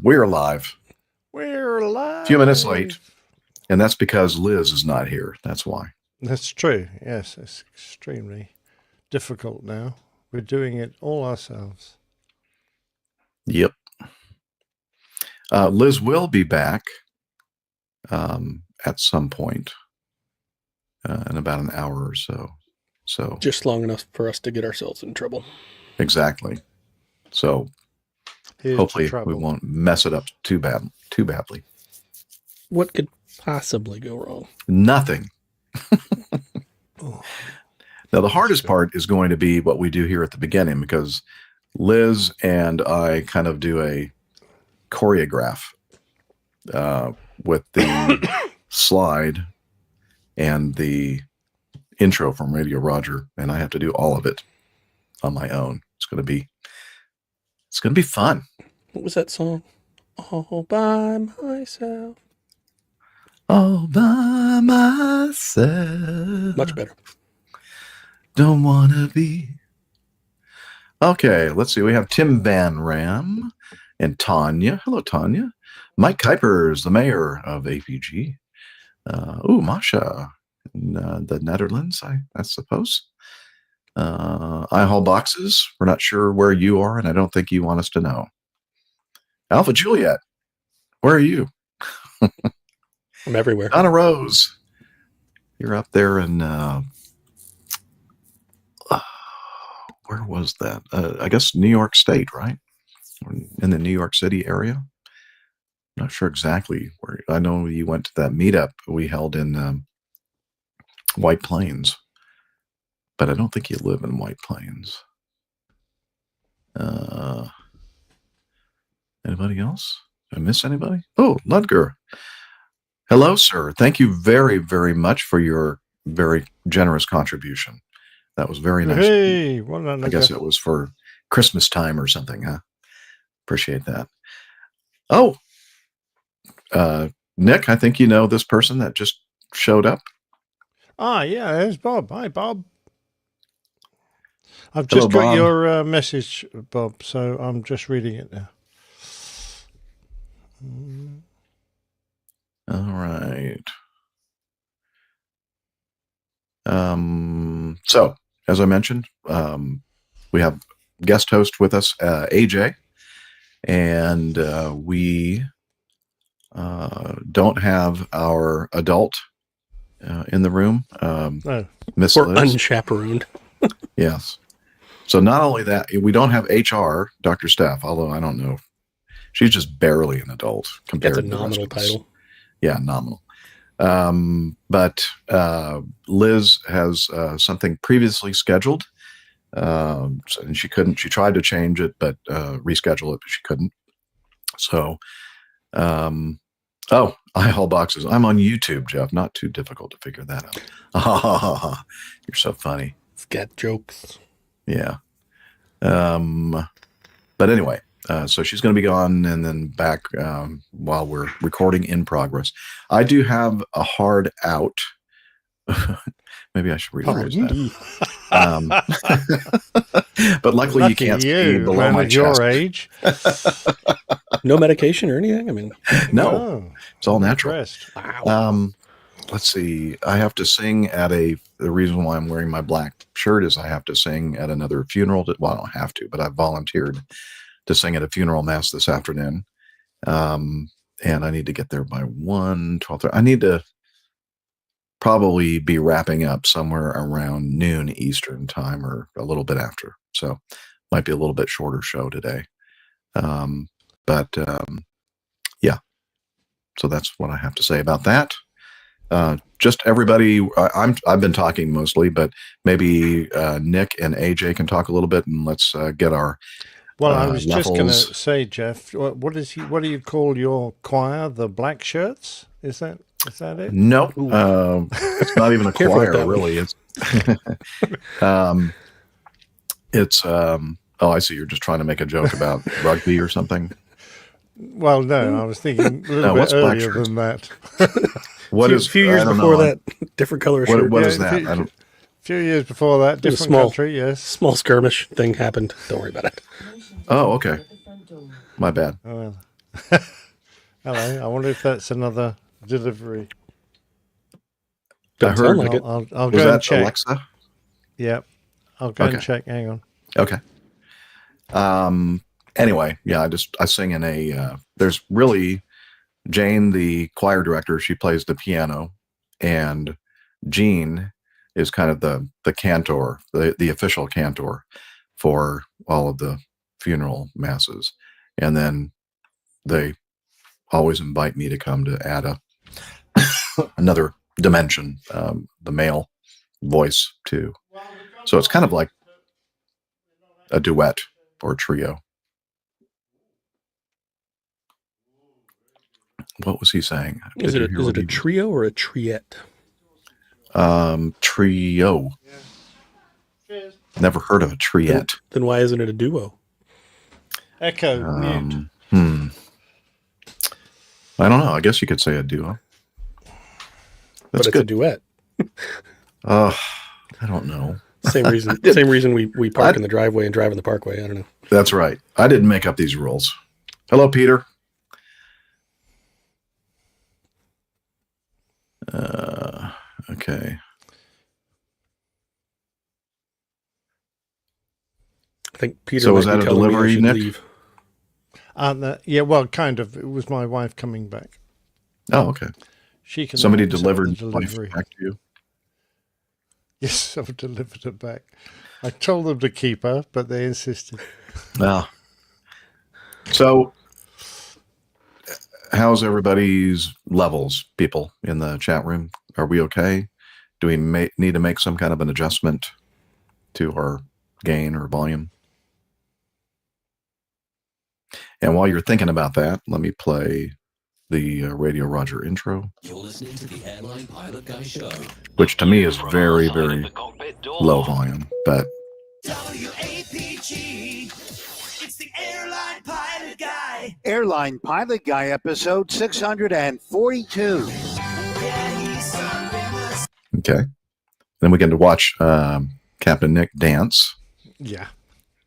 We're live. We're live. A few minutes late. And that's because Liz is not here. That's why. That's true. Yes, it's extremely difficult now. We're doing it all ourselves. Yep. Liz will be back at some point in about an hour or so. So just long enough for us to get ourselves in trouble. Exactly. So hopefully we won't mess it up too badly. What could possibly go wrong? Nothing. Now, the hardest part is going to be what we do here at the beginning, because Liz and I kind of do a choreograph with the slide and the intro from Radio Roger, and I have to do all of it on my own. It's going to be fun. What was that song? All by myself. All by myself. Much better. Don't want to be. Okay, let's see. We have Tim Van Ram and Tanya. Hello, Tanya. Mike Kuipers, the mayor of APG. Masha in the Netherlands, I suppose. I haul boxes. We're not sure where you are, and I don't think you want us to know. Alpha Juliet, where are you? I'm everywhere. Donna Rose, you're up there in, where was that? I guess New York State, right? In the New York City area. Not sure exactly where. I know you went to that meetup we held in White Plains, but I don't think you live in White Plains. Anybody else? Did I miss anybody? Oh, Ludger. Hello, sir. Thank you very, very much for your very generous contribution. That was very nice. Hey, well, I guess it was for Christmas time or something, huh? Appreciate that. Oh, Nick, I think you know this person that just showed up. Yeah, there's Bob. Hi, Bob. I've just got your message, Bob, so I'm just reading it now. All right. So, as I mentioned, we have guest host with us, AJ, and we don't have our adult in the room. No. Miss We're Liz. unchaperoned. Yes. So not only that, we don't have HR, Dr. Steph, although I don't know. She's just barely an adult compared to the rest of us. That's a nominal title. Yeah, nominal. But Liz has something previously scheduled, and she couldn't. She tried to change it, but reschedule it, but she couldn't. So, I haul boxes. I'm on YouTube, Jeff. Not too difficult to figure that out. You're so funny. It's got jokes. Yeah. But anyway. So she's going to be gone and then back while we're recording in progress. I do have a hard out. Maybe I should rephrase that. But luckily you can't see below my chest. Your age. No medication or anything? I mean, no. It's all natural. Wow. Let's see. I have to sing at the reason why I'm wearing my black shirt is I have to sing at another funeral. Well, I don't have to, but I volunteered to sing at a funeral mass this afternoon. And I need to get there by 12:30. I need to probably be wrapping up somewhere around noon Eastern time or a little bit after. So might be a little bit shorter show today. Yeah. So that's what I have to say about that. Just everybody, I've been talking mostly, but maybe Nick and AJ can talk a little bit, and let's get our Well, I was just going to say, Jeff, what do you call your choir? The black shirts? Is that it? Nope. It's not even a choir, really. It's I see. You're just trying to make a joke about rugby or something. Well, no, I was thinking a little bit earlier than that. A few years before that, different color shirt. What is that? A few years before that, different country, yes. Small skirmish thing happened. Don't worry about it. Oh, okay. My bad. Oh, well. Hello. I wonder if that's another delivery. Don't I sound heard. like it. I'll Was go and that check. Alexa? Yep. I'll go Okay. and check. Hang on. Okay. Anyway, yeah, I sing in there's really Jane, the choir director, she plays the piano, and Jean is kind of the cantor, the official cantor for all of the funeral masses. And then they always invite me to come to add another dimension, the male voice too. So it's kind of like a duet or trio. What was he saying? Is it a trio or a triette? Trio. Cheers. Never heard of a triette. Then why isn't it a duo? Echo, mute. I don't know. I guess you could say a duo. But it's good. a duet. I don't know. Same reason we park in the driveway and drive in the parkway. I don't know. That's right. I didn't make up these rules. Hello, Peter. Okay. I think Peter. So was that a delivery, Nick? Leave. Yeah, well, kind of. It was my wife coming back. Oh, okay. She can. Somebody accept delivered the his wife delivery. back to you. Yes, I've delivered her back. I told them to keep her, but they insisted. Well, so how's everybody's levels, people in the chat room? Are we okay? Do we need to make some kind of an adjustment to our gain or volume? And while you're thinking about that, let me play the Radio Roger intro. You're listening to the Airline Pilot Guy Show, which to me is very, very low volume, but WAPG, it's the Airline Pilot Guy. Airline Pilot Guy, episode 642. okay. Then we get to watch Captain Nick dance, Yeah.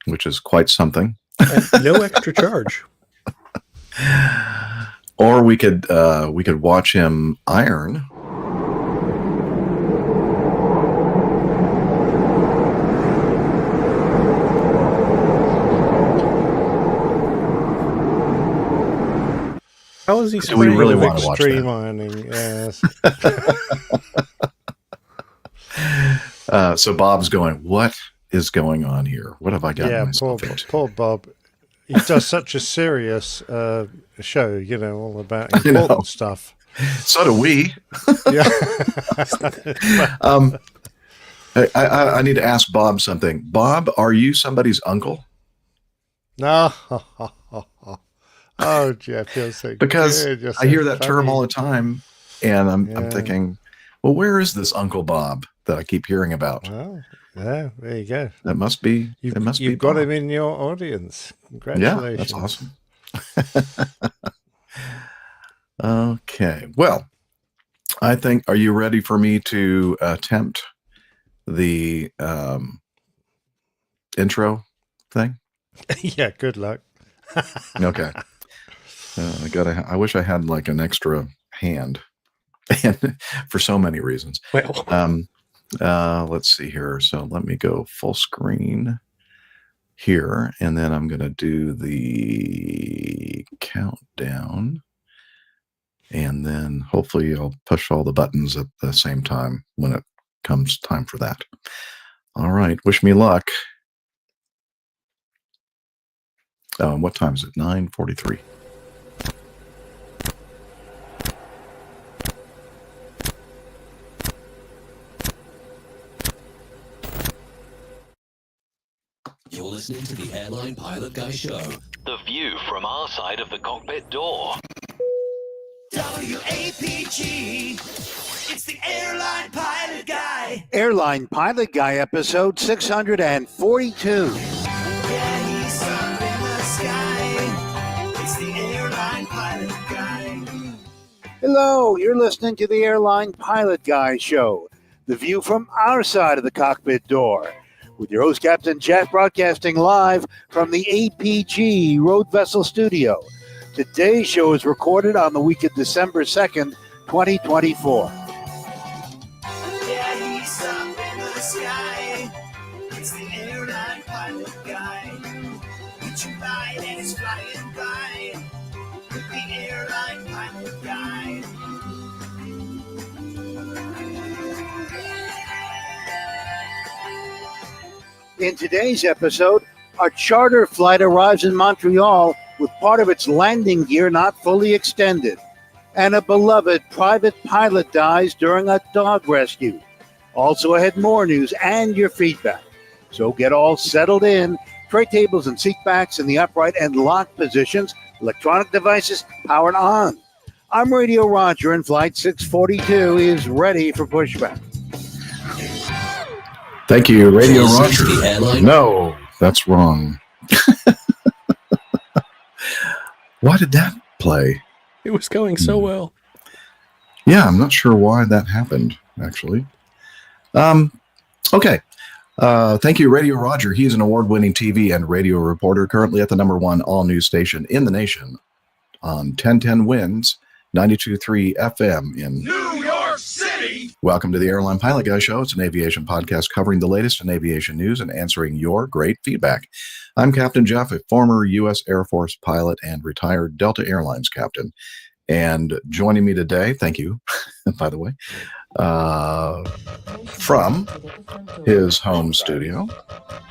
which is quite something. And no extra charge. Or we could watch him iron. How is he? Do we really want to watch extreme that? ironing? Yes. So Bob's going, what is going on here? What have I got Yeah, myself into? poor Bob. He does such a serious show, all about important stuff. So do we. Yeah. I need to ask Bob something. Bob, are you somebody's uncle? No. Oh, Jeff, you're so Because good. You're I so hear that term funny. all the time, and I'm Yeah. thinking, well, where is this Uncle Bob that I keep hearing about? Well, yeah, there you go. That must be. You've, it must you've be got Bob. him in your audience. Yeah, Congratulations. that's awesome. Okay, well, I think. Are you ready for me to attempt the intro thing? Yeah, good luck. Okay. I wish I had like an extra hand, and for so many reasons. Well, Let's see here. So let me go full screen here, and then I'm going to do the countdown, and then hopefully I'll push all the buttons at the same time when it comes time for that. All right. Wish me luck. What time is it? 9:43. You're listening to the Airline Pilot Guy Show. The view from our side of the cockpit door. WAPG, it's the Airline Pilot Guy. Airline Pilot Guy, episode 642. Yeah, he's up in the sky. It's the Airline Pilot Guy. Hello, you're listening to the Airline Pilot Guy Show, the view from our side of the cockpit door, with your host, Captain Jeff, broadcasting live from the APG Road Vessel Studio, Today's show is recorded on the week of December 2nd, 2024. Yeah, he's up in the sky. It's the airline pilot guy. Reaching by and he's flying by. With the airline pilot guy. In today's episode, our charter flight arrives in Montreal with part of its landing gear not fully extended, and a beloved private pilot dies during a dog rescue. Also ahead, more news and your feedback. So get all settled in. Tray tables and seat backs in the upright and locked positions. Electronic devices powered on. I'm Radio Roger, and Flight 642 is ready for pushback. Thank you, Radio Listening Roger. to the airline- No, that's wrong. Why did that play? It was going so well. Yeah, I'm not sure why that happened, actually. Okay. Thank you, Radio Roger. He's an award-winning TV and radio reporter, currently at the #1 all-news station in the nation on 1010 Winds, 92.3 FM in New York City! Welcome to the Airline Pilot Guy Show. It's an aviation podcast covering the latest in aviation news and answering your great feedback. I'm Captain Jeff, a former U.S. Air Force pilot and retired Delta Airlines captain. And joining me today, thank you, by the way, from his home studio,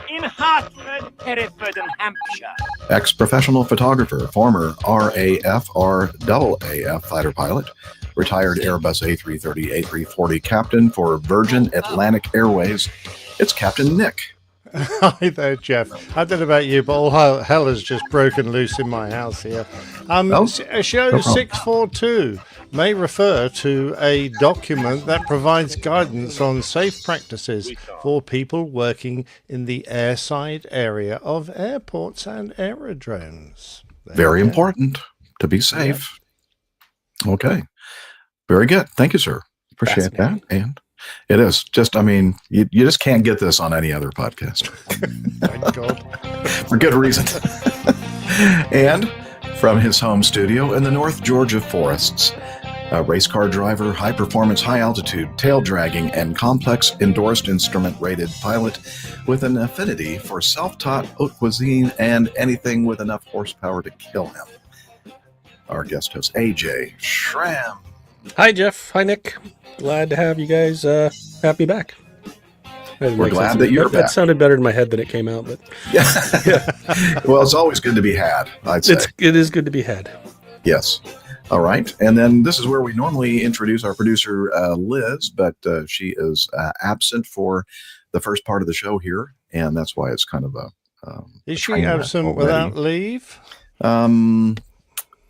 in Hartford, Hereford, and Hampshire. ex-professional photographer, former RAF, RAAF fighter pilot, retired Airbus A330, A340 captain for Virgin Atlantic Airways. It's Captain Nick. Hi there, Jeff. I don't know about you, but all hell has just broken loose in my house here. Show 642 may refer to a document that provides guidance on safe practices for people working in the airside area of airports and aerodromes. Very important to be safe. Okay. Very good. Thank you, sir. Appreciate that. And it is just, I mean, you just can't get this on any other podcast. Thank God. For good reason. And from his home studio in the North Georgia forests, a race car driver, high performance, high altitude, tail dragging, and complex endorsed instrument rated pilot with an affinity for self-taught haute cuisine and anything with enough horsepower to kill him. Our guest host, AJ Schramm. Hi, Jeff. Hi, Nick. Glad to have you guys have me back. We're glad that you're back. That sounded better in my head than it came out, but Yeah. Well, it's always good to be had, I'd say. it is good to be had. Yes. All right. And then this is where we normally introduce our producer, Liz, but she is absent for the first part of the show here. And that's why it's kind of a... Is she absent without leave?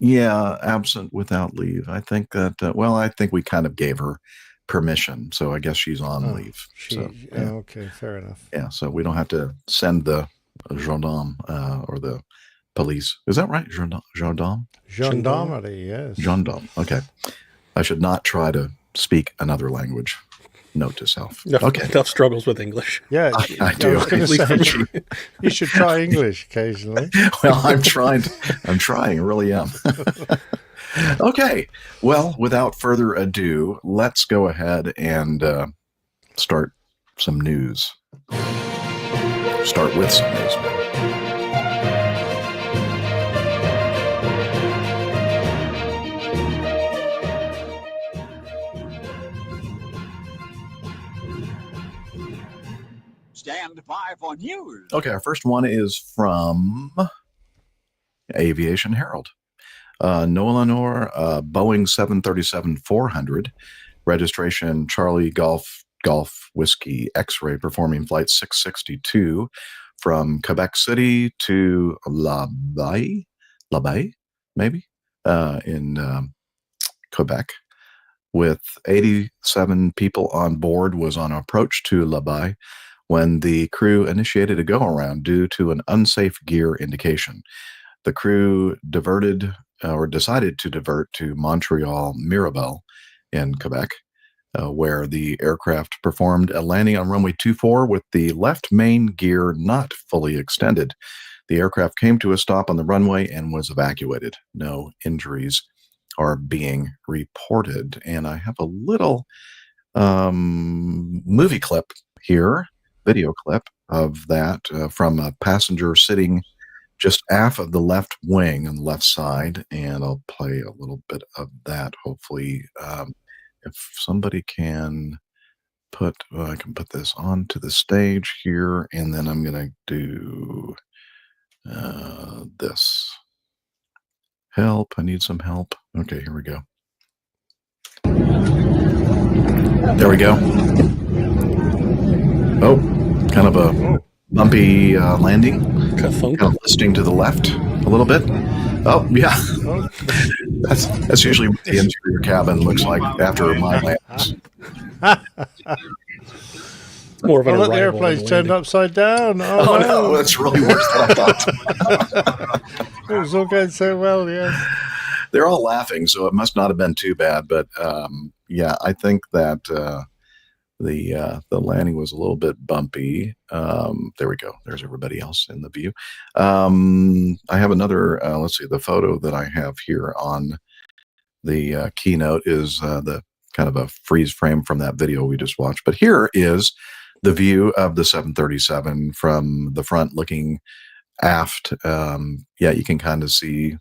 Yeah, absent without leave. I think that, I think we kind of gave her permission. So I guess she's on leave. Okay, fair enough. Yeah, so we don't have to send the gendarme or the police. Is that right? Gendarme? Gendarmerie, yes. Gendarme. Okay. I should not try to speak another language. Note to self. Enough struggles with English. Yeah, I do. was going to say, you should try English occasionally. Well, I'm trying. I really am. Okay. Well, without further ado, let's go ahead and start some news. Start with some news. Stand by for news. Okay, our first one is from Aviation Herald. Noah Lenore, Boeing 737-400, registration Charlie Golf Whiskey X-ray, performing flight 662 from Quebec City to La Baye, maybe, in Quebec, with 87 people on board, was on approach to La Baye when the crew initiated a go-around due to an unsafe gear indication. The crew decided to divert to Montreal Mirabel in Quebec, where the aircraft performed a landing on runway 24 with the left main gear not fully extended. The aircraft came to a stop on the runway and was evacuated. No injuries are being reported. And I have a little movie clip here, video clip of that from a passenger sitting just aft of the left wing on the left side. And I'll play a little bit of that, hopefully. If somebody can I can put this onto the stage here, and then I'm going to do this. Help, I need some help. Okay, here we go. There we go. Oh, kind of a bumpy landing. Kind of listing to the left a little bit. Oh, yeah. That's usually what the interior cabin looks like after my landings. More of an the airplane's turned upside down. Oh no, that's really worse than I thought. It was all going so well, yes. They're all laughing, so it must not have been too bad. But yeah, I think that the landing was a little bit bumpy. There we go. There's everybody else in the view. I have another. Let's see. The photo that I have here on the keynote is the kind of a freeze frame from that video we just watched. But here is the view of the 737 from the front, looking aft. Yeah, you can kind of see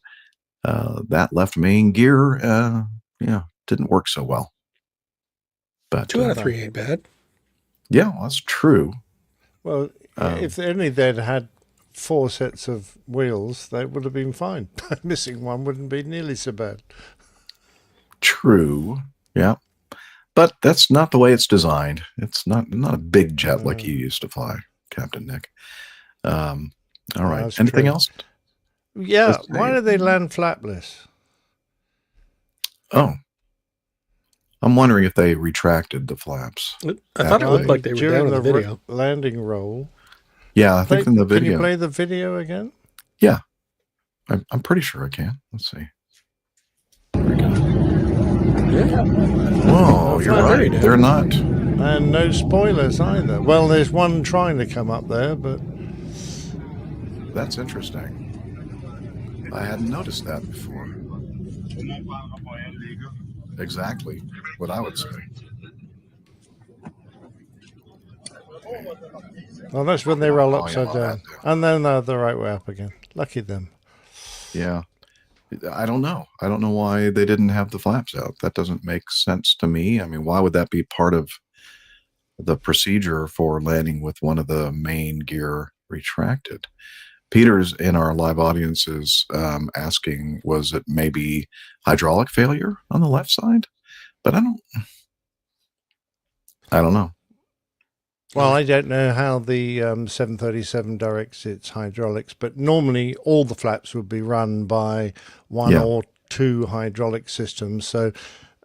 that left main gear. Yeah, didn't work so well. But 2 out of 3 ain't bad. Yeah, well, that's true. Well, if only they'd had 4 sets of wheels, they would have been fine. Missing one wouldn't be nearly so bad. True. Yeah. But that's not the way it's designed. It's not a big jet like you used to fly, Captain Nick. All right. Anything else? Yeah. Why do they land flapless? Oh. I'm wondering if they retracted the flaps. I thought it looked like they were down in the video. Landing roll. Yeah, I think in the video. Can you play the video again? Yeah. I'm pretty sure I can. Let's see. There we go. Yeah. Whoa, you're right. They're not. And no spoilers either. Well, there's one trying to come up there, but... That's interesting. I hadn't noticed that before. Exactly what I would say. Well, that's when they roll upside down. And then they're the right way up again. Lucky them. Yeah. I don't know. I don't know why they didn't have the flaps out. That doesn't make sense to me. I mean, why would that be part of the procedure for landing with one of the main gear retracted? Peter's in our live audience is asking, was it maybe hydraulic failure on the left side? But I don't know. Well, I don't know how the 737 directs its hydraulics, but normally all the flaps would be run by one or two hydraulic systems. So,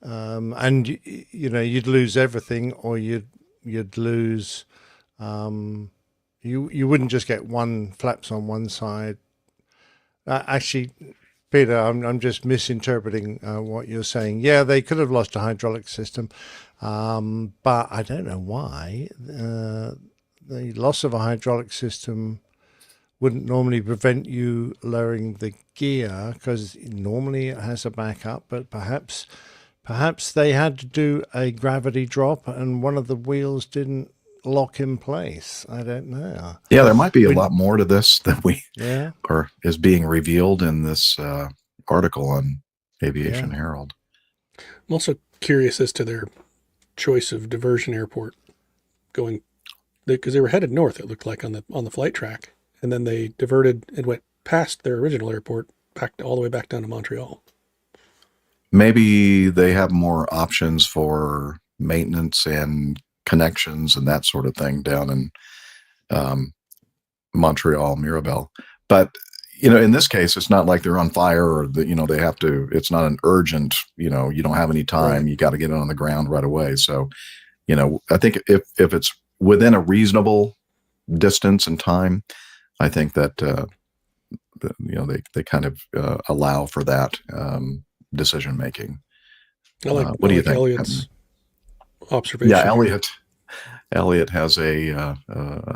and you know, you'd lose everything, or you'd lose. You wouldn't just get one flaps on one side. Actually, Peter, I'm just misinterpreting what you're saying. Yeah, they could have lost a hydraulic system. But I don't know why. The loss of a hydraulic system wouldn't normally prevent you lowering the gear, because normally it has a backup, but perhaps they had to do a gravity drop and one of the wheels didn't lock in place. I don't know. Yeah, there might be a lot more to this than or is being revealed in this article on Aviation Herald. I'm also curious as to their choice of diversion airport, going because they were headed north, it looked like, on the flight track, and then they diverted and went past their original airport all the way back down to Montreal. Maybe they have more options for maintenance and connections and that sort of thing down in Montreal, Mirabel. But you know, in this case, it's not like they're on fire or they have to. It's not an urgent. You don't have any time. Right. You got to get it on the ground right away. So, I think if it's within a reasonable distance and time, I think that they kind of allow for that decision making. What do you think? Elliot's observation. Yeah, Elliot has a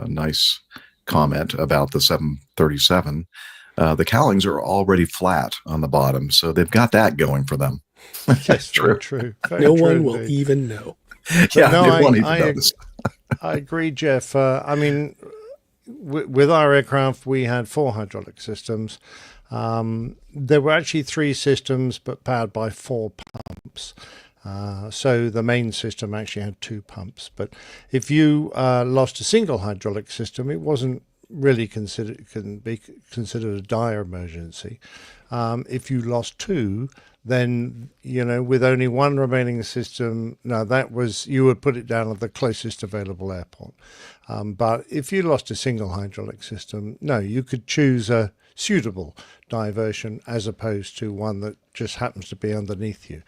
nice comment about the 737, the cowlings are already flat on the bottom, so they've got that going for them. Yes, very true. Very No true one will indeed. even know. Yeah, no, they won't even notice. I agree, Jeff. I mean, with our aircraft, we had 4 hydraulic systems. There were actually 3 systems, but powered by 4 pumps. So the main system actually had 2 pumps. But if you lost a single hydraulic system, it wasn't really can be considered a dire emergency. If you lost 2, then, you know, with only 1 remaining system, now that was, you would put it down at the closest available airport. But if you lost a single hydraulic system, no, you could choose a suitable diversion as opposed to one that just happens to be underneath you.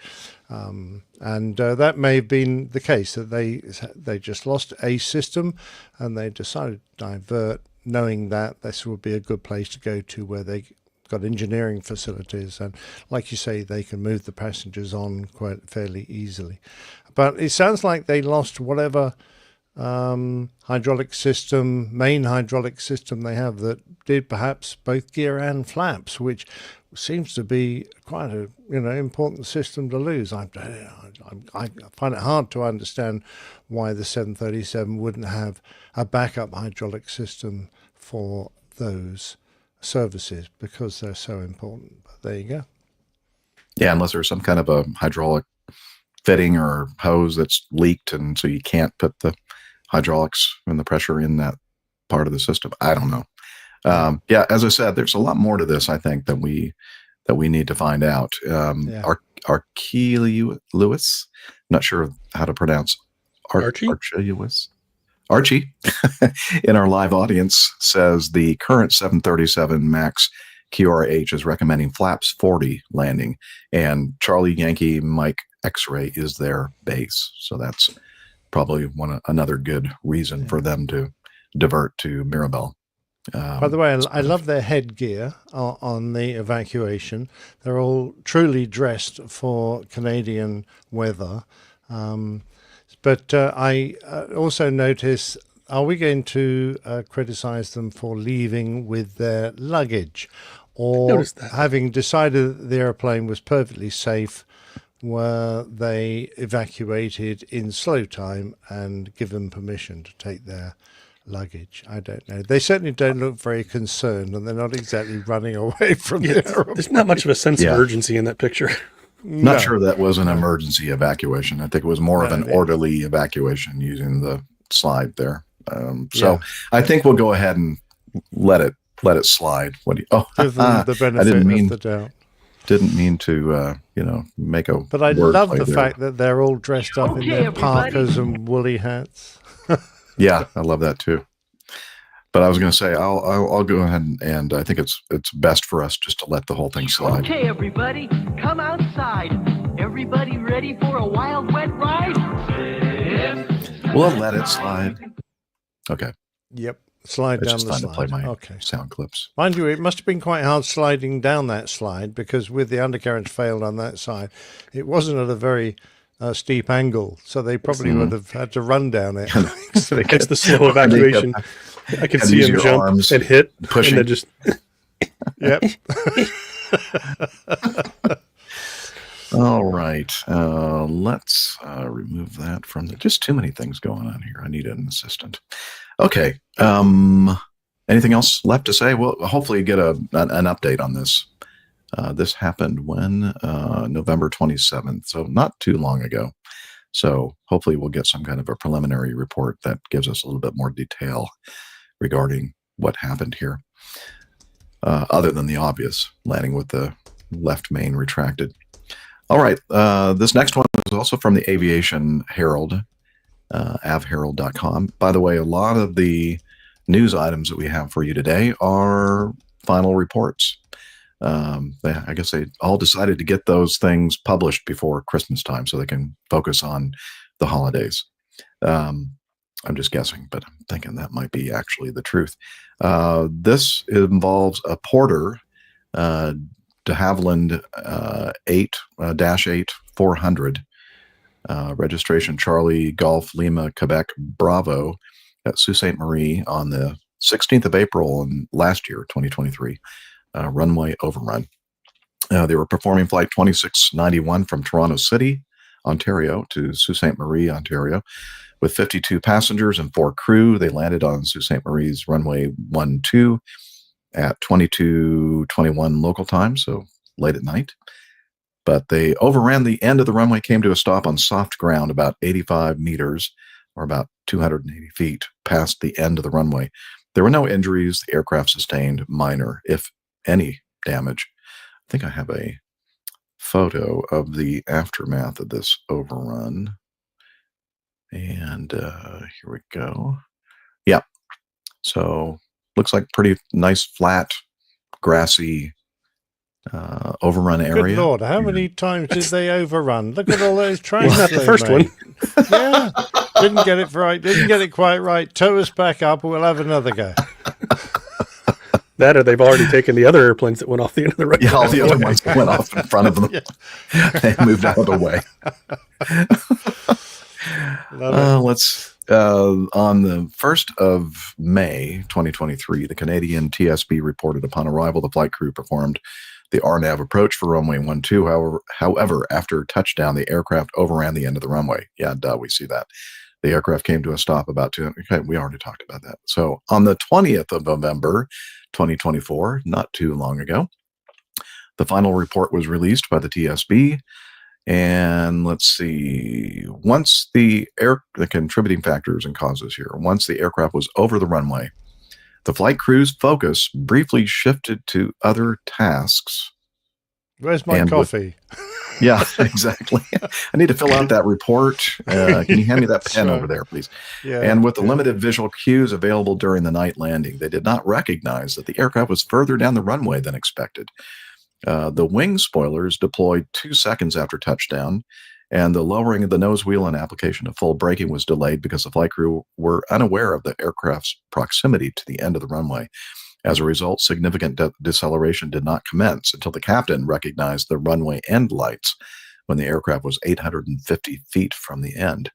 And that may have been the case, that they just lost a system and they decided to divert, knowing that this would be a good place to go to where they got engineering facilities, and like you say, they can move the passengers on quite fairly easily. But it sounds like they lost whatever hydraulic system, main hydraulic system they have, that did perhaps both gear and flaps, which seems to be quite a important system to lose. I find it hard to understand why the 737 wouldn't have a backup hydraulic system for those services, because they're so important. But there you go. Yeah, unless there's some kind of a hydraulic fitting or hose that's leaked, and so you can't put the hydraulics and the pressure in that part of the system. I don't know. Yeah, as I said, there's a lot more to this, I think, that we need to find out. Lewis, not sure how to pronounce Archie in our live audience says the current 737 MAX QRH is recommending flaps 40 landing, and Charlie Yankee Mike X-ray is their base. So that's probably another good reason for them to divert to Mirabel. By the way, I love their headgear on the evacuation. They're all truly dressed for Canadian weather. But I also notice, are we going to criticize them for leaving with their luggage, or having decided that the airplane was perfectly safe, were they evacuated in slow time and given permission to take their luggage? I don't know. They certainly don't look very concerned, and they're not exactly running away from the airplane. There's not much of a sense of urgency in that picture. Not sure that was an emergency evacuation. I think it was more of an orderly evacuation using the slide there. I think we'll go ahead and let it slide. What do you? Give them the benefit of the doubt. Didn't mean to, make a. But I love the fact that they're all dressed up in their parkas and woolly hats. Yeah, I love that too. But I was going to say, I'll go ahead and I think it's best for us just to let the whole thing slide. Okay, everybody, come outside. Everybody ready for a wild, wet ride? We'll let it slide. Okay. Yep. Slide down the slide. To play my sound clips. Mind you, it must have been quite hard sliding down that slide, because with the undercarriage failed on that side, it wasn't at a very steep angle, so they probably would have had to run down it. So they catch the slow evacuation. I can see him jump and hit, pushing. And then just. Yep. All right. Let's remove that from just too many things going on here. I need an assistant. Okay. Anything else left to say? Well, hopefully get an update on this. This happened when November 27th, so not too long ago. So hopefully we'll get some kind of a preliminary report that gives us a little bit more detail regarding what happened here, other than the obvious, landing with the left main retracted. All right, this next one is also from the Aviation Herald, avherald.com. By the way, a lot of the news items that we have for you today are final reports. I guess they all decided to get those things published before Christmas time so they can focus on the holidays. I'm just guessing, but I'm thinking that might be actually the truth. This involves a Porter de Havilland 8-400, registration Charlie Golf Lima Quebec Bravo at Sault Ste. Marie on the 16th of April in last year, 2023, runway overrun. They were performing flight 2691 from Toronto City, Ontario to Sault Ste. Marie, Ontario, with 52 passengers and 4 crew. They landed on Sault Ste. Marie's runway 12 at 22:21 local time, so late at night. But they overran the end of the runway, came to a stop on soft ground about 85 meters, or about 280 feet past the end of the runway. There were no injuries. The aircraft sustained minor, if any, damage. I think I have a photo of the aftermath of this overrun. And here we go. Yeah. So looks like pretty nice, flat, grassy overrun area. Good Lord, how many times did they overrun? Look at all those trains. Not the first one. Yeah. Didn't get it right. Didn't get it quite right. Tow us back up and we'll have another go. That or they've already taken the other airplanes that went off the end of the runway. Yeah, all the other ones went off in front of them. They moved out of the way. On the 1st of May, 2023, the Canadian TSB reported upon arrival, the flight crew performed the RNAV approach for runway 12. However, after touchdown, the aircraft overran the end of the runway. Yeah, we see that. The aircraft came to a stop about 200. Okay, we already talked about that. So on the 20th of November, 2024, not too long ago, the final report was released by the TSB. And let's see, once the contributing factors and causes here, once the aircraft was over the runway, the flight crew's focus briefly shifted to other tasks. Where's my coffee? Yeah, exactly. I need to fill out that report. Can you hand me that pen over there, please? Yeah, and with the limited visual cues available during the night landing, they did not recognize that the aircraft was further down the runway than expected. The wing spoilers deployed 2 seconds after touchdown, and the lowering of the nose wheel and application of full braking was delayed because the flight crew were unaware of the aircraft's proximity to the end of the runway. As a result, significant deceleration did not commence until the captain recognized the runway end lights when the aircraft was 850 feet from the end.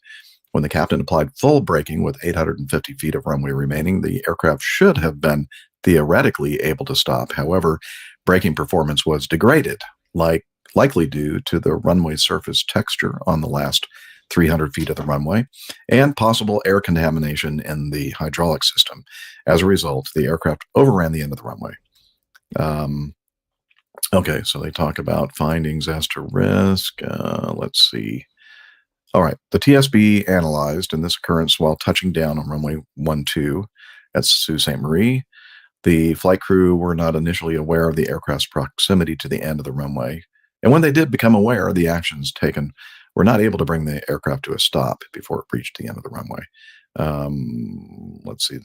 When the captain applied full braking with 850 feet of runway remaining, the aircraft should have been theoretically able to stop. However, braking performance was degraded, likely due to the runway surface texture on the last 300 feet of the runway and possible air contamination in the hydraulic system. As a result, the aircraft overran the end of the runway. Okay, so they talk about findings as to risk. Let's see. All right, the TSB analyzed in this occurrence while touching down on runway 12 at Sault Ste. Marie. The flight crew were not initially aware of the aircraft's proximity to the end of the runway. And when they did become aware of the actions taken, were not able to bring the aircraft to a stop before it reached the end of the runway. Let's see.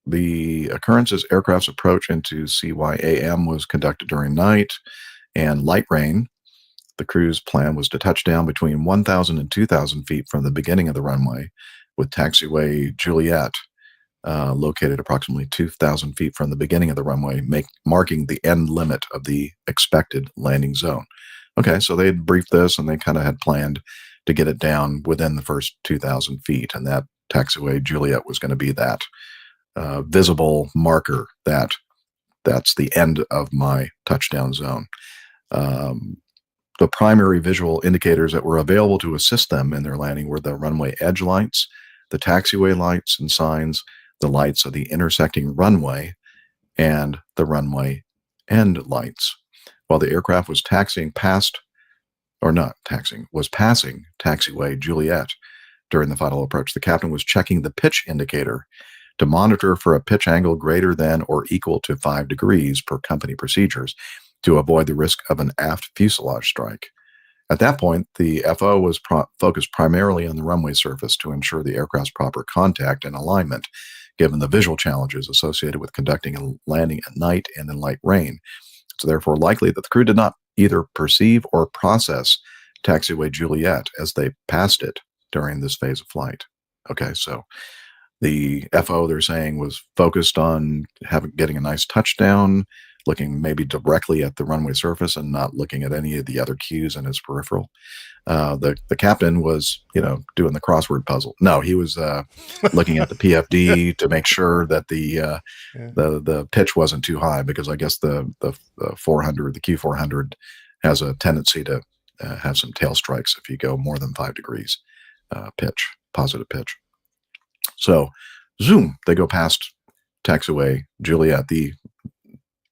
The occurrence's aircraft's approach into CYAM was conducted during night and light rain. The crew's plan was to touch down between 1,000 and 2,000 feet from the beginning of the runway, with taxiway Juliet located approximately 2,000 feet from the beginning of the runway, marking the end limit of the expected landing zone. Okay, so they had briefed this and they kind of had planned to get it down within the first 2,000 feet, and that taxiway Juliet was going to be that visible marker that's the end of my touchdown zone. The primary visual indicators that were available to assist them in their landing were the runway edge lights, the taxiway lights and signs, the lights of the intersecting runway, and the runway end lights. While the aircraft was passing taxiway Juliet during the final approach, the captain was checking the pitch indicator to monitor for a pitch angle greater than or equal to 5 degrees per company procedures to avoid the risk of an aft fuselage strike. At that point, the FO was focused primarily on the runway surface to ensure the aircraft's proper contact and alignment, given the visual challenges associated with conducting a landing at night and in light rain. It's therefore likely that the crew did not either perceive or process taxiway Juliet as they passed it during this phase of flight. Okay, so the FO, they're saying, was focused on getting a nice touchdown, looking maybe directly at the runway surface and not looking at any of the other cues in his peripheral. The captain was, doing the crossword puzzle. No, he was looking at the PFD to make sure that the pitch wasn't too high, because I guess the 400, the Q400, has a tendency to have some tail strikes if you go more than 5 degrees positive pitch. So, zoom, they go past taxiway Juliet, the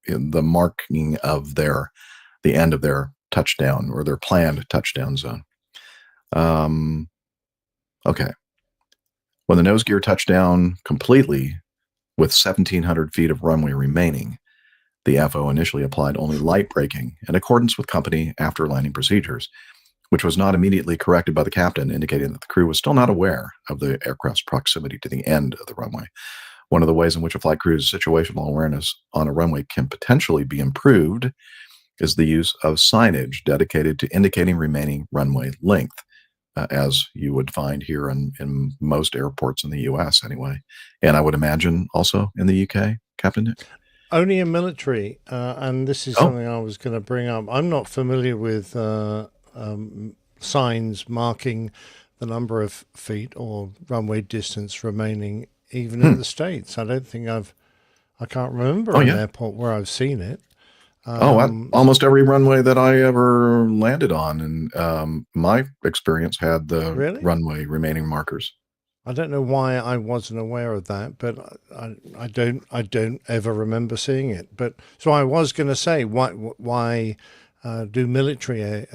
marking of the end of their touchdown, or their planned touchdown zone. Okay. When the nose gear touched down completely with 1,700 feet of runway remaining, the FO initially applied only light braking in accordance with company after landing procedures, which was not immediately corrected by the captain, indicating that the crew was still not aware of the aircraft's proximity to the end of the runway. One of the ways in which a flight crew's situational awareness on a runway can potentially be improved is the use of signage dedicated to indicating remaining runway length, as you would find here in most airports in the U.S. anyway. And I would imagine also in the UK, Captain Nick? Only in military, and this is something I was going to bring up. I'm not familiar with signs marking the number of feet or runway distance remaining, even in the States. I don't think I can't remember an airport where I've seen it. Almost every runway that I ever landed on, and my experience had the runway remaining markers. I don't know why I wasn't aware of that, but I don't ever remember seeing it. But so I was going to say, why do military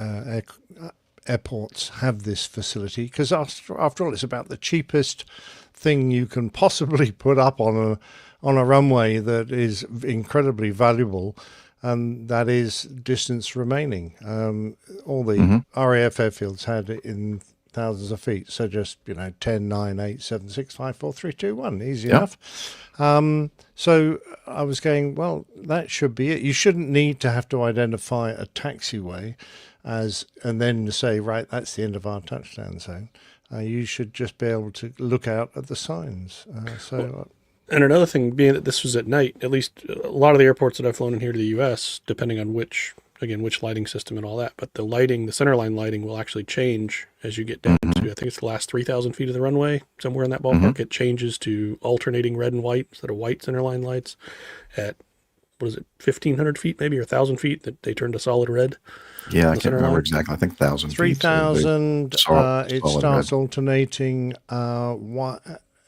airports have this facility? Because after all, it's about the cheapest thing you can possibly put up on a runway that is incredibly valuable, and that is distance remaining. All the RAF airfields had it in thousands of feet, so just 10, 9, 8, 7, 6, 5, 4, 3, 2, 1, easy enough. So I was going, well, that should be it. You shouldn't need to have to identify a taxiway and then say, right, that's the end of our touchdown zone. You should just be able to look out at the signs. And another thing, being that this was at night, at least a lot of the airports that I've flown in here to the U.S., depending on which lighting system and all that, but the centerline lighting will actually change as you get down to, I think it's the last 3,000 feet of the runway, somewhere in that ballpark. It changes to alternating red and white instead of white centerline lights at, 1,500 feet maybe, or 1,000 feet, that they turn to solid red. Yeah, I can't remember exactly. I think 1,000 feet. 3,000, it starts alternating,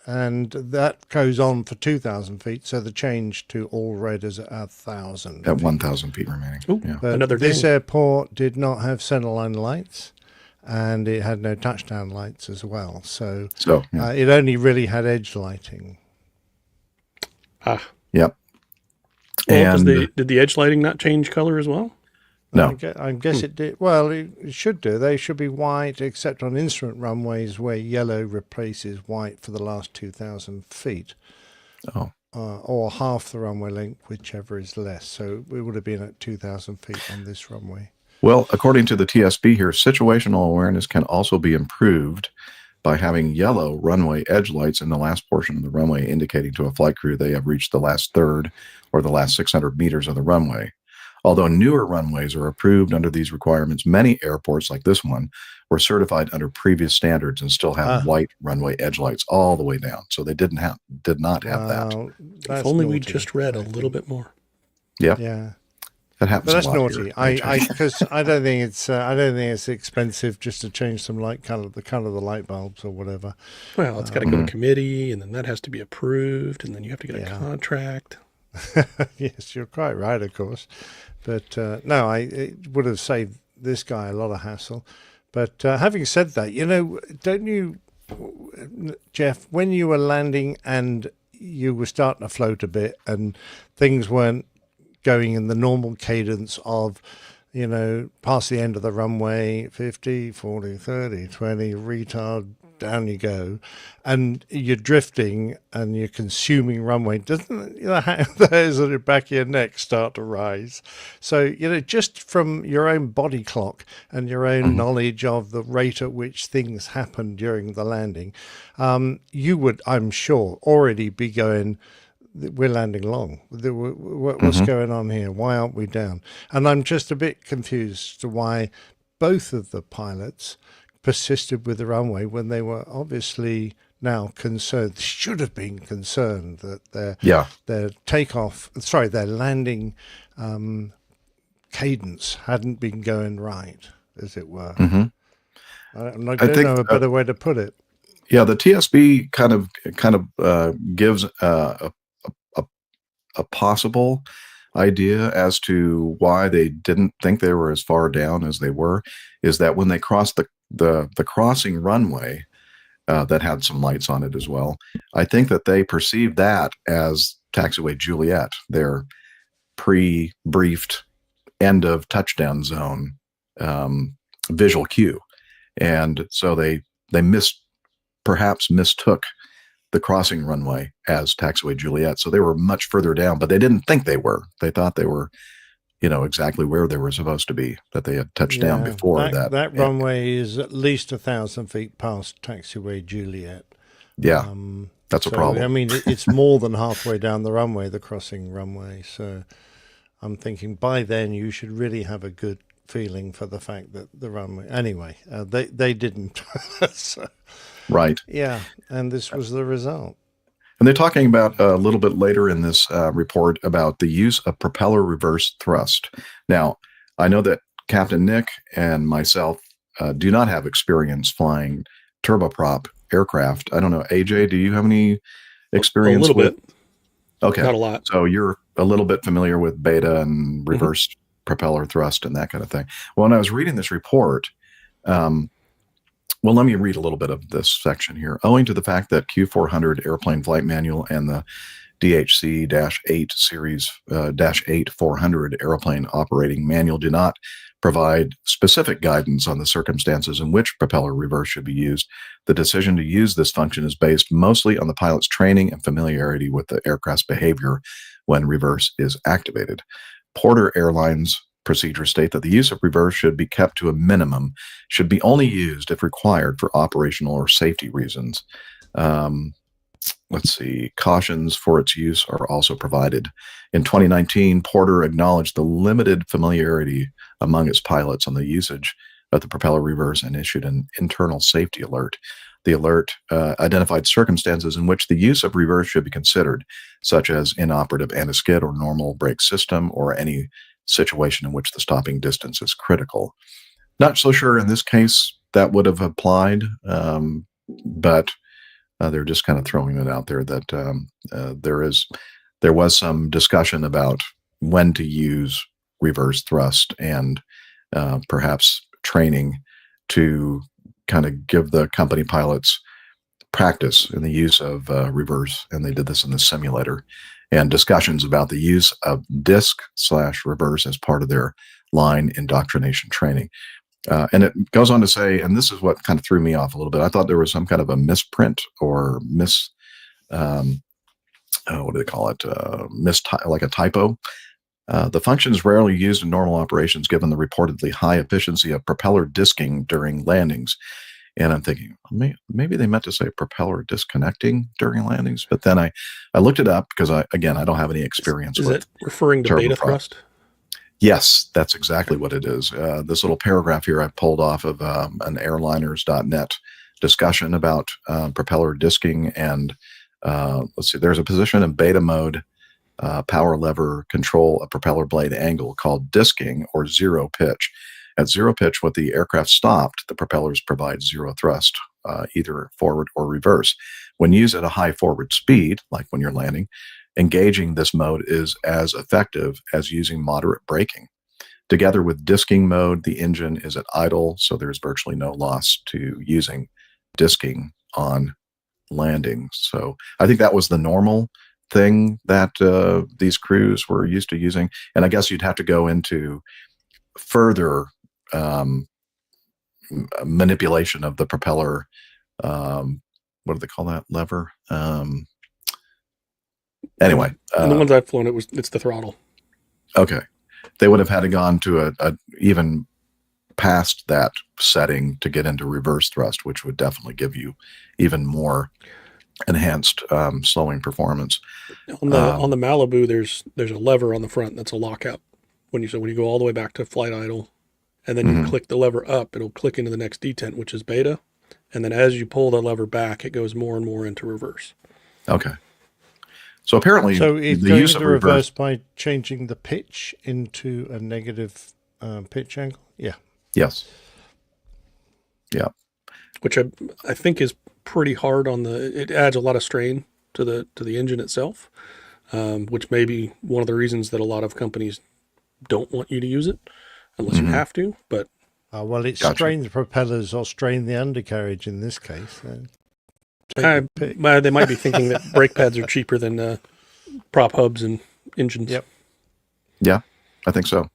and that goes on for 2,000 feet. So the change to all red is at 1,000. At 1,000 feet remaining. Ooh, yeah. But this airport did not have centerline lights, and it had no touchdown lights as well. So it only really had edge lighting. Yep. Well, did the edge lighting not change color as well? No. I guess it did. Well, it should do. They should be white, except on instrument runways where yellow replaces white for the last 2,000 feet. Or half the runway length, whichever is less. So we would have been at 2,000 feet on this runway. Well, according to the TSB here, situational awareness can also be improved by having yellow runway edge lights in the last portion of the runway, indicating to a flight crew they have reached the last third or the last 600 meters of the runway. Although newer runways are approved under these requirements, many airports like this one were certified under previous standards and still have white runway edge lights all the way down. So they did not have that. If only we just read a little bit more. Yeah. Yeah. That happens. But that's a lot naughty. here. Because I don't think it's expensive just to change some the color of the light bulbs or whatever. Well, it's got to go to committee, and then that has to be approved, and then you have to get a contract. Yes, you're quite right, of course. But no, it would have saved this guy a lot of hassle. But having said that, don't you, Jeff, when you were landing and you were starting to float a bit and things weren't going in the normal cadence of, past the end of the runway, 50, 40, 30, 20, retard, down you go, and you're drifting and you're consuming runway, doesn't the hairs on the back of your neck start to rise? So, just from your own body clock and your own knowledge of the rate at which things happen during the landing, you would, I'm sure, already be going, we're landing long. What's going on here? Why aren't we down? And I'm just a bit confused as to why both of the pilots persisted with the runway when they were obviously now concerned, should have been concerned that their landing cadence hadn't been going right, as it were. Mm-hmm. I don't know a better way to put it. Yeah, the TSB kind of gives a possible idea as to why they didn't think they were as far down as they were, is that when they crossed the crossing runway that had some lights on it as well, I think that they perceived that as taxiway Juliet, their pre-briefed end of touchdown zone visual cue. And so they perhaps mistook the crossing runway as taxiway Juliet. So they were much further down, but they didn't think they were. They thought they were, exactly where they were supposed to be, that they had touched down before that. That runway is at least 1,000 feet past taxiway Juliet. Yeah, that's a problem. I mean, it's more than halfway down the runway, the crossing runway. So I'm thinking by then you should really have a good feeling for the fact that the runway. Anyway, they didn't. So, right. Yeah, and this was the result. And they're talking about a little bit later in this report about the use of propeller reverse thrust. Now, I know that Captain Nick and myself do not have experience flying turboprop aircraft. I don't know, AJ, do you have any experience? A little bit. Okay. Not a lot. So you're a little bit familiar with beta and reverse propeller thrust and that kind of thing. Well, when I was reading this report, well, let me read a little bit of this section here. Owing to the fact that Q400 airplane flight manual and the DHC-8 series -8 400 airplane operating manual do not provide specific guidance on the circumstances in which propeller reverse should be used, the decision to use this function is based mostly on the pilot's training and familiarity with the aircraft's behavior when reverse is activated. Porter Airlines procedures state that the use of reverse should be kept to a minimum, should be only used if required for operational or safety reasons. Let's see, cautions for its use are also provided. In 2019, Porter acknowledged the limited familiarity among its pilots on the usage of the propeller reverse and issued an internal safety alert. The alert identified circumstances in which the use of reverse should be considered, such as inoperative anti-skid or normal brake system, or any situation in which the stopping distance is critical. Not so sure in this case that would have applied, but they're just kind of throwing it out there that there was some discussion about when to use reverse thrust and perhaps training to kind of give the company pilots practice in the use of reverse, and they did this in the simulator, and discussions about the use of disc/reverse as part of their line indoctrination training. And it goes on to say, and this is what kind of threw me off a little bit. I thought there was some kind of a misprint or what do they call it? Like a typo. The function is rarely used in normal operations given the reportedly high efficiency of propeller disking during landings. And I'm thinking, maybe they meant to say propeller disconnecting during landings. But then I looked it up because, I don't have any experience with it. Is it referring to beta thrust? Yes, that's exactly what it is. This little paragraph here I pulled off of an airliners.net discussion about propeller disking. And let's see, there's a position in beta mode, power lever control a propeller blade angle called disking or zero pitch. At zero pitch, with the aircraft stopped, the propellers provide zero thrust, either forward or reverse. When used at a high forward speed, like when you're landing, engaging this mode is as effective as using moderate braking. Together with disking mode, the engine is at idle, so there's virtually no loss to using disking on landing. So I think that was the normal thing that these crews were used to using. And I guess you'd have to go into further manipulation of the propeller. What do they call that lever? Anyway, and the ones I've flown, it's the throttle. Okay, they would have had to gone to a even past that setting to get into reverse thrust, which would definitely give you even more enhanced slowing performance. On the Malibu, there's a lever on the front that's a lockout. When you go all the way back to flight idle, and then you click the lever up, it'll click into the next detent, which is beta. And then as you pull the lever back, it goes more and more into reverse. Okay. So apparently, So it the goes use into of reverse by changing the pitch into a negative pitch angle. Yeah. Yes. Yeah. Which I think is pretty hard on it adds a lot of strain to the engine itself, which may be one of the reasons that a lot of companies don't want you to use it unless you have to. But well, it strains the propellers or strain the undercarriage in this case. they might be thinking that brake pads are cheaper than prop hubs and engines. Yep. Yeah, I think so.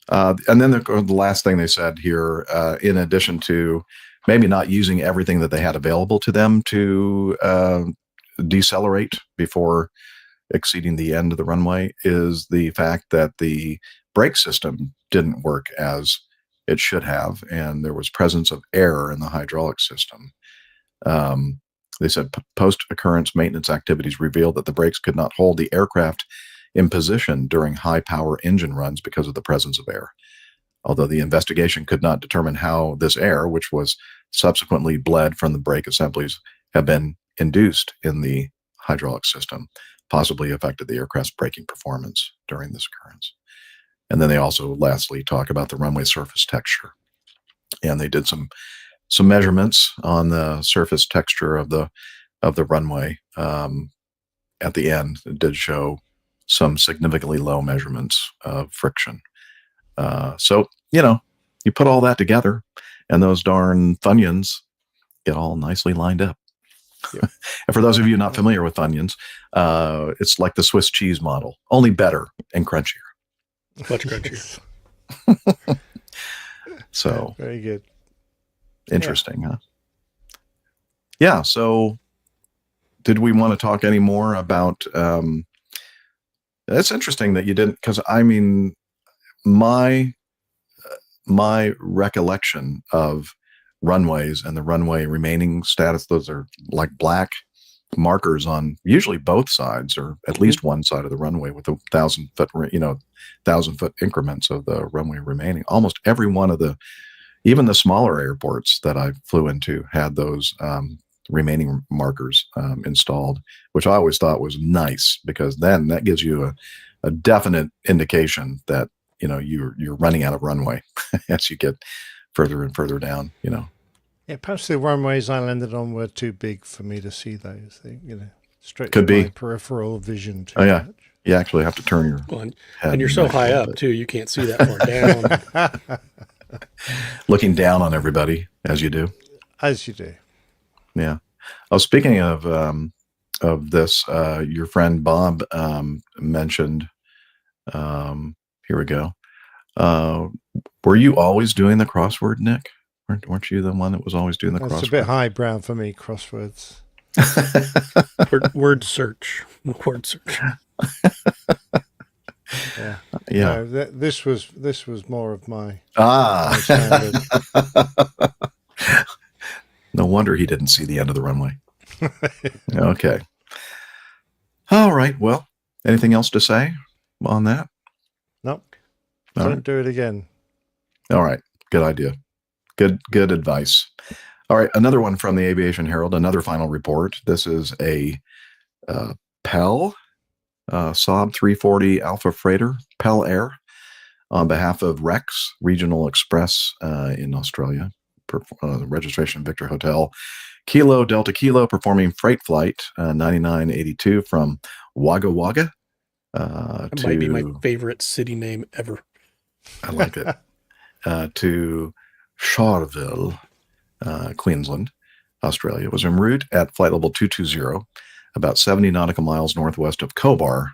And then the last thing they said here, in addition to maybe not using everything that they had available to them to decelerate before exceeding the end of the runway, is the fact that the brake system didn't work as it should have, and there was presence of error in the hydraulic system. They said post-occurrence maintenance activities revealed that the brakes could not hold the aircraft in position during high-power engine runs because of the presence of air. Although the investigation could not determine how this air, which was subsequently bled from the brake assemblies, have been induced in the hydraulic system, possibly affected the aircraft's braking performance during this occurrence. And then they also lastly talk about the runway surface texture. And they did some measurements on the surface texture of the runway. At the end, it did show some significantly low measurements of friction. So, you put all that together and those darn Funyuns get all nicely lined up. Yep. And for those of you not familiar with Funyuns, it's like the Swiss cheese model, only better and crunchier. Much crunchier. So very good. Interesting, huh? Yeah. So did we want to talk any more about, it's interesting that you didn't, because I mean, my recollection of runways and the runway remaining status, those are like black markers on usually both sides, or at least one side of the runway, with 1,000-foot increments of the runway remaining. Almost every one of even the smaller airports that I flew into had those remaining markers installed, which I always thought was nice, because then that gives you a definite indication that you're running out of runway as you get further and further down. Yeah, perhaps the runways I landed on were too big for me to see those. They, stretch Could be my peripheral vision too much. Much. You actually have to turn your head. And you're so high up too, you can't see that far down. Looking down on everybody as you do. As you do. Yeah. Oh, speaking of this, your friend Bob mentioned. Here we go. Were you always doing the crossword, Nick? Weren't you the one that was always doing the crossword? That's a bit highbrow for me, crosswords. Word search. Word search. Yeah. Yeah. No, this was more of my standard. No wonder he didn't see the end of the runway. Okay. All right. Well, anything else to say on that? Nope. All Don't right. do it again. All right. Good idea. Good advice. All right. Another one from the Aviation Herald, another final report. This is a PEL Saab 340 Alpha Freighter, PEL Air, on behalf of Rex Regional Express in Australia. Registration Victor Hotel, Kilo Delta Kilo, performing freight flight 9982 from Wagga Wagga. That might be my favorite city name ever. I like it. To Charleville, Queensland, Australia. It was en route at flight level 220, about 70 nautical miles northwest of Cobar.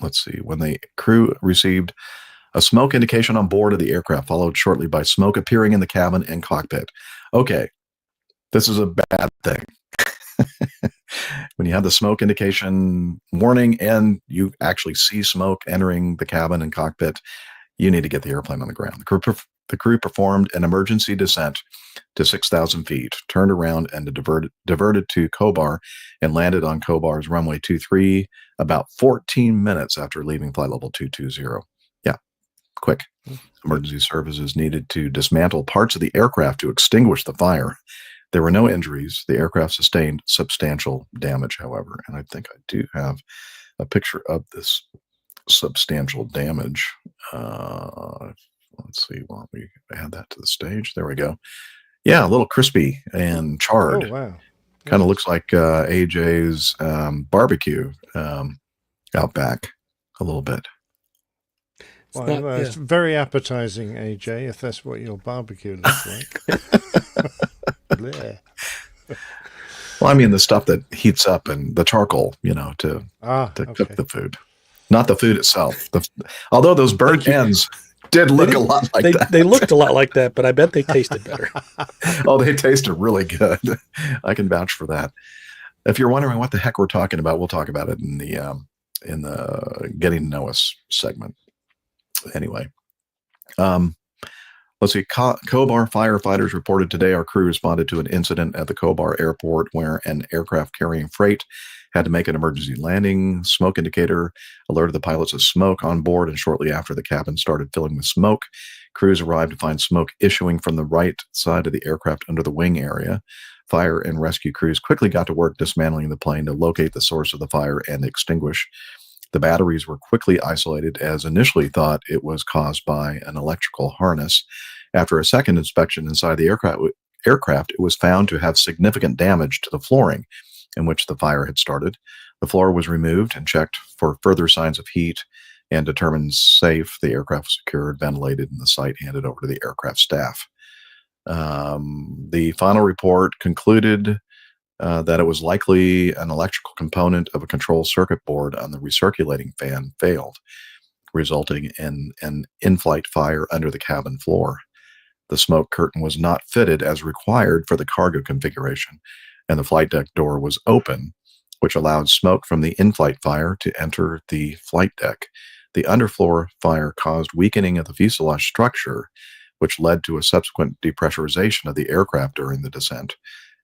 Let's see, when the crew received a smoke indication on board of the aircraft, followed shortly by smoke appearing in the cabin and cockpit. Okay, this is a bad thing. When you have the smoke indication warning and you actually see smoke entering the cabin and cockpit, you need to get the airplane on the ground. The The crew performed an emergency descent to 6,000 feet, turned around and diverted to Kobar and landed on Kobar's runway 23 about 14 minutes after leaving flight level 220. Yeah, quick. Emergency services needed to dismantle parts of the aircraft to extinguish the fire. There were no injuries. The aircraft sustained substantial damage, however, and I think I do have a picture of this substantial damage. Let's see, while we add that to the stage. There we go. Yeah, a little crispy and charred. Oh, wow. Kind of looks like AJ's barbecue out back a little bit. Well, it's very appetizing, AJ, if that's what your barbecue looks like. Bleh. Well, I mean the stuff that heats up and the charcoal, to cook the food, not the food itself. Although those burnt ends did look a lot like that. They looked a lot like that, but I bet they tasted better. Oh, they tasted really good. I can vouch for that. If you're wondering what the heck we're talking about, we'll talk about it in the Getting to Know Us segment. Anyway, let's see. Kobar firefighters reported today our crew responded to an incident at the Kobar airport where an aircraft carrying freight had to make an emergency landing. Smoke indicator alerted the pilots of smoke on board, and shortly after, the cabin started filling with smoke. Crews arrived to find smoke issuing from the right side of the aircraft under the wing area. Fire and rescue crews quickly got to work dismantling the plane to locate the source of the fire and extinguish. The batteries were quickly isolated, as initially thought it was caused by an electrical harness. After a second inspection inside the aircraft, it was found to have significant damage to the flooring in which the fire had started. The floor was removed and checked for further signs of heat and determined safe. The aircraft was secured, ventilated, and the site handed over to the aircraft staff. The final report concluded that it was likely an electrical component of a control circuit board on the recirculating fan failed, resulting in an in-flight fire under the cabin floor. The smoke curtain was not fitted as required for the cargo configuration, and the flight deck door was open, which allowed smoke from the in-flight fire to enter the flight deck. The underfloor fire caused weakening of the fuselage structure, which led to a subsequent depressurization of the aircraft during the descent.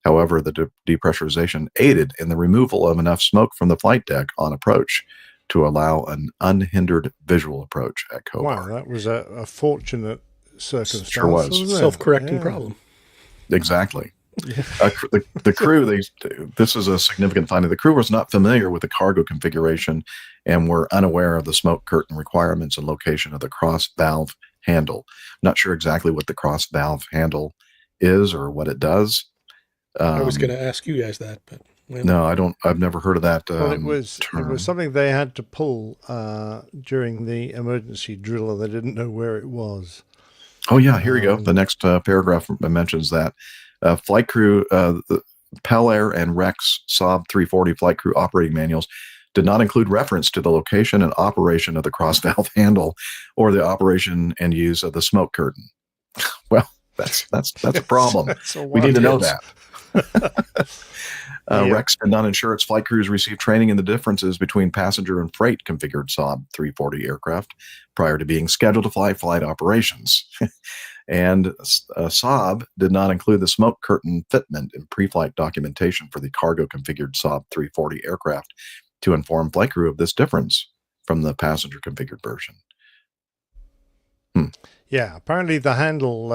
However, the depressurization aided in the removal of enough smoke from the flight deck on approach to allow an unhindered visual approach at Kobar. Wow, that was a fortunate circumstance. Sure was. Self-correcting problem. Exactly. The crew, this is a significant finding. The crew was not familiar with the cargo configuration and were unaware of the smoke curtain requirements and location of the cross valve handle. Not sure exactly what the cross valve handle is or what it does. I was going to ask you guys that, but no, I don't. I've never heard of that. Well, it was something they had to pull during the emergency drill, and they didn't know where it was. Oh yeah, here we go. The next paragraph mentions that flight crew, the Pell Air and Rex Saab 340 flight crew operating manuals did not include reference to the location and operation of the cross valve handle or the operation and use of the smoke curtain. Well, that's a problem. We need to know that. Rex did not ensure its flight crews received training in the differences between passenger and freight configured Saab 340 aircraft prior to being scheduled to fly flight operations. And Saab did not include the smoke curtain fitment in pre-flight documentation for the cargo configured Saab 340 aircraft to inform flight crew of this difference from the passenger configured version. Yeah, apparently the handle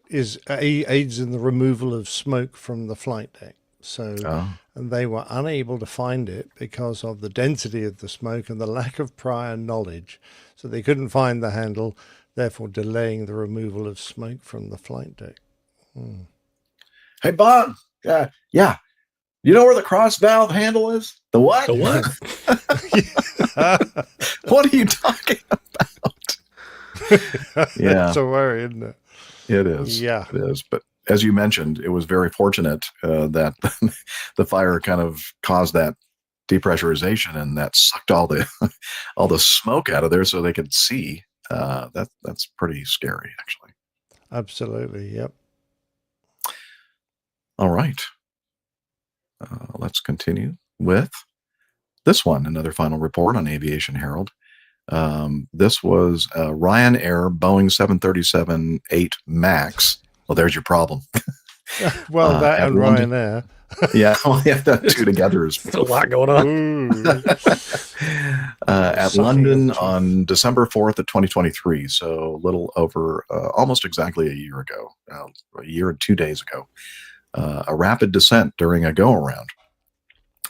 aids in the removal of smoke from the flight deck. So and they were unable to find it because of the density of the smoke and the lack of prior knowledge. So they couldn't find the handle, therefore delaying the removal of smoke from the flight deck. Hey, Bob. Yeah. You know where the cross valve handle is? The what? The what? What are you talking about? Yeah. That's a worry, isn't it? It is. Yeah. It is. But as you mentioned, it was very fortunate that the fire kind of caused that depressurization and that sucked all the smoke out of there so they could see. That's pretty scary, actually. Absolutely. Yep. All right. Let's continue with this one. Another final report on Aviation Herald. This was a Ryanair Boeing 737-8 MAX. Well, there's your problem. Well, that at and London- Ryanair. Yeah, well, yeah, that two together is There's a lot going on. at Sucking London up to- on December 4th of 2023, so a little over almost exactly a year ago, a year and 2 days ago. A rapid descent during a go-around.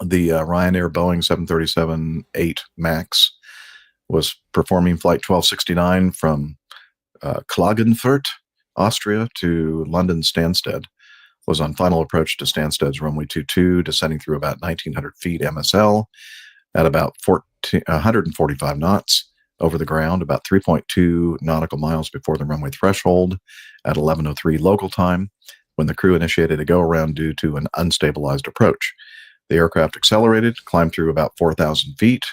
The Ryanair Boeing 737-8 MAX was performing flight 1269 from Klagenfurt, Austria to London Stansted. Was on final approach to Stansted's runway 22, descending through about 1,900 feet MSL at about 145 knots over the ground, about 3.2 nautical miles before the runway threshold at 11:03 local time, when the crew initiated a go-around due to an unstabilized approach. The aircraft accelerated, climbed through about 4,000 feet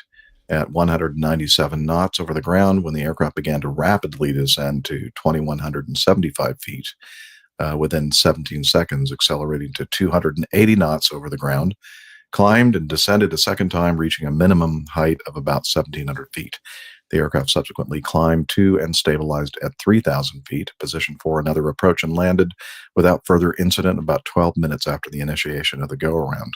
at 197 knots over the ground when the aircraft began to rapidly descend to 2,175 feet. Within 17 seconds, accelerating to 280 knots over the ground, climbed and descended a second time, reaching a minimum height of about 1,700 feet. The aircraft subsequently climbed to and stabilized at 3,000 feet, positioned for another approach, and landed without further incident about 12 minutes after the initiation of the go-around.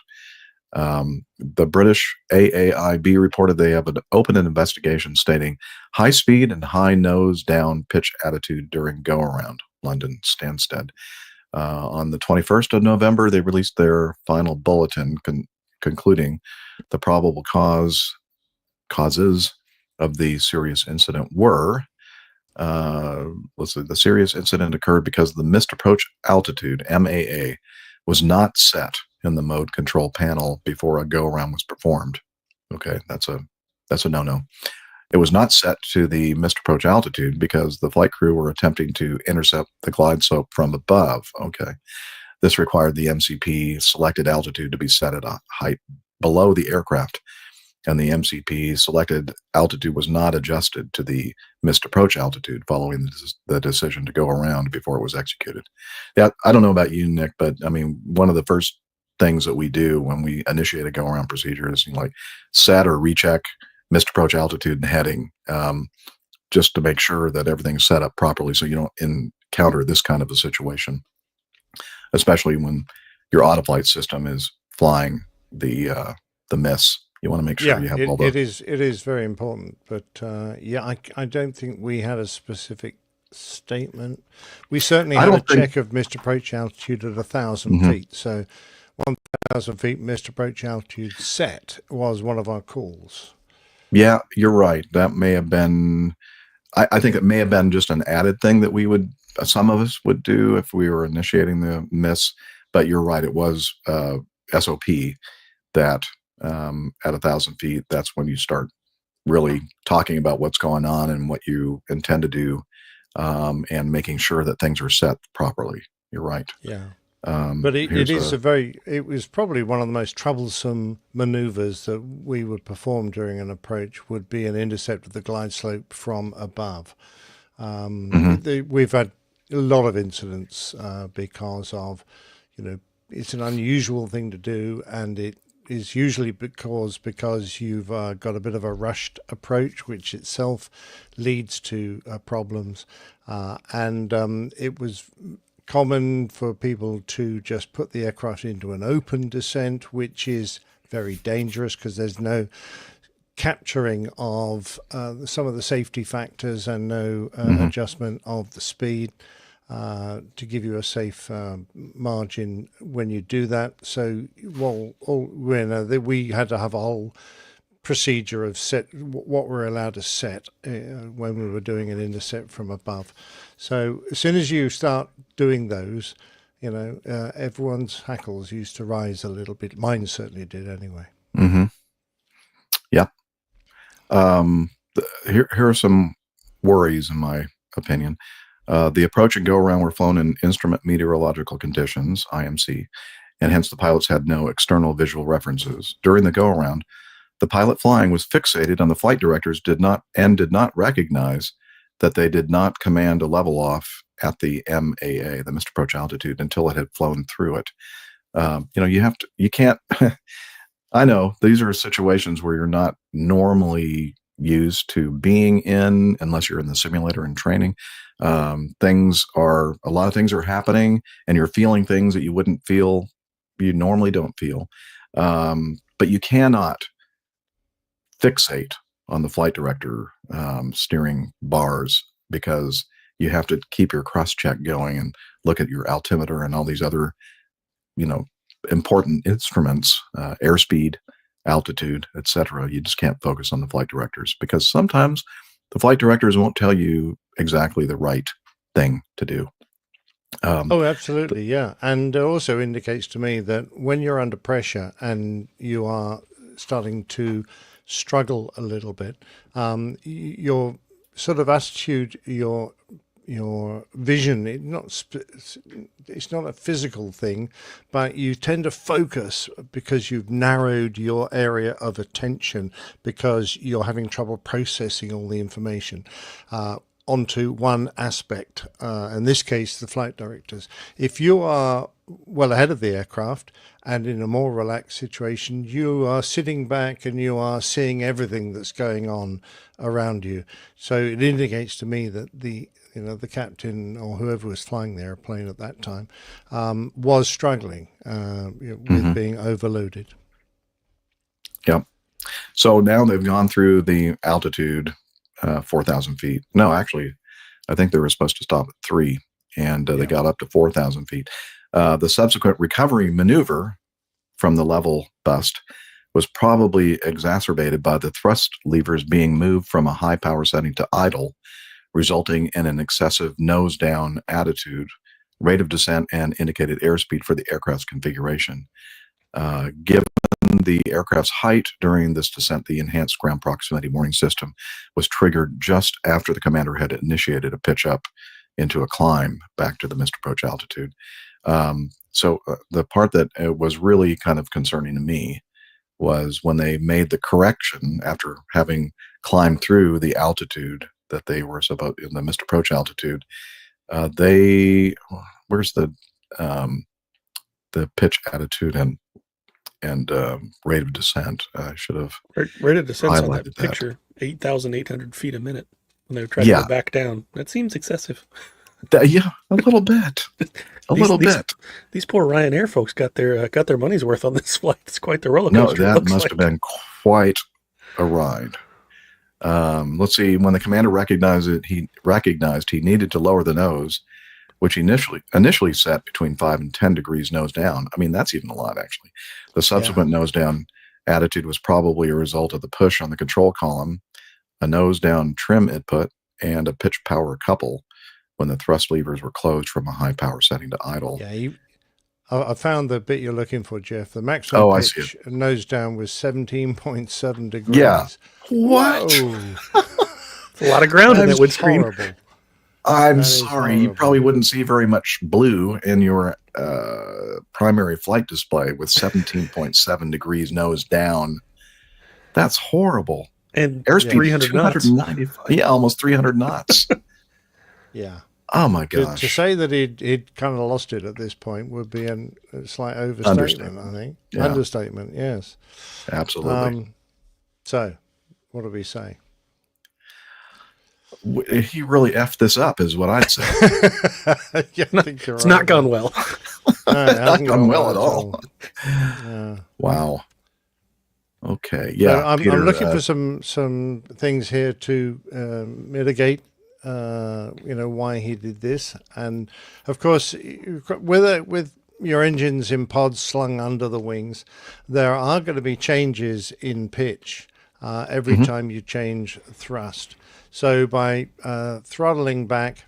The British AAIB reported they have opened an investigation stating high speed and high nose down pitch attitude during go-around. London Stansted. On the 21st of November, they released their final bulletin concluding the probable causes of the serious incident were, the serious incident occurred because the missed approach altitude, MAA, was not set in the mode control panel before a go-around was performed. Okay, that's a no-no. It was not set to the missed approach altitude because the flight crew were attempting to intercept the glide slope from above. Okay. This required the MCP selected altitude to be set at a height below the aircraft, and the MCP selected altitude was not adjusted to the missed approach altitude following the decision to go around before it was executed. Yeah, I don't know about you, Nick, but I mean, one of the first things that we do when we initiate a go-around procedure is set or recheck missed approach altitude and heading, just to make sure that everything's set up properly so you don't encounter this kind of a situation, especially when your autoflight system is flying the miss. You want to make sure you have all the... It is very important, but I don't think we had a specific statement. We certainly had a check of missed approach altitude at 1,000 feet, so 1,000 feet missed approach altitude set was one of our calls. Yeah, you're right. That may have been, I think it may have been just an added thing that some of us would do if we were initiating the miss, but you're right. It was SOP that at 1,000 feet, that's when you start really talking about what's going on and what you intend to do, and making sure that things are set properly. You're right. Yeah. But it was probably one of the most troublesome maneuvers that we would perform during an approach would be an intercept of the glide slope from above. We've had a lot of incidents because of, it's an unusual thing to do, and it is usually because you've got a bit of a rushed approach, which itself leads to problems. It was common for people to just put the aircraft into an open descent, which is very dangerous because there's no capturing of some of the safety factors and no adjustment of the speed to give you a safe margin when you do that. So we had to have a whole procedure of what we're allowed to set when we were doing an intercept from above. So as soon as you start doing those, everyone's hackles used to rise a little bit. Mine certainly did anyway. Yeah. Here are some worries, in my opinion. The approach and go around were flown in instrument meteorological conditions, IMC, and hence the pilots had no external visual references. During the go around, the pilot flying was fixated on the flight directors did not recognize that they did not command a level off at the MAA, the missed approach altitude, until it had flown through it. You can't, I know these are situations where you're not normally used to being in, unless you're in the simulator and training. A lot of things are happening, and you're feeling things that you normally don't feel. But you cannot fixate on the flight director steering bars, because you have to keep your cross check going and look at your altimeter and all these other, important instruments, airspeed, altitude, etc. You just can't focus on the flight directors, because sometimes the flight directors won't tell you exactly the right thing to do. Absolutely, yeah. And it also indicates to me that when you're under pressure and you are starting to struggle a little bit, your sort of attitude, your vision, it's not a physical thing, but you tend to focus because you've narrowed your area of attention, because you're having trouble processing all the information onto one aspect, in this case the flight directors. If you are well ahead of the aircraft and in a more relaxed situation, you are sitting back and you are seeing everything that's going on around you. So it indicates to me that the captain or whoever was flying the airplane at that time was struggling with being overloaded. Yep. So now they've gone through the altitude, 4,000 feet. No, actually, I think they were supposed to stop at 3, and they got up to 4,000 feet. The subsequent recovery maneuver from the level bust was probably exacerbated by the thrust levers being moved from a high power setting to idle, resulting in an excessive nose down attitude, rate of descent, and indicated airspeed for the aircraft's configuration. Given the aircraft's height during this descent, the enhanced ground proximity warning system was triggered just after the commander had initiated a pitch up into a climb back to the missed approach altitude. So the part that was really kind of concerning to me was when they made the correction after having climbed through the altitude that they were supposed in the missed approach altitude. Where's the pitch attitude and rate of descent? I should have rate of descent on that highlighted picture, 8,800 feet a minute when they were trying to go back down. That seems excessive. Yeah, a little bit. These poor Ryanair folks got their money's worth on this flight. It's quite the roller coaster. No, that must have been quite a ride. Let's see. When the commander recognized he needed to lower the nose, which initially set between 5 and 10 degrees nose down. I mean, that's even a lot, actually. The subsequent nose down attitude was probably a result of the push on the control column, a nose down trim input, and a pitch power couple when the thrust levers were closed from a high power setting to idle. Yeah, I found the bit you're looking for, Jeff. The maximum pitch nose down was 17.7 degrees. Yeah. What? It's a lot of ground in that windscreen. Horrible. I'm sorry. You probably wouldn't see very much blue in your primary flight display with 17.7 degrees nose down. That's horrible. And airspeed 300 knots. Yeah, almost 300 knots. Yeah. Oh my gosh. To say that he'd kind of lost it at this point would be a slight overstatement, I think. Yeah. Understatement, yes. Absolutely. So, what do we say? He really effed this up, is what I'd say. It's not gone well. No, it hasn't gone well at all. Wow. Okay. Yeah. I'm looking for some things here to mitigate why he did this. And of course, with your engines in pods slung under the wings, there are going to be changes in pitch every time you change thrust. So by throttling back,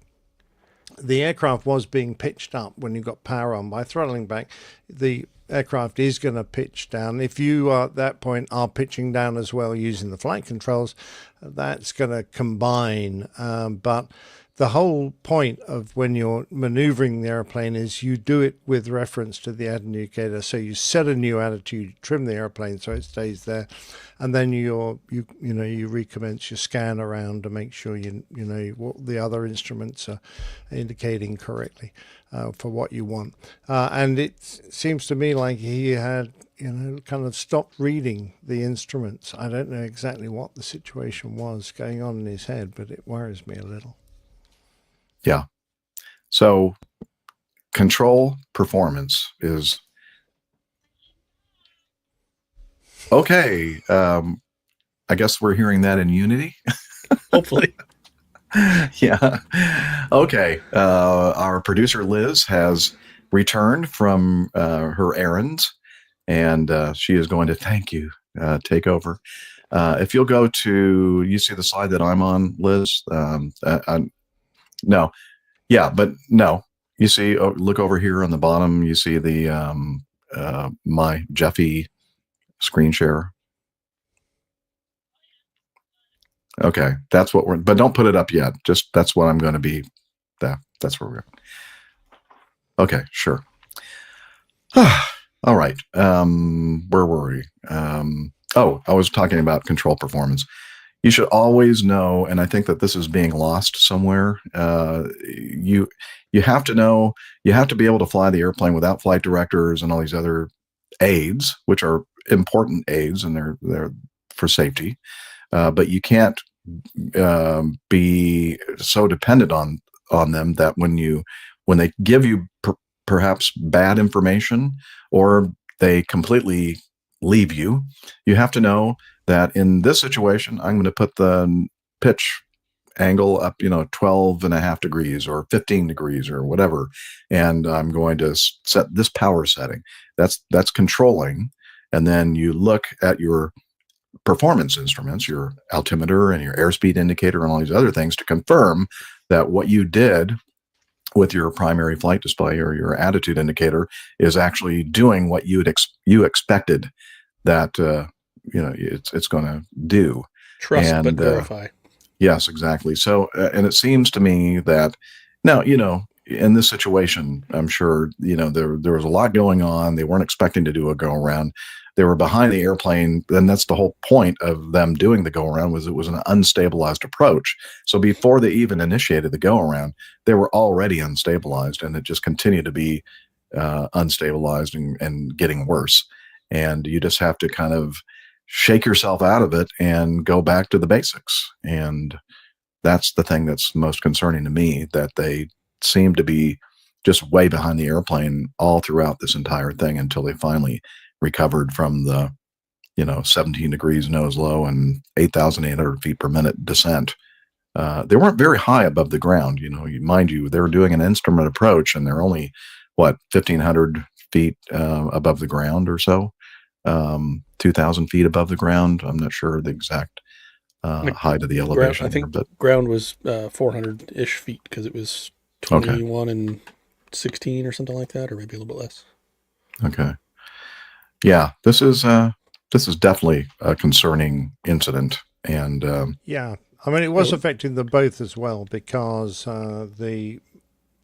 the aircraft was being pitched up when you got power on. By throttling back, the aircraft is going to pitch down. If you at that point are pitching down as well using the flight controls, that's going to combine. But the whole point of when you're maneuvering the airplane is you do it with reference to the indicator. So you set a new attitude, trim the airplane so it stays there, and then you recommence your scan around to make sure you know what the other instruments are indicating correctly for what you want. And it seems to me like he had kind of stopped reading the instruments. I don't know exactly what the situation was going on in his head, but it worries me a little. Yeah. So control performance is okay. I guess we're hearing that in Unity. Hopefully. Yeah. Okay. Our producer Liz has returned from her errands, and she is going to thank you. Take over. If you'll go to, you see the slide that I'm on, Liz. No. Yeah, but no. You see, look over here on the bottom. You see the my Jeffy screen share. Okay, that's what we're. But don't put it up yet. Just that's what I'm going to be. That's where we're. Okay, sure. All right. Where were we? I was talking about control performance. You should always know, and I think that this is being lost somewhere. You have to know. You have to be able to fly the airplane without flight directors and all these other aids, which are important aids, and they're for safety. But you can't be so dependent on them that when they give you perhaps bad information or they completely leave you, you have to know that in this situation, I'm going to put the pitch angle up, 12.5 degrees or 15 degrees or whatever, and I'm going to set this power setting. That's controlling, and then you look at your performance instruments, your altimeter and your airspeed indicator and all these other things to confirm that what you did with your primary flight display or your attitude indicator is actually doing what you expected that it's going to do. Trust but verify. Yes, exactly. So, and it seems to me that now, in this situation, I'm sure, there was a lot going on. They weren't expecting to do a go around. They were behind the airplane. And that's the whole point of them doing the go around was it was an unstabilized approach. So before they even initiated the go around, they were already unstabilized, and it just continued to be unstabilized and getting worse. And you just have to kind of shake yourself out of it and go back to the basics. And that's the thing that's most concerning to me, that they seem to be just way behind the airplane all throughout this entire thing until they finally recovered from the 17 degrees nose low and 8,800 feet per minute descent. They weren't very high above the ground. Mind you, they were doing an instrument approach, and they're only 1,500 feet above the ground or so, 2,000 feet above the ground. I'm not sure the exact height of the elevation. I think ground was 400-ish feet because it was 21 and 16 or something like that, or maybe a little bit less. Okay. Yeah, this is definitely a concerning incident, and yeah, I mean, it was affecting them both as well, because the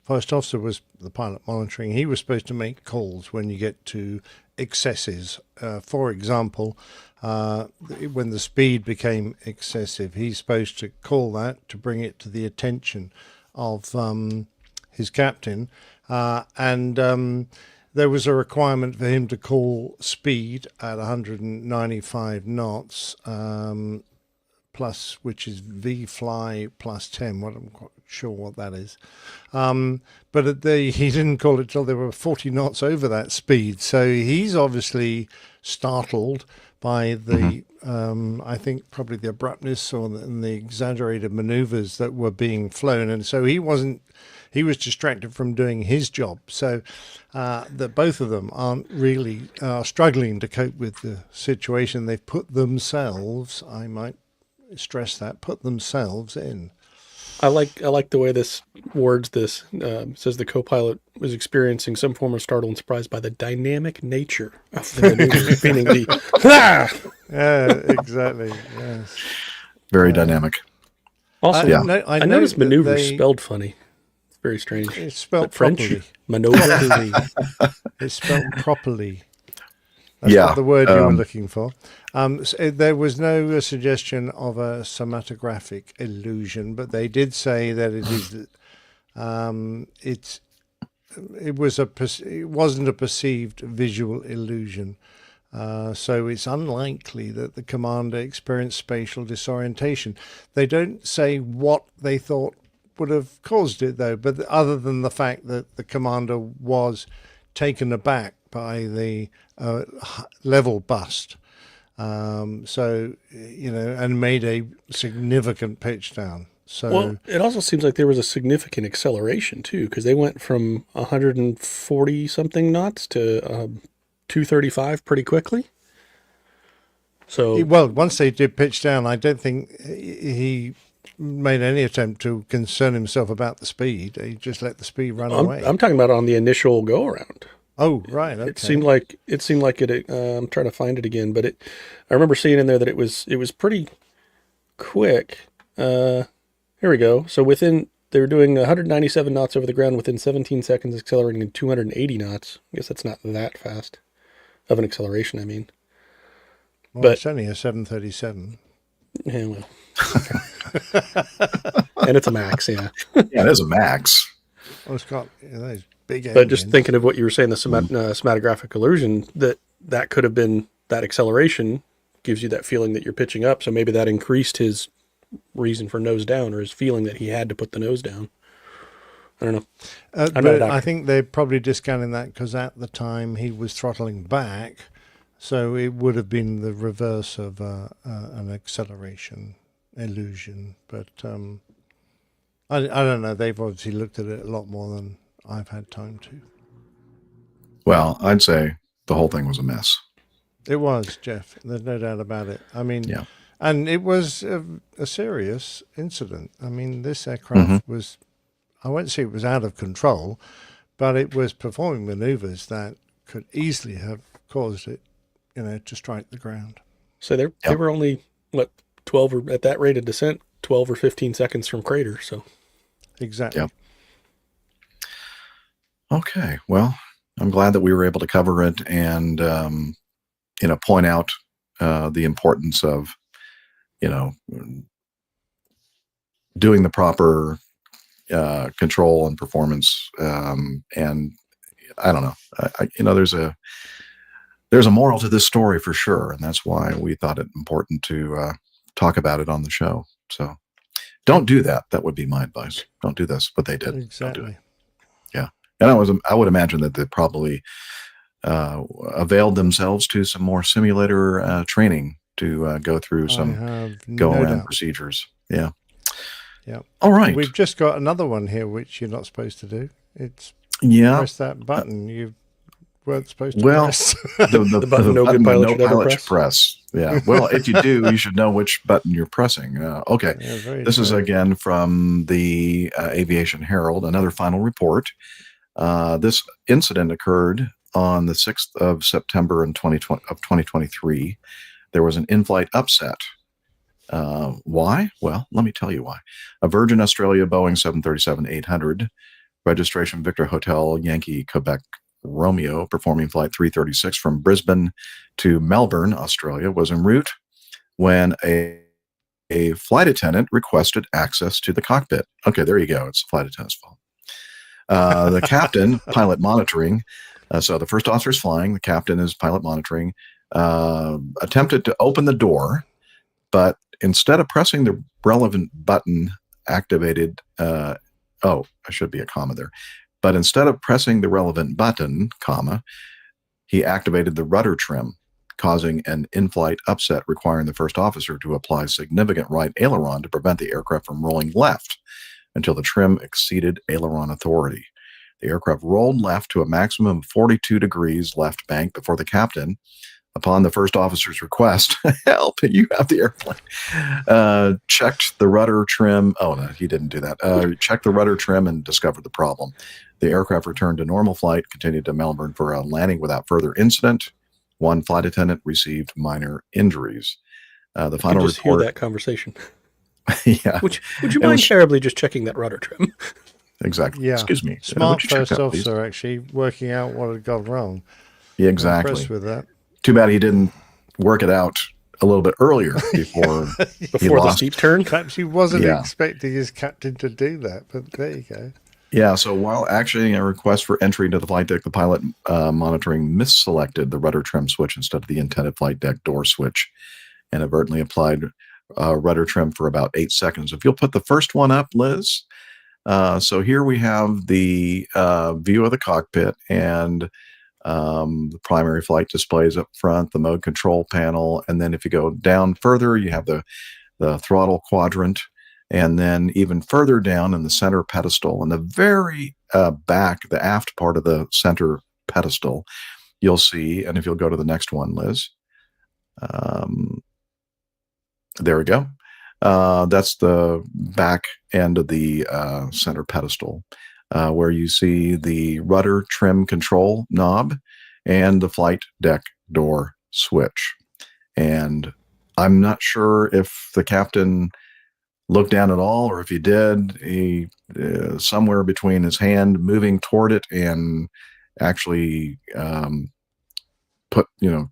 first officer was the pilot monitoring. He was supposed to make calls when you get to excesses. For example, when the speed became excessive, he's supposed to call that to bring it to the attention of his captain, and there was a requirement for him to call speed at 195 knots, plus, which is V-fly plus 10. I'm quite sure what that is. But he didn't call it till they were 40 knots over that speed. So he's obviously startled by the, I think probably the abruptness and the exaggerated maneuvers that were being flown. And so he was distracted from doing his job. So that both of them aren't really struggling to cope with the situation. They've put themselves, I might stress that, put themselves in. I like the way this words this. Says the co-pilot was experiencing some form of startle and surprise by the dynamic nature of the maneuver, meaning the Yeah, exactly. Yes. Very dynamic. Also, Yeah. I noticed maneuver spelled funny. It's very strange. It's spelled French properly. maneuver. It's spelled properly. That's Yeah, not the word you were looking for. There was no suggestion of a cinematographic illusion, but they did say that it is. It wasn't a perceived visual illusion. So it's unlikely that the commander experienced spatial disorientation. They don't say what they thought would have caused it, though, but other than the fact that the commander was taken aback by the level bust. So, and made a significant pitch down. So, well, it also seems like there was a significant acceleration, too, because they went from 140-something knots to 235 pretty quickly. So, well, once they did pitch down, I don't think he made any attempt to concern himself about the speed. He just let the speed run away. I'm talking about on the initial go-around. Oh, right. Okay. It seemed like it. I'm trying to find it again, but I remember seeing in there that it was pretty quick. Here we go. So they were doing 197 knots over the ground within 17 seconds, accelerating to 280 knots. I guess that's not that fast of an acceleration, I mean. Well, but it's only a 737. Yeah, well. And it's a max, yeah. Yeah, it is a max. Well, it's got those big engines. But just thinking of what you were saying, the cinematographic illusion, that could have been, that acceleration gives you that feeling that you're pitching up. So maybe that increased his reason for nose down, or his feeling that he had to put the nose down. I don't know. But I think they're probably discounting that because at the time he was throttling back, so it would have been the reverse of an acceleration illusion. But I don't know. They've obviously looked at it a lot more than I've had time to. Well, I'd say the whole thing was a mess. It was, Jeff. There's no doubt about it. I mean, yeah. And it was a serious incident. I mean, this aircraft was, I won't say it was out of control, but it was performing maneuvers that could easily have caused it, to strike the ground. So they were only, 12 or at that rate of descent, 12 or 15 seconds from crater. So exactly. Yep. Okay. Well, I'm glad that we were able to cover it and, point out the importance of, doing the proper control and performance. And I don't know, there's a moral to this story for sure. And that's why we thought it important to talk about it on the show. So don't do that. That would be my advice. Don't do this, but they did. Exactly. Don't do it. Yeah. And I would imagine that they probably availed themselves to some more simulator training to go through some go-around procedures. Yeah. Yeah. All right. We've just got another one here, which you're not supposed to do. It's press that button you weren't supposed to press. The button no good pilot should ever press. Yeah. Well, if you do, you should know which button you're pressing. Okay. Yeah, this is again from the Aviation Herald, another final report. This incident occurred on the 6th of September in 2023. There was an in-flight upset. Why? Well, let me tell you why. A Virgin Australia Boeing 737-800, registration Victor Hotel Yankee Quebec Romeo, performing flight 336 from Brisbane to Melbourne, Australia, was en route when a flight attendant requested access to the cockpit. Okay, there you go. It's the flight attendant's fault. The captain, pilot monitoring, so the first officer is flying, the captain is pilot monitoring, attempted to open the door, but instead of pressing the relevant button activated, I should be a comma there, but instead of pressing the relevant button, comma, he activated the rudder trim, causing an in-flight upset requiring the first officer to apply significant right aileron to prevent the aircraft from rolling left until the trim exceeded aileron authority. The aircraft rolled left to a maximum of 42 degrees left bank before the captain, upon the first officer's request, help, you have the airplane, checked the rudder trim. Oh, no, he didn't do that. Checked the rudder trim and discovered the problem. The aircraft returned to normal flight, continued to Melbourne for a landing without further incident. One flight attendant received minor injuries. The final just report. Hear that conversation. Yeah, Would you It mind was- terribly just checking that rudder trim? exactly. Yeah. Excuse me. Smart would you check first that, please? officer, actually, working out what had gone wrong. Yeah, I'm exactly. impressed with that. Too bad he didn't work it out a little bit earlier before he Before the lost. steep turn? Perhaps he wasn't Yeah. expecting his captain to do that, but there you go. Yeah, so while actioning a request for entry into the flight deck, the pilot monitoring misselected the rudder trim switch instead of the intended flight deck door switch and inadvertently applied rudder trim for about 8 seconds. If you'll put the first one up, Liz. So here we have the view of the cockpit and the primary flight displays up front, the mode control panel, and then if you go down further, you have the throttle quadrant, and then even further down in the center pedestal, in the very back, the aft part of the center pedestal, you'll see, and if you'll go to the next one, Liz, there we go. That's the back end of the center pedestal, where you see the rudder trim control knob and the flight deck door switch. And I'm not sure if the captain looked down at all, or if he did, he somewhere between his hand moving toward it and actually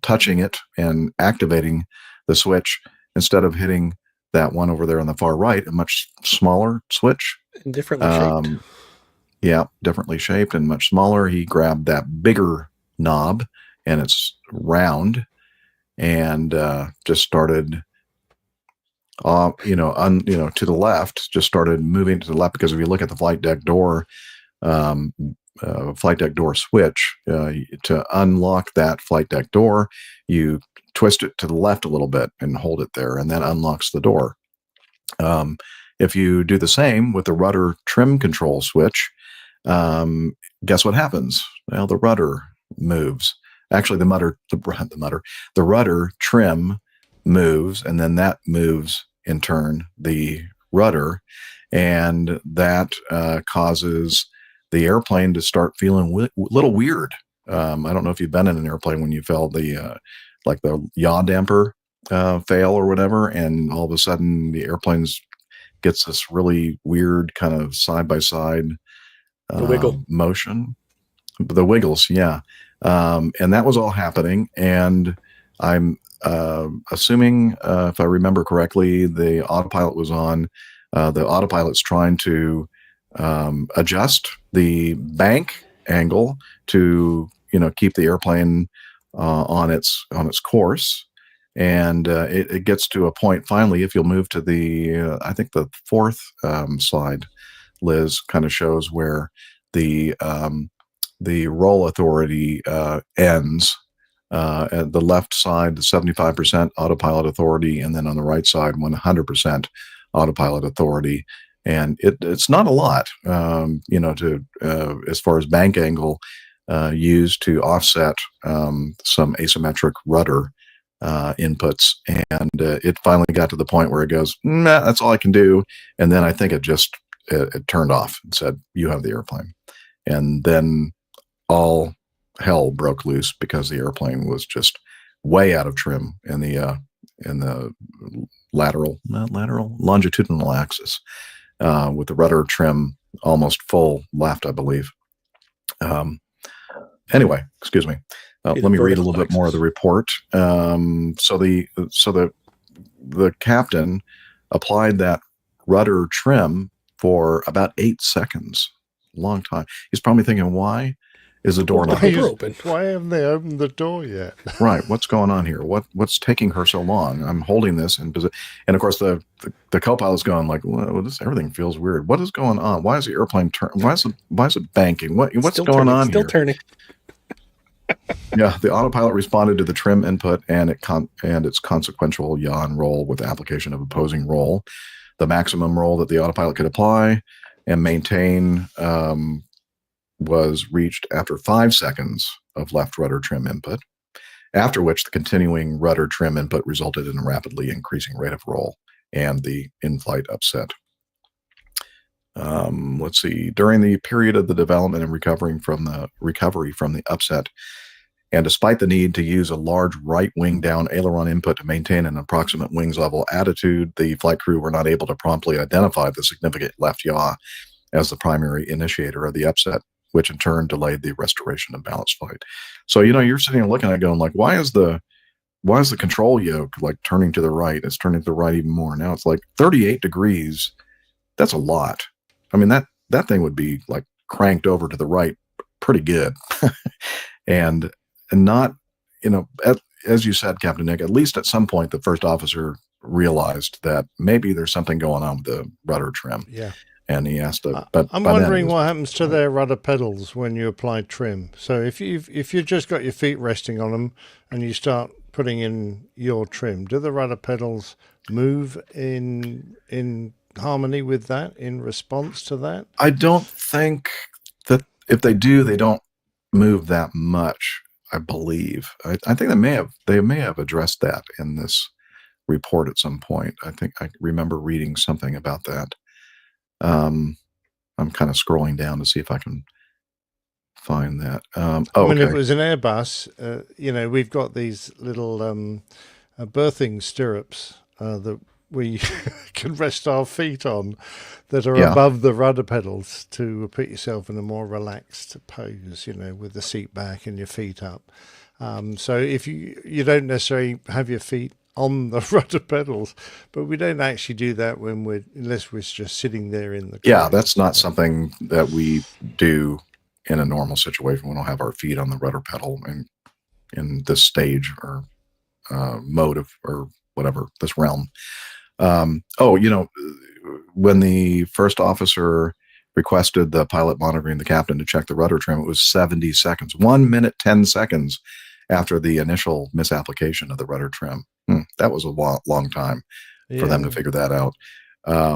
touching it and activating the switch instead of hitting that one over there on the far right, a much smaller switch. And differently shaped. Yeah, differently shaped and much smaller. He grabbed that bigger knob, and it's round, and just started to the left, just started moving to the left, because if you look at the flight deck door switch, to unlock that flight deck door, you twist it to the left a little bit and hold it there, and that unlocks the door. If you do the same with the rudder trim control switch, guess what happens? Well, the rudder moves. Actually, the rudder trim moves, and then that moves in turn the rudder, and that causes the airplane to start feeling a little weird. I don't know if you've been in an airplane when you felt the yaw damper fail or whatever, and all of a sudden the airplane gets this really weird kind of side by side wiggle motion, the wiggles, yeah. And that was all happening, and I'm assuming, if I remember correctly, the autopilot was on. The autopilot's trying to adjust the bank angle to keep the airplane on its course, and it gets to a point finally. If you'll move to the I think the fourth slide, Liz, kind of shows where the roll authority ends. At the left side, the 75% autopilot authority, and then on the right side, 100% autopilot authority. And it's not a lot, to as far as bank angle used to offset some asymmetric rudder inputs. And it finally got to the point where it goes, nah, that's all I can do. And then I think it turned off and said, you have the airplane. And then all hell broke loose because the airplane was just way out of trim in the longitudinal axis, with the rudder trim almost full left, I believe. Anyway, excuse me. Let me read a little bit more of the report. So the captain applied that rudder trim for about 8 seconds. Long time. He's probably thinking, why is the door not open? Why haven't they opened the door yet? Right. What's going on here? What's taking her so long? I'm holding this in position. And of course, the co-pilot's going like, well, everything feels weird. What is going on? Why is the airplane turning? Why is it banking? What's going on here? Still turning. Yeah. The autopilot responded to the trim input and its consequential yaw and roll with the application of opposing roll. The maximum roll that the autopilot could apply and maintain was reached after 5 seconds of left rudder trim input, after which the continuing rudder trim input resulted in a rapidly increasing rate of roll and the in-flight upset. Let's see. During the period of the development and recovery from the upset, And despite the need to use a large right wing down aileron input to maintain an approximate wings level attitude, the flight crew were not able to promptly identify the significant left yaw as the primary initiator of the upset, which in turn delayed the restoration of balanced flight. So, you're sitting there looking at it going like, why is the control yoke like turning to the right? It's turning to the right even more. Now it's like 38 degrees. That's a lot. I mean, that thing would be like cranked over to the right pretty good. and not, as you said, Captain Nick, at least at some point, the first officer realized that maybe there's something going on with the rudder trim. Yeah. And he asked to, but I'm wondering what happens to their rudder pedals when you apply trim. So if you've just got your feet resting on them and you start putting in your trim, do the rudder pedals move in harmony with that, in response to that? I don't think that if they do, they don't move that much. I believe. I think they may have addressed that in this report at some point. I think I remember reading something about that. I'm kind of scrolling down to see if I can find that. I mean, if it was an Airbus, we've got these little berthing stirrups that we can rest our feet on that are above the rudder pedals to put yourself in a more relaxed pose, with the seat back and your feet up. So if you don't necessarily have your feet on the rudder pedals, but we don't actually do that unless we're just sitting there in the car. Yeah, that's not something that we do in a normal situation. We don't have our feet on the rudder pedal in this stage or mode of, or whatever, this realm. When the first officer requested the pilot monitoring the captain to check the rudder trim, it was 70 seconds, 1 minute, 10 seconds after the initial misapplication of the rudder trim. That was a long time for them to figure that out.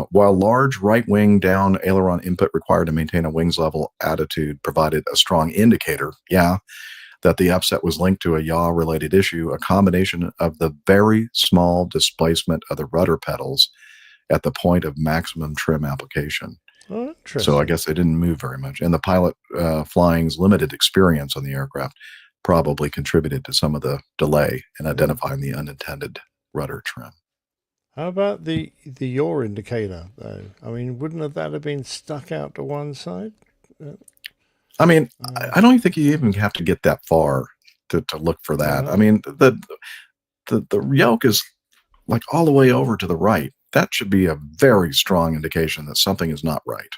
While large right wing down aileron input required to maintain a wings level attitude provided a strong indicator, that the upset was linked to a yaw-related issue, a combination of the very small displacement of the rudder pedals at the point of maximum trim application. Oh, interesting. So I guess they didn't move very much. And the pilot flying's limited experience on the aircraft probably contributed to some of the delay in identifying the unintended rudder trim. How about the yaw indicator, though? I mean, wouldn't that have been stuck out to one side? I mean, I don't think you even have to get that far to look for that. I mean, the yoke is like all the way over to the right. That should be a very strong indication that something is not right.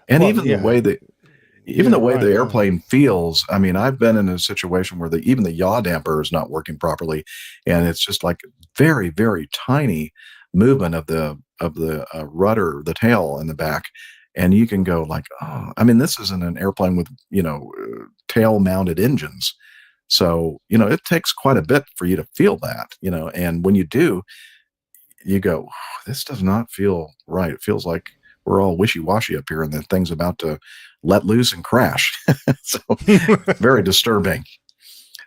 And the way that the airplane feels, I mean, I've been in a situation where even the yaw damper is not working properly, and it's just like very, very tiny movement of the rudder, the tail in the back. And you can go like, oh, I mean, this isn't an airplane with, tail mounted engines. So, it takes quite a bit for you to feel that, and when you do, you go, oh, this does not feel right. It feels like we're all wishy-washy up here and the thing's about to let loose and crash. So very disturbing.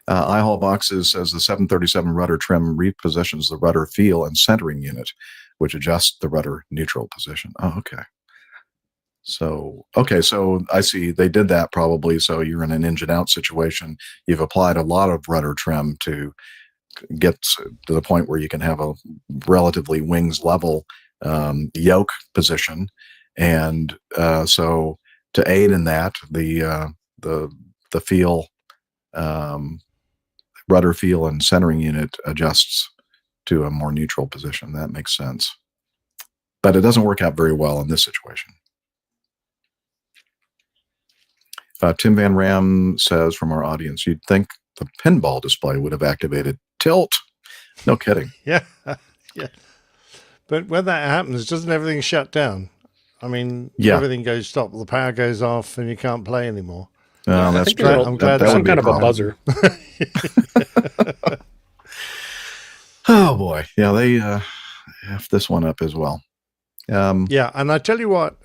iHall Boxes says the 737 rudder trim repositions the rudder feel and centering unit, which adjusts the rudder neutral position. Oh, okay. So I see they did that probably. So you're in an engine out situation. You've applied a lot of rudder trim to get to the point where you can have a relatively wings level yoke position. And so to aid in that, the feel, rudder feel and centering unit adjusts to a more neutral position. That makes sense. But it doesn't work out very well in this situation. Tim Van Ram says from our audience, you'd think the pinball display would have activated tilt. No kidding. Yeah. But when that happens, doesn't everything shut down? I mean, everything goes stop. The power goes off and you can't play anymore. That's true. I'm glad there's some kind of a buzzer. Oh boy. Yeah, they F this one up as well. And I tell you what,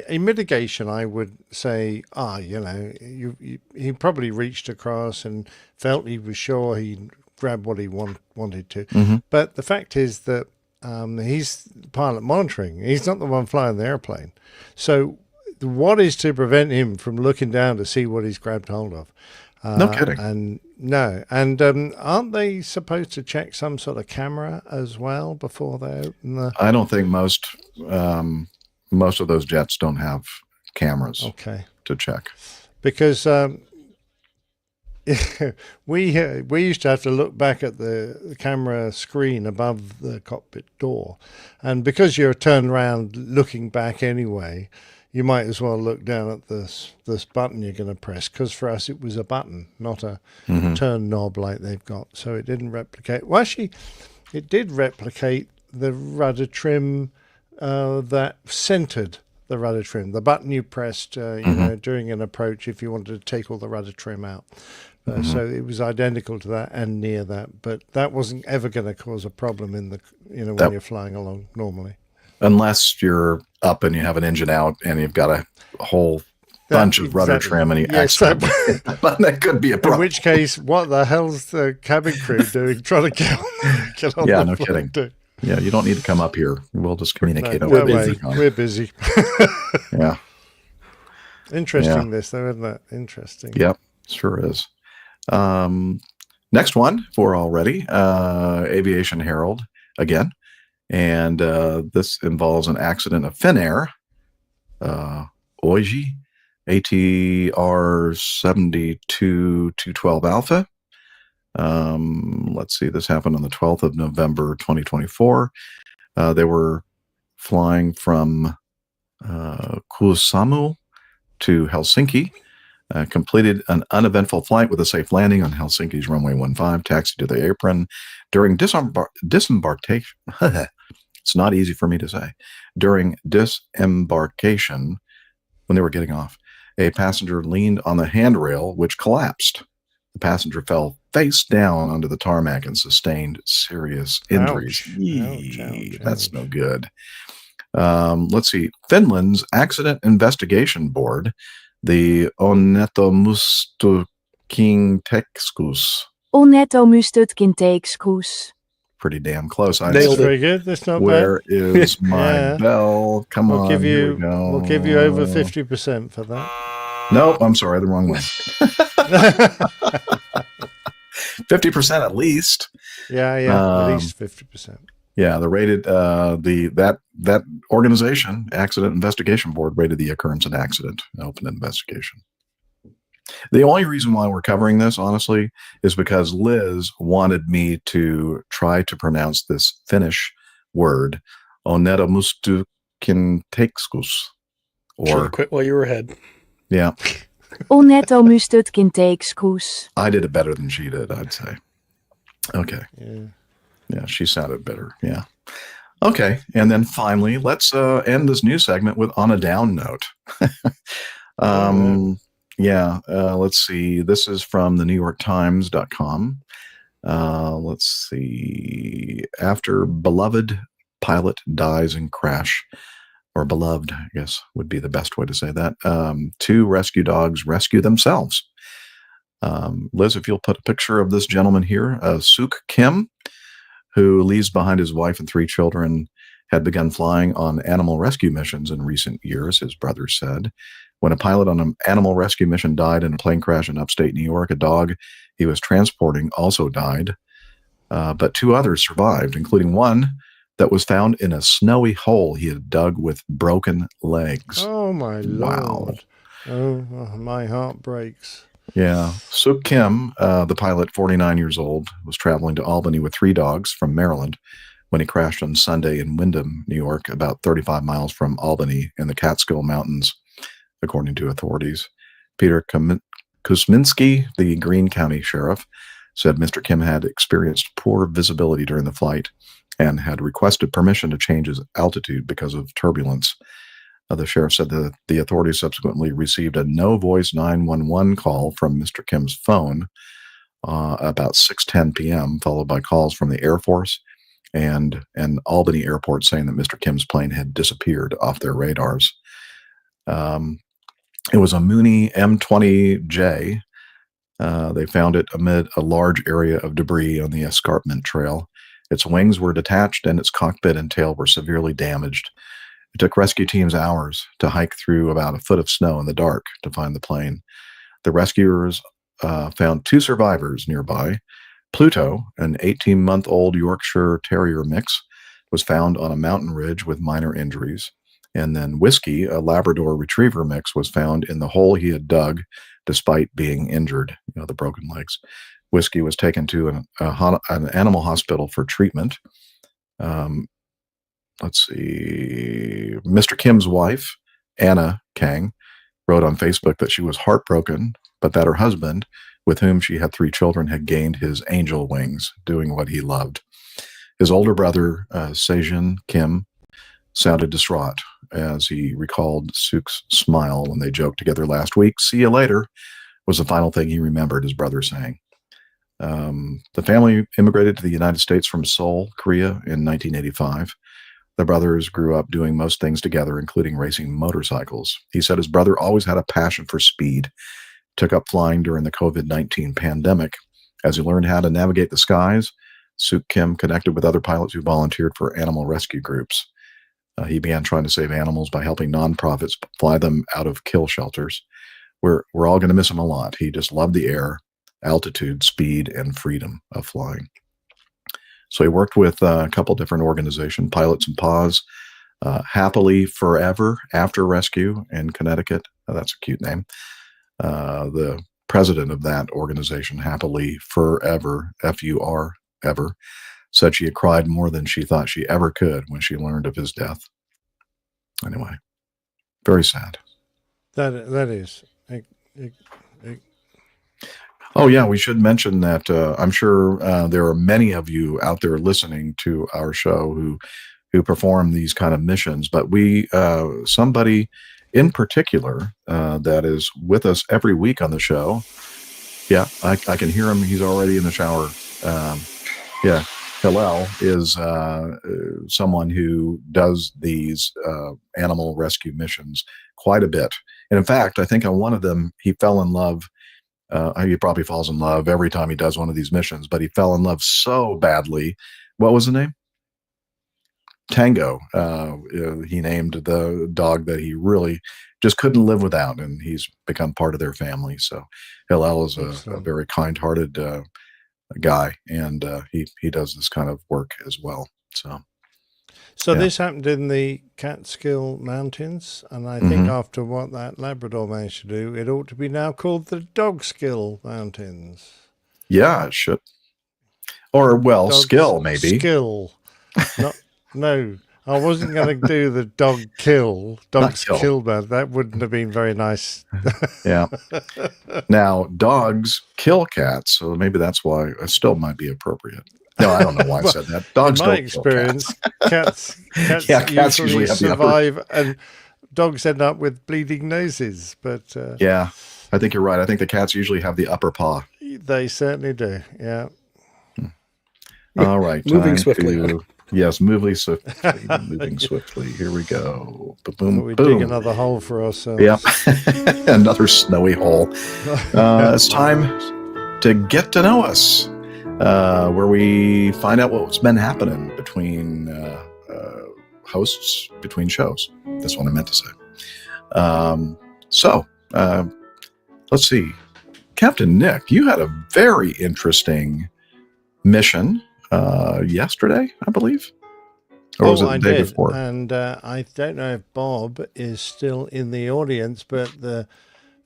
in mitigation, I would say, he probably reached across and felt he was sure he grabbed what he wanted to. Mm-hmm. But the fact is that he's pilot monitoring. He's not the one flying the airplane. So what is to prevent him from looking down to see what he's grabbed hold of? No kidding. And, No, and aren't they supposed to check some sort of camera as well before they open the? I don't think most of those jets don't have cameras to check. Because we used to have to look back at the camera screen above the cockpit door, and because you're turned around looking back anyway, you might as well look down at this button you're going to press, because for us it was a button, not a turn knob like they've got. So it didn't replicate. Well, actually, it did replicate the rudder trim that centered the rudder trim. The button you pressed, you know, during an approach if you wanted to take all the rudder trim out. So it was identical to that and near that, but that wasn't ever going to cause a problem in the, you know, when you're flying along normally. Unless you're up and you have an engine out and you've got a whole bunch of rudder trim and you accidentally hit the button, that could be a problem. In which case, what the hell's the cabin crew doing trying to get on Yeah, the no flight kidding. Yeah, you don't need to come up here. We'll just communicate over We're the busy. We're busy. Yeah. Interesting this though, isn't that? Interesting. Yep, sure is. Next one for already, Aviation Herald again. And this involves an accident of Finnair, Oiji, ATR 72212 Alpha. Let's see, this happened on the 12th of November, 2024. They were flying from Kuusamo to Helsinki, completed an uneventful flight with a safe landing on Helsinki's runway 15, taxied to the apron. During disembarkation, it's not easy for me to say. During disembarkation, when they were getting off, a passenger leaned on the handrail, which collapsed. The passenger fell face down onto the tarmac and sustained serious injuries. Ouch. That's no good. Let's see. Finland's Accident Investigation Board, the Onnettomuustutkintakeskus. Pretty damn close. Nailed it. Very good. That's not Where bad. is my bell? Come on. Here we go. We'll give you over 50% for that. Nope, I'm sorry, the wrong one. 50% at least. Yeah, at least 50%. Yeah, the rated that organization, Accident Investigation Board, rated the occurrence an accident, an open investigation. The only reason why we're covering this, honestly, is because Liz wanted me to try to pronounce this Finnish word, Onnettomuustutkintakeskus. Or quit while you were ahead. Yeah. Onnettomuustutkintakeskus. I did it better than she did, I'd say. Okay. Yeah, she sounded better. Yeah. Okay. And then finally, let's end this news segment with on a down note. Let's see. This is from the NewYorkTimes.com. Let's see. After beloved pilot dies in crash, or beloved, I guess would be the best way to say that, 2 rescue dogs rescue themselves. Liz, if you'll put a picture of this gentleman here, Suk Kim, who leaves behind his wife and 3 children, had begun flying on animal rescue missions in recent years, his brother said. When a pilot on an animal rescue mission died in a plane crash in upstate New York, a dog he was transporting also died, but 2 others survived, including one that was found in a snowy hole he had dug with broken legs. Oh, my Lord. Oh, my heart breaks. Yeah. Suk Kim, the pilot, 49 years old, was traveling to Albany with 3 dogs from Maryland when he crashed on Sunday in Windham, New York, about 35 miles from Albany in the Catskill Mountains, according to authorities. Peter Kuzminski, the Greene County sheriff, said Mr. Kim had experienced poor visibility during the flight and had requested permission to change his altitude because of turbulence. The sheriff said that the authorities subsequently received a no-voice 911 call from Mr. Kim's phone about 6:10 p.m., followed by calls from the Air Force and an Albany airport saying that Mr. Kim's plane had disappeared off their radars. It was a Mooney M20J. They found it amid a large area of debris on the escarpment trail. Its wings were detached and its cockpit and tail were severely damaged. It took rescue teams hours to hike through about a foot of snow in the dark to find the plane. The rescuers found 2 survivors nearby. Pluto, an 18-month-old Yorkshire Terrier mix, was found on a mountain ridge with minor injuries. And then Whiskey, a Labrador Retriever mix, was found in the hole he had dug despite being injured, the broken legs. Whiskey was taken to an animal hospital for treatment. Let's see. Mr. Kim's wife, Anna Kang, wrote on Facebook that she was heartbroken, but that her husband, with whom she had 3 children, had gained his angel wings, doing what he loved. His older brother, Sejin Kim, sounded distraught as he recalled Suk's smile when they joked together last week. "See you later," was the final thing he remembered his brother saying. The family immigrated to the United States from Seoul, Korea in 1985. The brothers grew up doing most things together, including racing motorcycles. He said his brother always had a passion for speed, took up flying during the COVID-19 pandemic. As he learned how to navigate the skies, Suk Kim connected with other pilots who volunteered for animal rescue groups. He began trying to save animals by helping nonprofits fly them out of kill shelters. We're all going to miss him a lot. He just loved the air, altitude, speed, and freedom of flying. So he worked with a couple different organizations, Pilots and Paws, Happily Forever After Rescue in Connecticut. That's a cute name. The president of that organization, Happily Forever, F-U-R, ever, said she had cried more than she thought she ever could when she learned of his death. Anyway, very sad. That is. Oh, yeah, we should mention that I'm sure there are many of you out there listening to our show who perform these kind of missions, but somebody in particular that is with us every week on the show. Yeah, I can hear him. He's already in the shower. Yeah, Hillel is someone who does these animal rescue missions quite a bit. And in fact, I think on one of them, he fell in love. He probably falls in love every time he does one of these missions, but he fell in love so badly. What was the name? Tango. He named the dog that he really just couldn't live without, and he's become part of their family. So Hillel is a very kind-hearted guy, and he does this kind of work as well. So yeah. This happened in the Catskill Mountains, and I think after what that Labrador managed to do, it ought to be now called the Dogskill Mountains. Yeah, it should. Or, well, Skill, maybe. Skill. No, I wasn't going to do the dog kill. Dogs kill, man. That wouldn't have been very nice. Yeah. Now, dogs kill cats, so maybe that's why it still might be appropriate. No, I don't know why I said that. Dogs in my don't experience, kill cats. cats usually have survive, and dogs end up with bleeding noses. But yeah, I think you're right. I think the cats usually have the upper paw. They certainly do. Yeah. All right. Moving swiftly. Yes, moving swiftly. Moving swiftly. Here we go. Boom, we boom. dig another hole for ourselves. Yep. Another snowy hole. It's time to get to know us, where we find out what's been happening between hosts, between shows. That's what I meant to say. So, let's see. Captain Nick, you had a very interesting mission yesterday, I believe. Or was it the day before? And I don't know if Bob is still in the audience, but the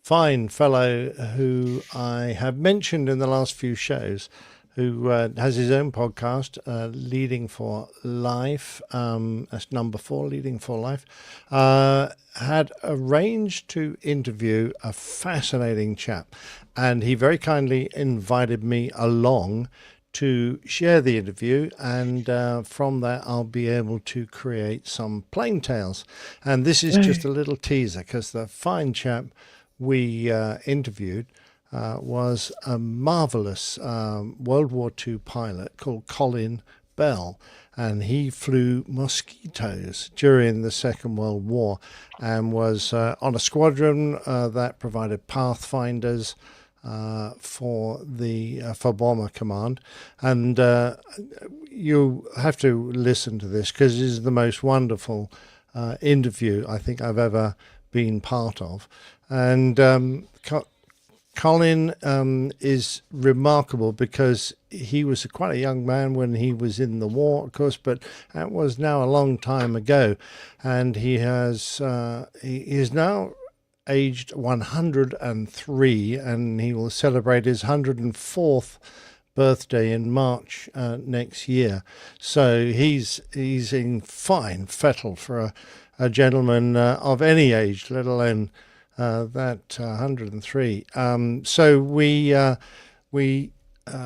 fine fellow who I have mentioned in the last few shows, who has his own podcast, Leading for Life, that's number 4, Leading for Life, had arranged to interview a fascinating chap. And he very kindly invited me along to share the interview, and from that I'll be able to create some plain tales. And this is just a little teaser, because the fine chap we interviewed was a marvelous World War II pilot called Colin Bell, and he flew Mosquitoes during the Second World War and was on a squadron that provided pathfinders for Bomber Command. And you have to listen to this, because it is the most wonderful Colin is remarkable because he was quite a young man when he was in the war, of course, but that was now a long time ago, and he is now aged 103, and he will celebrate his 104th birthday in March next year. So he's in fine fettle for a gentleman of any age, let alone that 103. So we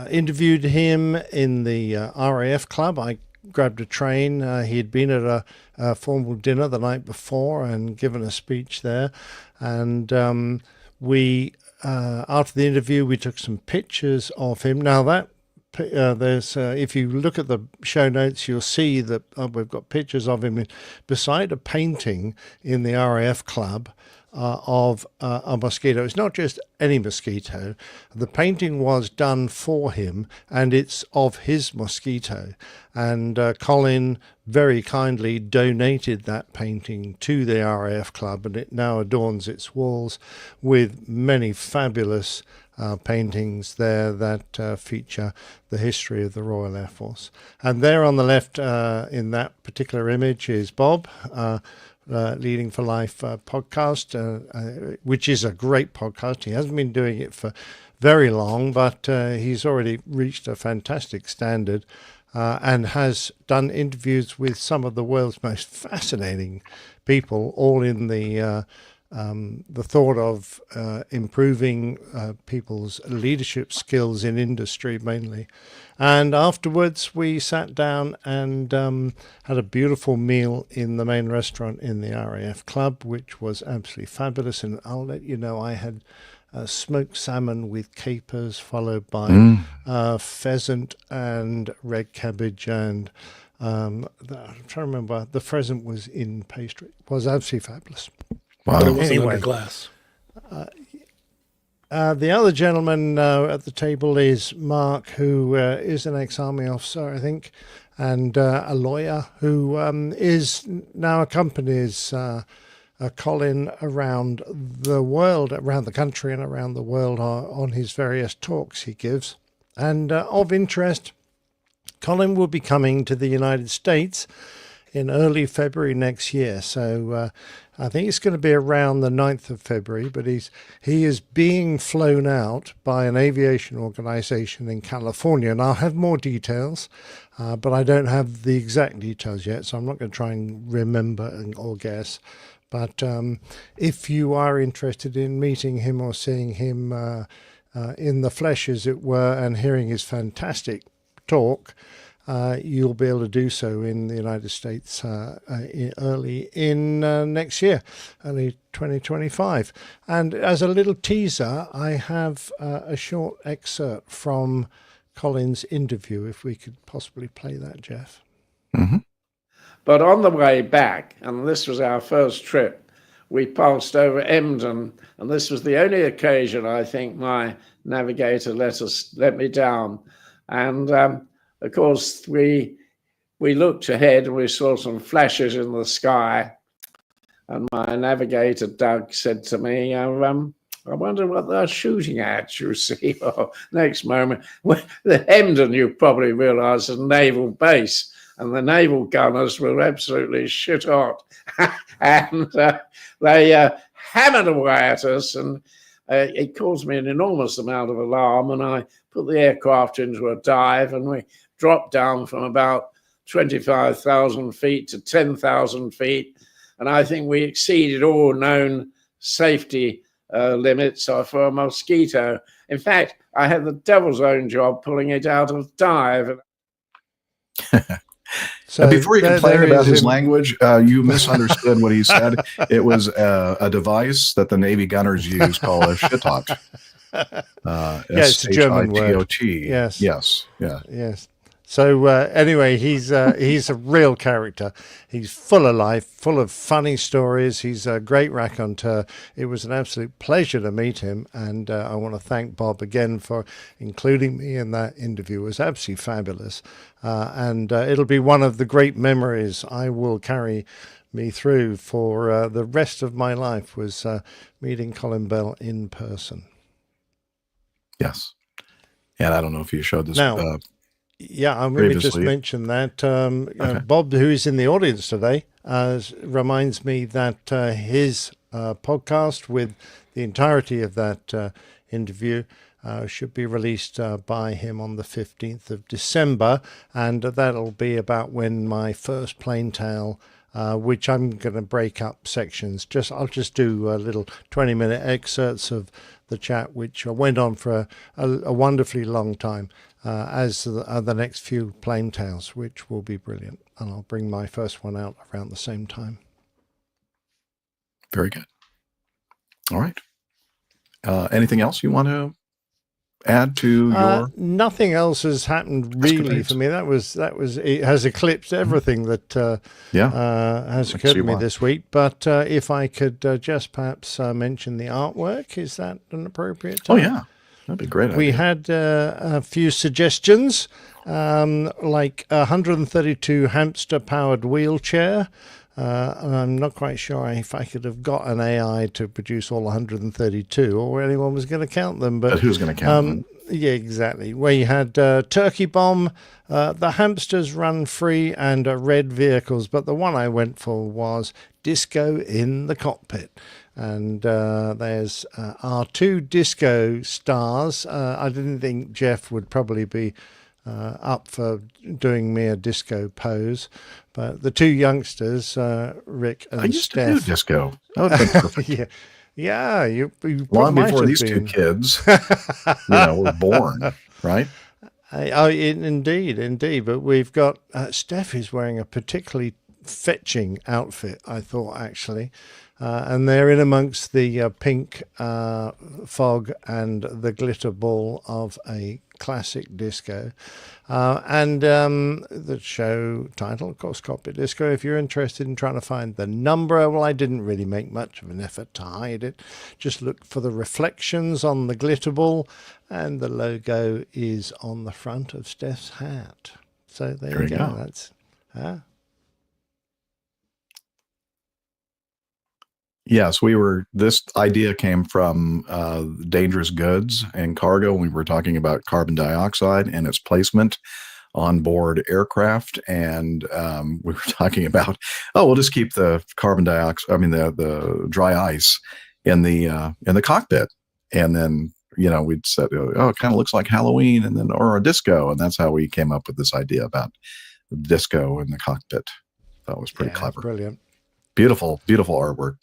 interviewed him in the RAF club. I grabbed a train. He had been at a formal dinner the night before and given a speech there. And we, after the interview, we took some pictures of him. Now that there's, if you look at the show notes, you'll see that we've got pictures of him beside a painting in the RAF club of a mosquito. It's not just any mosquito. The painting was done for him, and it's of his mosquito. And Colin very kindly donated that painting to the RAF club, and it now adorns its walls with many fabulous paintings there that feature the history of the Royal Air Force. And there on the left in that particular image is Bob, Leading for Life podcast, which is a great podcast. He hasn't been doing it for very long, but he's already reached a fantastic standard and has done interviews with some of the world's most fascinating people, all in the thought of improving people's leadership skills in industry mainly. And afterwards we sat down and had a beautiful meal in the main restaurant in the RAF club, which was absolutely fabulous. And I'll let you know, I had smoked salmon with capers, followed by pheasant and red cabbage, and I'm trying to remember, the pheasant was in pastry. It was absolutely fabulous. Wow. But it wasn't anyway, under glass. The other gentleman at the table is Mark, who is an ex-army officer, I think, and a lawyer who is now accompanies Colin around the world, around the country and around the world on his various talks he gives. And of interest, Colin will be coming to the United States in early February next year. So I think it's going to be around the 9th of February, but he is being flown out by an aviation organization in California. And I'll have more details, but I don't have the exact details yet, so I'm not going to try and remember or guess. But if you are interested in meeting him or seeing him in the flesh, as it were, and hearing his fantastic talk, you'll be able to do so in the United States early in next year, early 2025. And as a little teaser, I have a short excerpt from Colin's interview, if we could possibly play that, Jeff. Mm-hmm. But on the way back, and this was our first trip, we passed over Emden, and this was the only occasion I think my navigator let me down. And of course, we looked ahead and we saw some flashes in the sky. And my navigator, Doug, said to me, I wonder what they're shooting at, you see. Well, next moment, the Emden, you probably realise, is a naval base. And the naval gunners were absolutely shit hot. And they hammered away at us. And it caused me an enormous amount of alarm. And I put the aircraft into a dive, and we dropped down from about 25,000 feet to 10,000 feet. And I think we exceeded all known safety limits for a mosquito. In fact, I had the devil's own job pulling it out of dive. So before you complain about his language, you misunderstood what he said. It was a device that the Navy gunners use called a shitot. Yes, German word. Yes. Yes. Yeah. Yes. So anyway, he's a real character. He's full of life, full of funny stories. He's a great raconteur. It was an absolute pleasure to meet him, and I want to thank Bob again for including me in that interview. It was absolutely fabulous, and it'll be one of the great memories I will carry me through for the rest of my life, was meeting Colin Bell in person. Yes. And I don't know if you showed this Now, yeah, I'm going to just previously. mention that Okay. Bob, who is in the audience today, reminds me that his podcast with the entirety of that interview should be released by him on the 15th of December, and that'll be about when my first plain tale, which I'm going to break up sections. I'll just do little 20-minute excerpts of the chat, which went on for a wonderfully long time, as the next few plain tales, which will be brilliant. And I'll bring my first one out around the same time. Very good. All right. Anything else you want to add to your? Nothing else has happened really for me. That was it has eclipsed everything that has occurred to me this week. But if I could just perhaps mention the artwork, is that an appropriate time? Oh yeah, that'd be great. We had a few suggestions, like a 132 hamster powered wheelchair. I'm not quite sure if I could have got an AI to produce all 132 or anyone was going to count them. But who's going to count them? Yeah, exactly. Where you had Turkey Bomb, the hamsters run free, and red vehicles. But the one I went for was Disco in the Cockpit. And there's our two disco stars. I didn't think Jeff would probably be up for doing me a disco pose, but the two youngsters, Rick and I used Steph, to do disco. That would have been perfect. yeah. You Long might before have these been. two kids, were born, right? Indeed. But we've got Steph is wearing a particularly fetching outfit, I thought, actually. And they're in amongst the pink fog and the glitter ball of a classic disco. And the show title, of course, Cockpit Disco. If you're interested in trying to find the number, well, I didn't really make much of an effort to hide it. Just look for the reflections on the glitter ball, and the logo is on the front of Steph's hat. So there you go. That's Yes, this idea came from dangerous goods and cargo. We were talking about carbon dioxide and its placement on board aircraft. And we were talking about, we'll just keep the carbon dioxide, the dry ice in the cockpit. And then, we'd said, it kind of looks like Halloween or a disco. And that's how we came up with this idea about disco in the cockpit. That was pretty clever. Brilliant. Beautiful, beautiful artwork.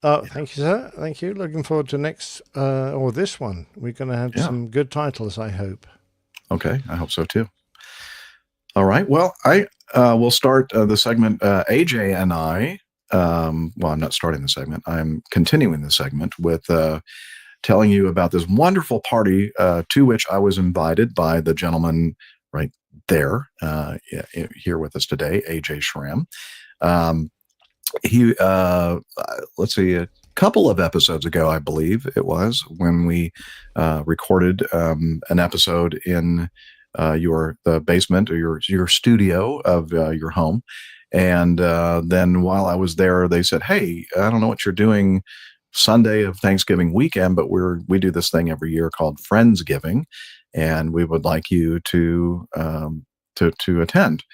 Oh, thank you, sir. Thank you. Looking forward to this one. We're going to have some good titles, I hope. Okay, I hope so too. All right. Well, I will start the segment. AJ and I. I'm not starting the segment. I'm continuing the segment with telling you about this wonderful party to which I was invited by the gentleman right there here with us today, AJ Schramm. He let's see, a couple of episodes ago, I believe it was, when we recorded an episode in the basement or your studio of your home. And then while I was there, they said, "Hey, I don't know what you're doing Sunday of Thanksgiving weekend, but we do this thing every year called Friendsgiving, and we would like you to attend."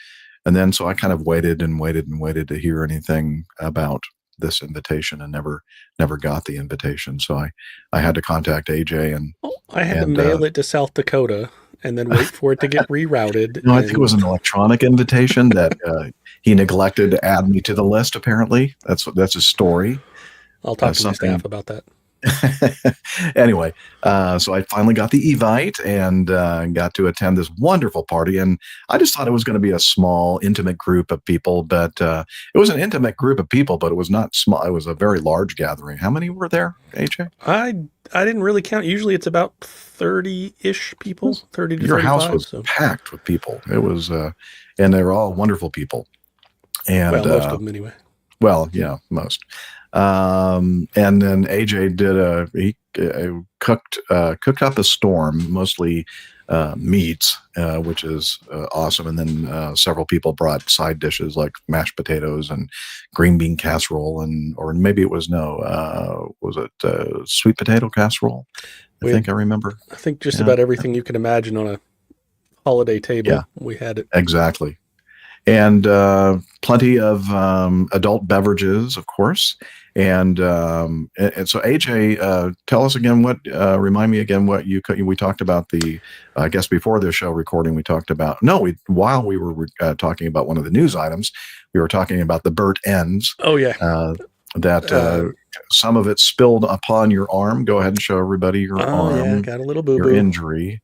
And then so I kind of waited to hear anything about this invitation, and never got the invitation. So I had to contact AJ and I had to mail it to South Dakota and then wait for it to get rerouted. No, I think it was an electronic invitation that he neglected to add me to the list. Apparently, that's his story. I'll talk to my staff about that. Anyway, so I finally got the Evite and got to attend this wonderful party. And I just thought it was going to be a small, intimate group of people, but it was an intimate group of people, but it was not small. It was a very large gathering. How many were there, AJ? I didn't really count. Usually it's about 30-ish people, 30 to 35. Your house was packed with people. It was, and they were all wonderful people. And most of them anyway. Well, yeah, most. And then AJ did he cooked up a storm, mostly meats, which is awesome. And then several people brought side dishes like mashed potatoes and green bean casserole, or maybe it was was it sweet potato casserole? I think I remember. I think just Yeah. about everything you can imagine on a holiday table. Yeah. We had it. Exactly. And plenty of adult beverages, of course. And so AJ, tell us again remind me again what we talked about I guess before this show recording, we talked about, while we were talking about one of the news items, we were talking about the burnt ends. Oh, yeah. That some of it spilled upon your arm. Go ahead and show everybody your arm. Yeah, got a little boo-boo. Your injury.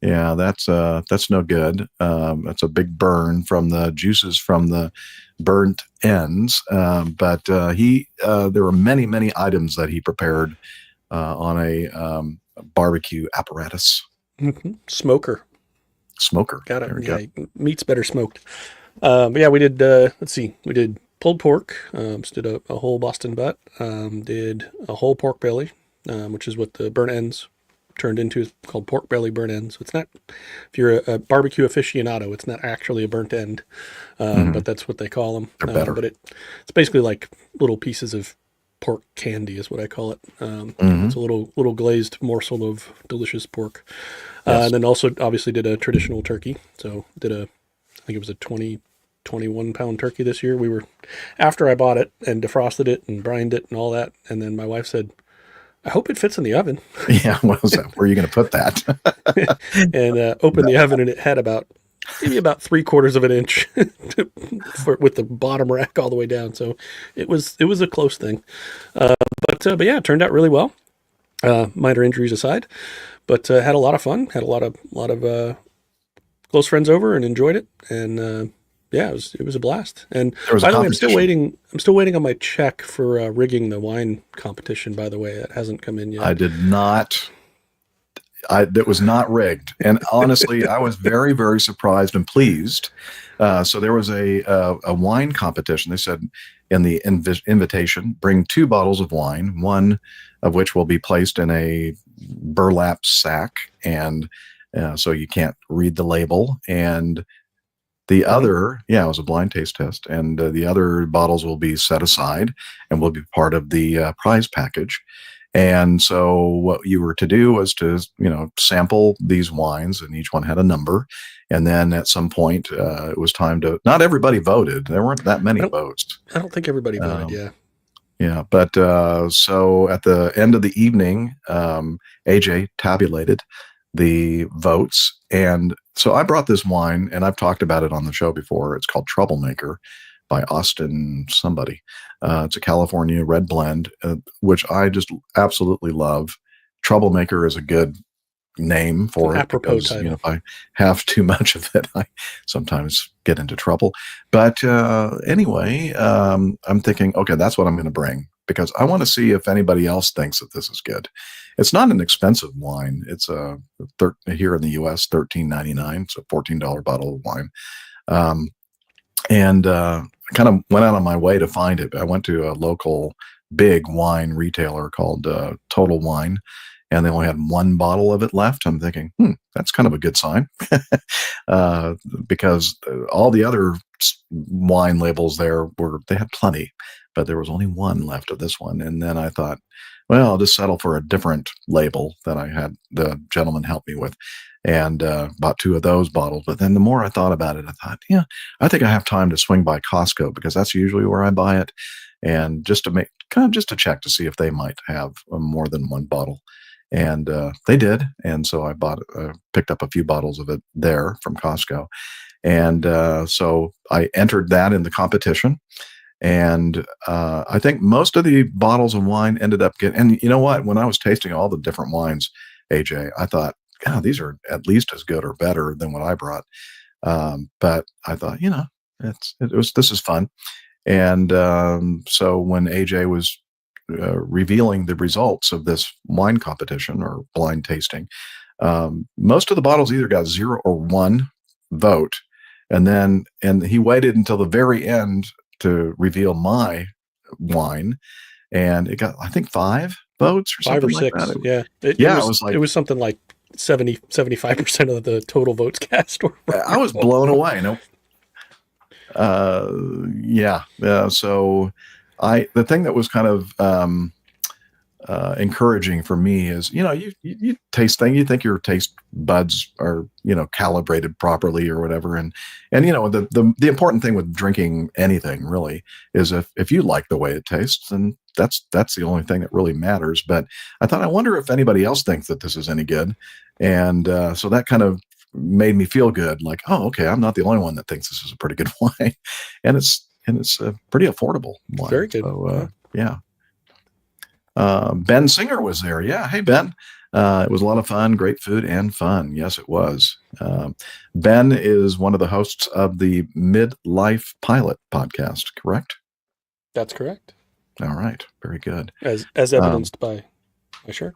Yeah, that's no good. That's a big burn from the juices from the burnt ends. But there were many, many items that he prepared on a barbecue apparatus. Mm-hmm. Smoker. Got it. Yeah, meat's better smoked. But yeah, we did. Let's see, we did pulled pork. Just did a whole Boston butt. Did a whole pork belly, which is what the burnt ends turned into, is called pork belly burnt ends. So it's not, if you're a barbecue aficionado, it's not actually a burnt end, but that's what they call them. They're better. But it's basically like little pieces of pork candy is what I call it. It's a little glazed morsel of delicious pork. Yes. And then also obviously did a traditional turkey. So I think it was a 21 pound turkey this year. After I bought it and defrosted it and brined it and all that, and then my wife said, I hope it fits in the oven. Yeah, where are you going to put that? And opened the oven, and it had maybe about 3/4 of an inch with the bottom rack all the way down. So it was a close thing. But yeah, it turned out really well. Minor injuries aside, but had a lot of fun. Had a lot of close friends over and enjoyed it. And yeah, it was a blast. And by the way, I'm still waiting on my check for rigging the wine competition. By the way, that hasn't come in yet. I did not. That was not rigged. And honestly, I was very, very surprised and pleased. So there was a wine competition. They said in the invitation, bring 2 bottles of wine, one of which will be placed in a burlap sack, and so you can't read the label. And the other, it was a blind taste test, and the other bottles will be set aside and will be part of the prize package. And so what you were to do was to, sample these wines, and each one had a number. And then at some point, it was time to, not everybody voted. There weren't that many votes. I don't think everybody voted, yeah. Yeah, but so at the end of the evening, AJ tabulated the votes. And so I brought this wine, and I've talked about it on the show before. It's called Troublemaker by Austin somebody. It's a California red blend, which I just absolutely love. Troublemaker is a good name for it because, if I have too much of it, I sometimes get into trouble. But anyway, I'm thinking, okay, that's what I'm going to bring, because I want to see if anybody else thinks that this is good. It's not an expensive wine. It's here in the U.S., $13.99. It's a $14 bottle of wine. And I kind of went out of my way to find it. I went to a local big wine retailer called Total Wine, and they only had 1 bottle of it left. I'm thinking, that's kind of a good sign, because all the other wine labels they had plenty, but there was only 1 left of this one. And then I thought, well, I'll just settle for a different label that I had the gentleman help me with, and bought 2 of those bottles. But then the more I thought about it, I thought, I think I have time to swing by Costco, because that's usually where I buy it, and just to check to see if they might have more than 1 bottle. And they did. And so I picked up a few bottles of it there from Costco. And so I entered that in the competition. And I think most of the bottles of wine ended up and you know what? When I was tasting all the different wines, AJ, I thought, these are at least as good or better than what I brought. But I thought, this is fun. And so when AJ was revealing the results of this wine competition or blind tasting, most of the bottles either got 0 or 1 vote. And he waited until the very end to reveal my wine, and it got, I think, 5 votes or 5 or 6. Like that. It was something like 75% of the total votes cast. I was blown away. So the thing that was kind of encouraging for me is, you taste things, you think your taste buds are, calibrated properly or whatever. And the important thing with drinking anything really is if you like the way it tastes, then that's the only thing that really matters. But I thought, I wonder if anybody else thinks that this is any good. And so that kind of made me feel good. Like, oh, okay, I'm not the only one that thinks this is a pretty good wine. And it's a pretty affordable wine. Very good. So, yeah. Ben Singer was there. Yeah. Hey, Ben. It was a lot of fun, great food and fun. Yes, it was. Ben is one of the hosts of the Midlife Pilot podcast, correct? That's correct. All right. Very good. As evidenced by my shirt.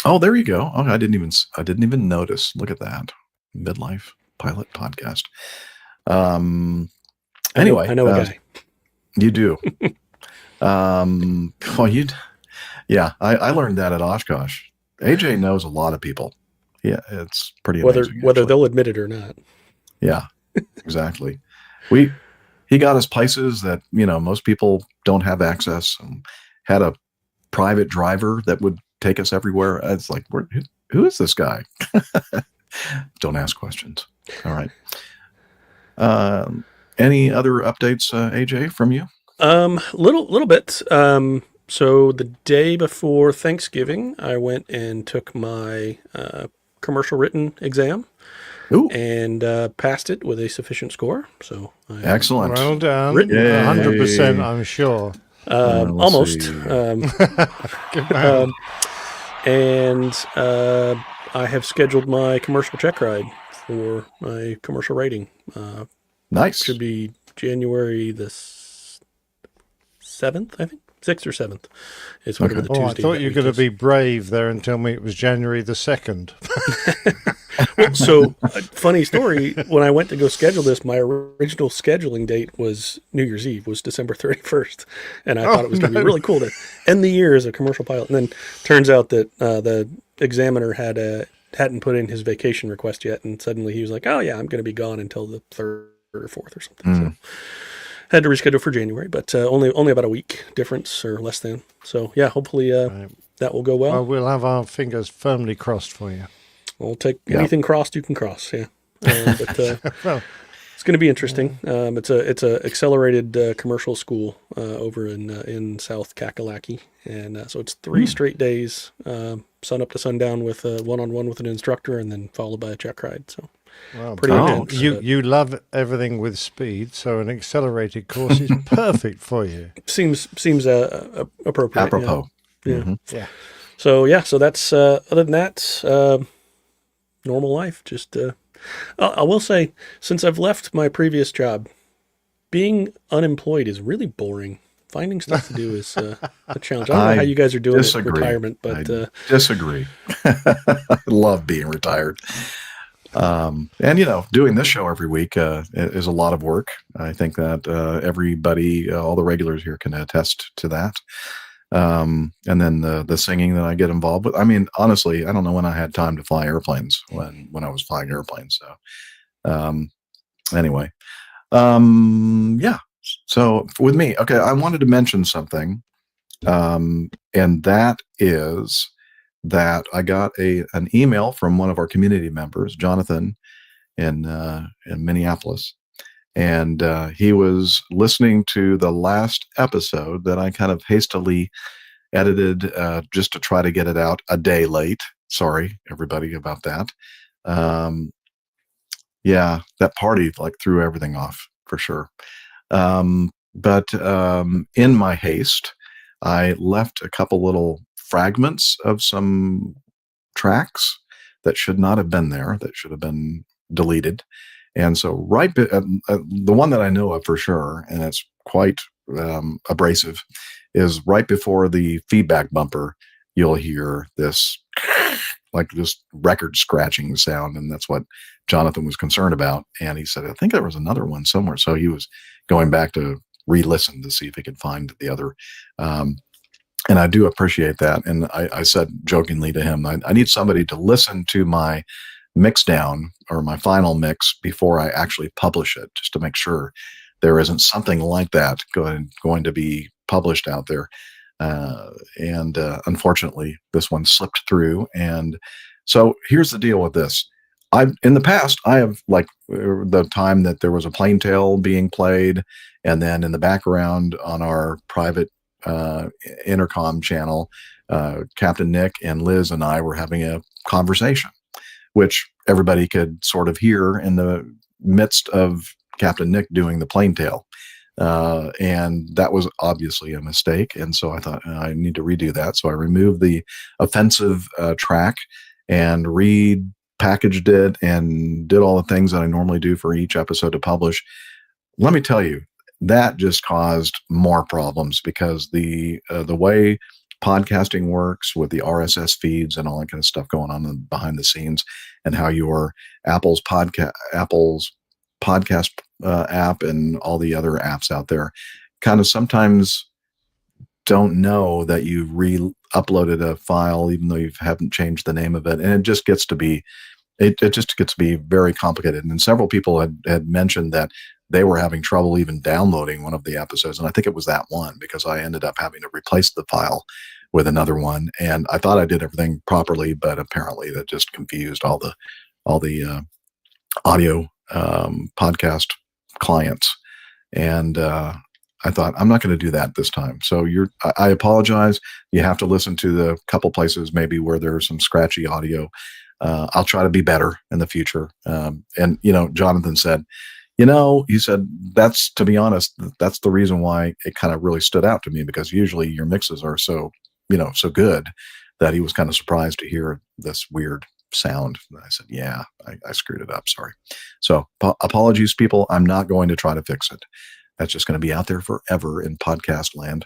Oh, there you go. Oh, I didn't even notice. Look at that. Midlife Pilot podcast. Anyway, I know a guy. You do. Yeah, I learned that at Oshkosh. AJ knows a lot of people. Yeah, it's pretty amazing. Whether they'll admit it or not. Yeah, exactly. He got us places that, most people don't have access, and had a private driver that would take us everywhere. It's like, who is this guy? Don't ask questions. All right. Any other updates, AJ, from you? Little bit. So the day before Thanksgiving, I went and took my commercial written exam. Ooh. And passed it with a sufficient score. So excellent. Well done. 100%, I'm sure. Almost. And I have scheduled my commercial check ride for my commercial rating. Nice. Should be January the 7th, I think. 6th or 7th. It's whatever the Tuesday. I thought you were going to be brave there and tell me it was January the 2nd. Well, so, funny story, when I went to go schedule this, my original scheduling date was New Year's Eve, was December 31st. And I thought it was going to be really cool to end the year as a commercial pilot. And then turns out that the examiner hadn't put in his vacation request yet. And suddenly he was like, oh, yeah, I'm going to be gone until the 3rd or 4th or something. So had to reschedule for January, but only about a week difference or less than. So, yeah, hopefully that will go well. Well, we'll have our fingers firmly crossed for you. We'll take anything crossed you can cross, yeah. But well, it's going to be interesting. It's a accelerated commercial school over in South Kakalaki, and so it's 3 straight days, sun up to sundown with one-on-one with an instructor, and then followed by a check ride. So pretty intense. You love everything with speed, so an accelerated course is perfect for you. Seems appropriate. Apropos. Yeah. Yeah. So that's other than that. Normal life. Just, I will say, since I've left my previous job, being unemployed is really boring. Finding stuff to do is a challenge. I don't know how you guys are doing in retirement, but I disagree. I love being retired. And doing this show every week is a lot of work. I think that everybody, all the regulars here, can attest to that. And then the singing that I get involved with. I mean, honestly, I don't know when I had time to fly airplanes when I was flying airplanes. So, anyway, yeah. So with me, okay, I wanted to mention something, and that is that I got an email from one of our community members, Jonathan, in Minneapolis. And he was listening to the last episode that I kind of hastily edited just to try to get it out a day late. Sorry, everybody, about that. Yeah, that party threw everything off for sure. But in my haste, I left a couple little fragments of some tracks that should not have been there, that should have been deleted. And so the one that I know of for sure, and it's quite abrasive, is right before the feedback bumper, you'll hear this record scratching sound. And that's what Jonathan was concerned about. And he said, I think there was another one somewhere. So he was going back to re-listen to see if he could find the other. And I do appreciate that. And I said jokingly to him, I need somebody to listen to my mix down or my final mix before I actually publish it, just to make sure there isn't something like that going to be published out there. And unfortunately, this one slipped through. And so here's the deal with this. In the past, I have like the time that there was a plaintail being played, and then in the background on our private intercom channel, Captain Nick and Liz and I were having a conversation, which everybody could sort of hear in the midst of Captain Nick doing the plaintail. And that was obviously a mistake. And so I thought I need to redo that. So I removed the offensive track and repackaged it and did all the things that I normally do for each episode to publish. Let me tell you, that just caused more problems because the way podcasting works with the RSS feeds and all that kind of stuff going on behind the scenes, and how your Apple's podcast app and all the other apps out there kind of sometimes don't know that you re-uploaded a file even though you haven't changed the name of it, and it just gets to be very complicated. And several people had mentioned that they were having trouble even downloading one of the episodes, and I think it was that one, because I ended up having to replace the file with another one, and I thought I did everything properly, but apparently that just confused all the audio podcast clients. And I thought, I'm not going to do that this time. So I apologize. You have to listen to the couple places maybe where there's some scratchy audio. I'll try to be better in the future. And Jonathan said, he said, to be honest, that's the reason why it kind of really stood out to me, because usually your mixes are so good that he was kind of surprised to hear this weird sound. And I said, yeah, I screwed it up. Sorry. So apologies, people. I'm not going to try to fix it. That's just going to be out there forever in podcast land.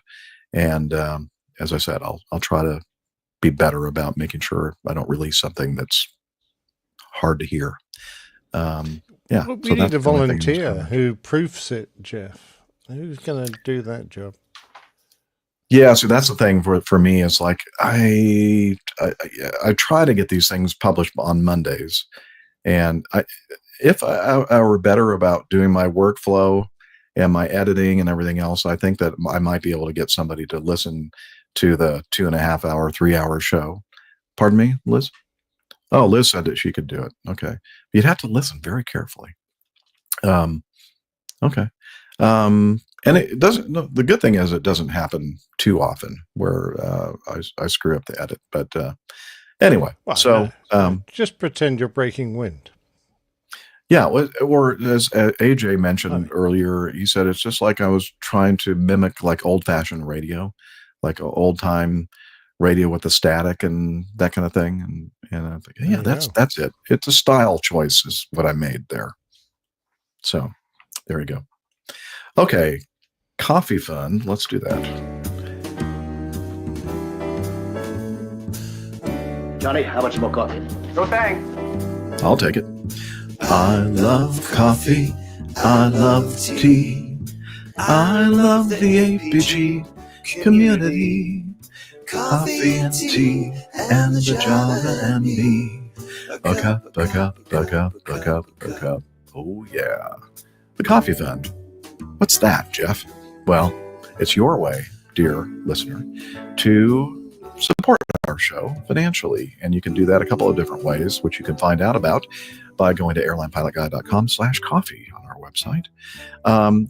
And as I said, I'll try to be better about making sure I don't release something that's hard to hear. Yeah. Well, we need a volunteer who proofs it, Jeff. Who's going to do that job? Yeah, so that's the thing for me. Is like I try to get these things published on Mondays, and if I were better about doing my workflow and my editing and everything else, I think that I might be able to get somebody to listen to the 2.5 hour, 3 hour show. Pardon me, Liz? Oh, Liz said that she could do it. Okay, you'd have to listen very carefully. Okay. And it doesn't. No, the good thing is it doesn't happen too often where I screw up the edit. But anyway, just pretend you're breaking wind. Yeah, or as AJ mentioned earlier, he said it's just like I was trying to mimic like old-fashioned radio, like old-time radio with the static and that kind of thing. And I think, yeah, that's it. It's a style choice is what I made there. So there you go. Okay, coffee fund. Let's do that. Johnny, how much more coffee? No thanks. I'll take it. I love coffee. I love tea. I love the APG community. Coffee and tea and the Java and me. A cup, a cup, a cup, a cup, a cup. Oh yeah. The coffee fund. What's that, Jeff? Well, it's your way, dear listener, to support our show financially. And you can do that a couple of different ways, which you can find out about by going to airlinepilotguide.com/coffee on our website.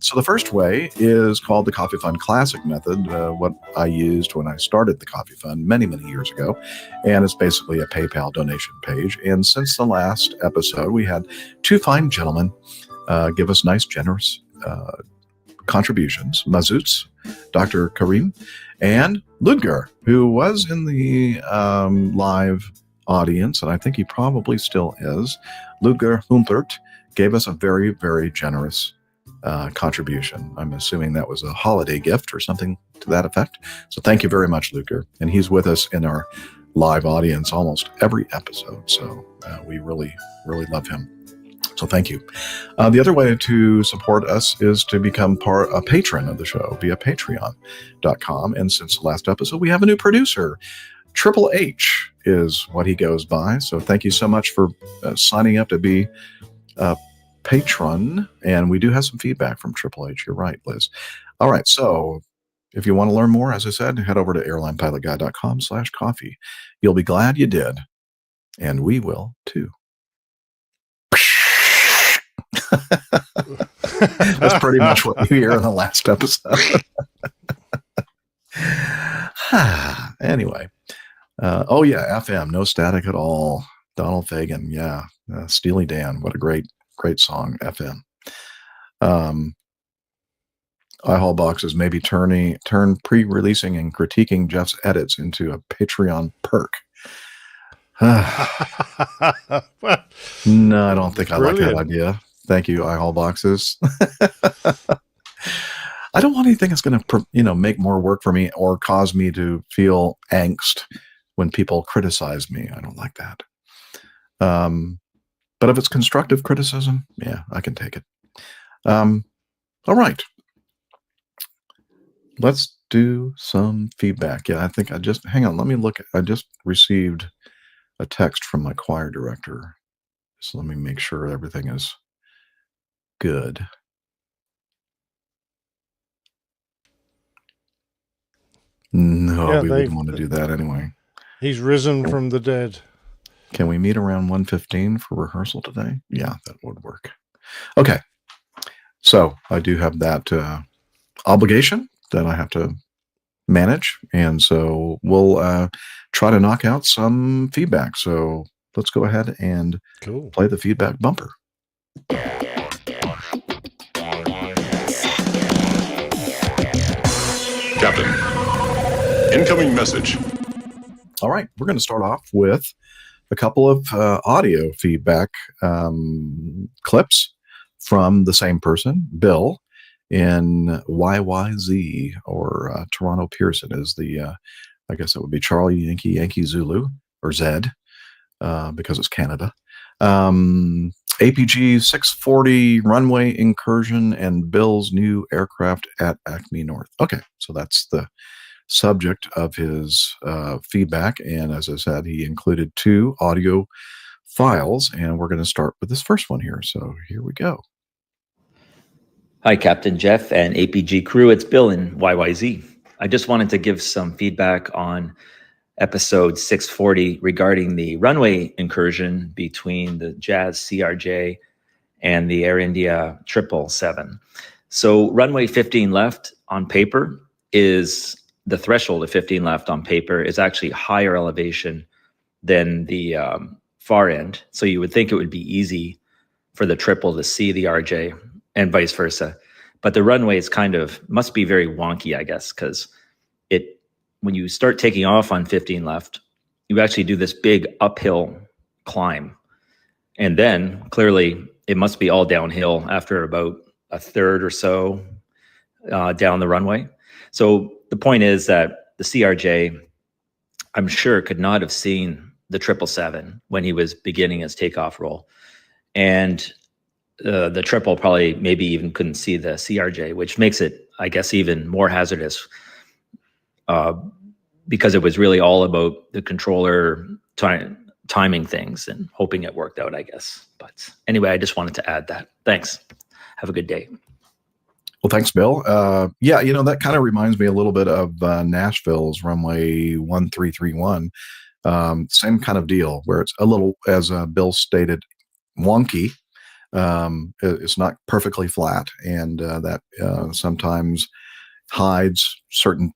So the first way is called the Coffee Fund Classic method, what I used when I started the Coffee Fund many, many years ago. And it's basically a PayPal donation page. And since the last episode, we had two fine gentlemen give us nice, generous contributions. Mazutz, Dr. Karim, and Ludger, who was in the live audience, and I think he probably still is. Ludger Humpert gave us a very, very generous contribution. I'm assuming that was a holiday gift or something to that effect. So thank you very much, Ludger. And he's with us in our live audience almost every episode. So we really, really love him. So thank you. The other way to support us is to become a patron of the show via patreon.com. And since the last episode, we have a new producer. Triple H is what he goes by. So thank you so much for signing up to be a patron. And we do have some feedback from Triple H. You're right, Liz. All right. So if you want to learn more, as I said, head over to airlinepilotguy.com/coffee. You'll be glad you did. And we will too. That's pretty much what you hear in the last episode. Anyway. Oh yeah, FM, no static at all. Donald Fagen, yeah. Steely Dan, what a great song, FM. iHaul boxes maybe turn pre-releasing and critiquing Jeff's edits into a Patreon perk. Well, no, I don't think I like that brilliant. idea. Thank you, iHaul boxes. I don't want anything that's going to, make more work for me or cause me to feel angst when people criticize me. I don't like that. But if it's constructive criticism, yeah, I can take it. All right. Let's do some feedback. Yeah, I think hang on. Let me look. I just received a text from my choir director. So let me make sure everything is good. No, we wouldn't want to do that anyway. He's risen from the dead. Can we meet around 1:15 for rehearsal today? Yeah, that would work. Okay. So I do have that obligation that I have to manage. And so we'll try to knock out some feedback. So let's go ahead and play the feedback bumper. Captain, incoming message. All right, we're going to start off with a couple of audio feedback clips from the same person, Bill, in YYZ, or Toronto Pearson is the, I guess it would be Charlie Yankee Zulu, or Zed, because it's Canada. APG 640 runway incursion and Bill's new aircraft at Acme North. Okay, so that's the subject of his feedback. And as I said, he included 2 audio files, and we're going to start with this first one here. So here we go. Hi, Captain Jeff and APG crew. It's Bill in YYZ. I just wanted to give some feedback on episode 640 regarding the runway incursion between the Jazz CRJ and the Air India 777. So runway 15 left on paper is the threshold of 15 left on paper is actually higher elevation than the far end. So you would think it would be easy for the triple to see the RJ and vice versa. But the runway is must be very wonky, I guess, because when you start taking off on 15 left, you actually do this big uphill climb. And then clearly it must be all downhill after about a third or so down the runway. So the point is that the CRJ, I'm sure, could not have seen the 777 when he was beginning his takeoff roll. And the triple probably maybe even couldn't see the CRJ, which makes it, I guess, even more hazardous because it was really all about the controller timing things and hoping it worked out, I guess. But anyway, I just wanted to add that. Thanks. Have a good day. Well, thanks, Bill. Yeah, that kind of reminds me a little bit of Nashville's runway 1331. Same kind of deal where it's a little, as Bill stated, wonky. It's not perfectly flat, and that sometimes hides certain,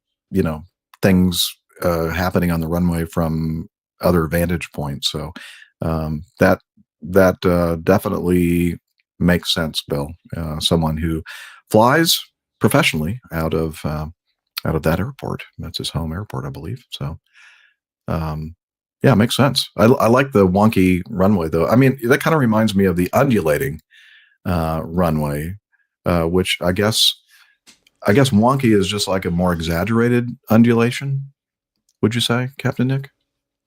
things happening on the runway from other vantage points. So that definitely makes sense, Bill. Someone who flies professionally out of that airport. That's his home airport, I believe. So yeah, it makes sense. I like the wonky runway, though. I mean, that kind of reminds me of the undulating runway, which I guess wonky is just like a more exaggerated undulation. Would you say, Captain Nick?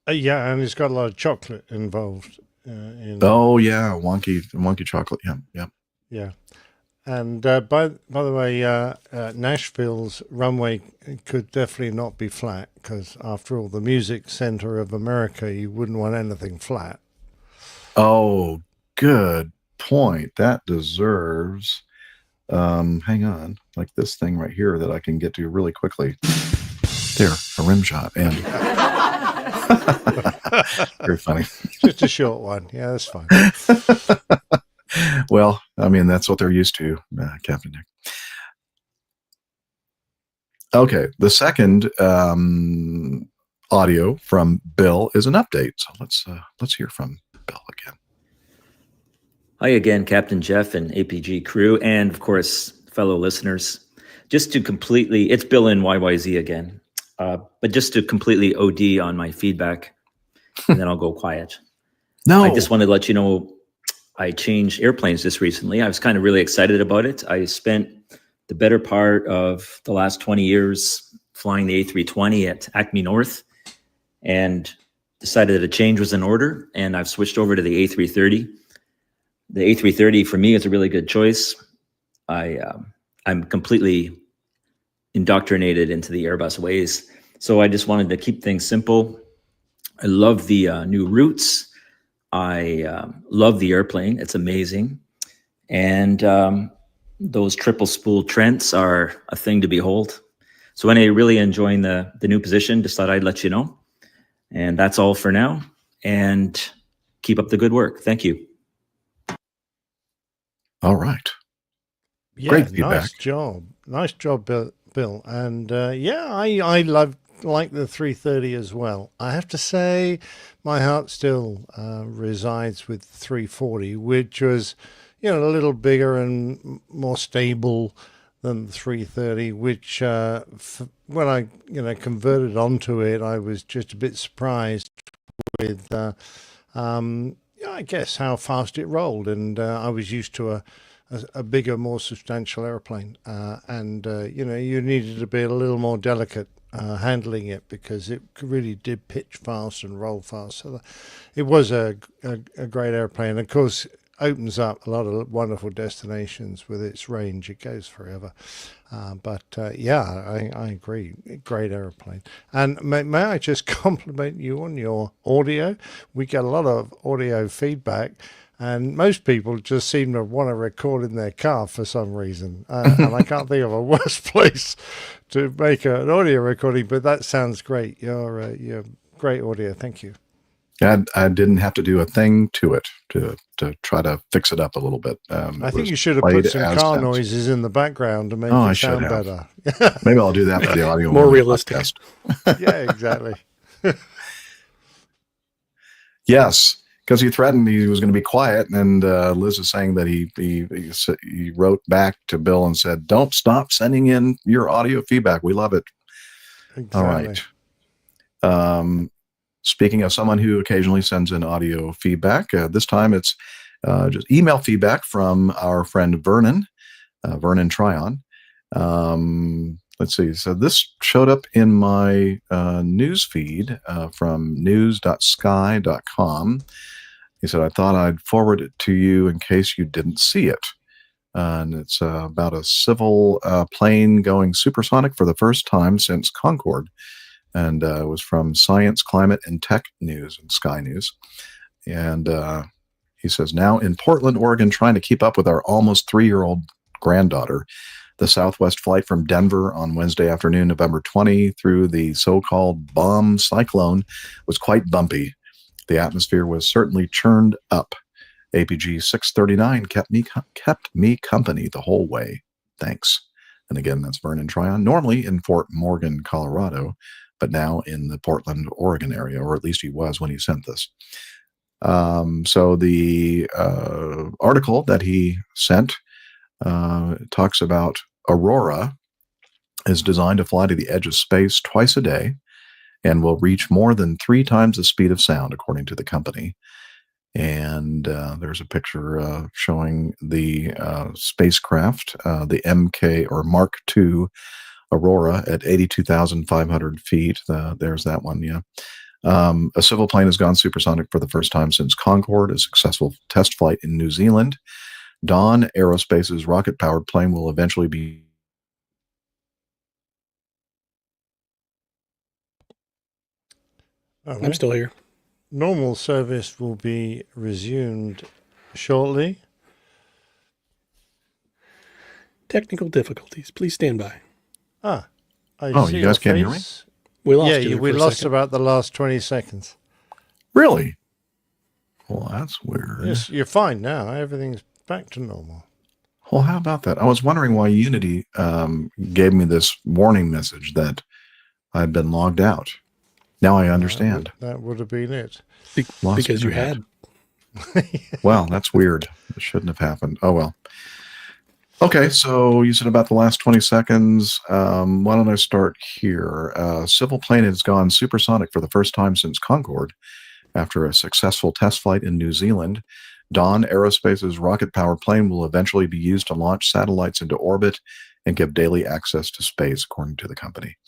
Yeah, and it's got a lot of chocolate involved. Oh yeah, wonky chocolate. Yeah. And by the way, Nashville's runway could definitely not be flat because, after all, the music center of America, you wouldn't want anything flat. Oh, good point. That deserves Hang on, like this thing right here that I can get to really quickly. There, a rim shot, and very funny. Just a short one. Yeah, that's fine. Well, I mean, that's what they're used to, Captain Nick. Okay, the second audio from Bill is an update. So let's hear from Bill again. Hi again, Captain Jeff and APG crew, and of course, fellow listeners. Just to completely, it's Bill in YYZ again, but just to completely OD on my feedback, and then I'll go quiet. No. I just wanted to let you know I changed airplanes just recently. I was kind of really excited about it. I spent the better part of the last 20 years flying the A320 at Acme North and decided that a change was in order, and I've switched over to the A330. The A330 for me is a really good choice. I'm completely indoctrinated into the Airbus ways. So I just wanted to keep things simple. I love the new routes. I love the airplane. It's amazing. And those triple spool Trents are a thing to behold. So anyway, really enjoying the new position. Just thought I'd let you know. And that's all for now. And keep up the good work. Thank you. All right. Yeah, Great feedback. Nice job, Bill. And I like the 330 as well. I have to say, my heart still resides with 340, which was, a little bigger and more stable than the 330. Which when I converted onto it, I was just a bit surprised with I guess how fast it rolled, and I was used to a bigger, more substantial airplane, and you needed to be a little more delicate handling it because it really did pitch fast and roll fast. So it was a great airplane. Of course, opens up a lot of wonderful destinations with its range. It goes forever. I agree. Great airplane. And may I just compliment you on your audio? We get a lot of audio feedback, and most people just seem to want to record in their car for some reason. And I can't think of a worse place to make an audio recording, but that sounds great. You're great audio. Thank you. I didn't have to do a thing to it to try to fix it up a little bit. I think you should have put some car noises in the background to make it sound better. Maybe I'll do that for the audio. More realistic. Yeah, exactly. Yes, because he threatened he was going to be quiet, and Liz is saying that he wrote back to Bill and said, "Don't stop sending in your audio feedback. We love it." Exactly. All right. Speaking of someone who occasionally sends in audio feedback, this time it's just email feedback from our friend Vernon Tryon. Let's see. So this showed up in my news feed from news.sky.com. He said, I thought I'd forward it to you in case you didn't see it. And it's about a civil plane going supersonic for the first time since Concorde. And it was from Science, Climate, and Tech News and Sky News. And he says, now in Portland, Oregon, trying to keep up with our almost 3-year-old granddaughter. The Southwest flight from Denver on Wednesday afternoon, November 20, through the so-called bomb cyclone was quite bumpy. The atmosphere was certainly churned up. APG 639 kept me company the whole way. Thanks. And again, that's Vernon Tryon, normally in Fort Morgan, Colorado, but now in the Portland, Oregon area, or at least he was when he sent this. So the article that he sent talks about Aurora is designed to fly to the edge of space twice a day and will reach more than 3 times the speed of sound, according to the company. And there's a picture showing the spacecraft, the MK or Mark II Aurora at 82,500 feet. There's that one, yeah. A civil plane has gone supersonic for the first time since Concorde, a successful test flight in New Zealand. Dawn Aerospace's rocket-powered plane will eventually be... I'm still here. Normal service will be resumed shortly. Technical difficulties. Please stand by. I Oh, you guys can't hear me? We lost Yeah, you there we for a lost second. about the last 20 seconds. Really? Well, that's weird. Yes, you're fine now. Everything's back to normal. Well, how about that? I was wondering why Unity gave me this warning message that I'd been logged out. Now I understand. That would have been it. Because you had. Well, that's weird. It shouldn't have happened. Oh, well. Okay, so you said about the last 20 seconds. Why don't I start here? Civil plane has gone supersonic for the first time since Concorde after a successful test flight in New Zealand. Dawn Aerospace's rocket-powered plane will eventually be used to launch satellites into orbit and give daily access to space, according to the company.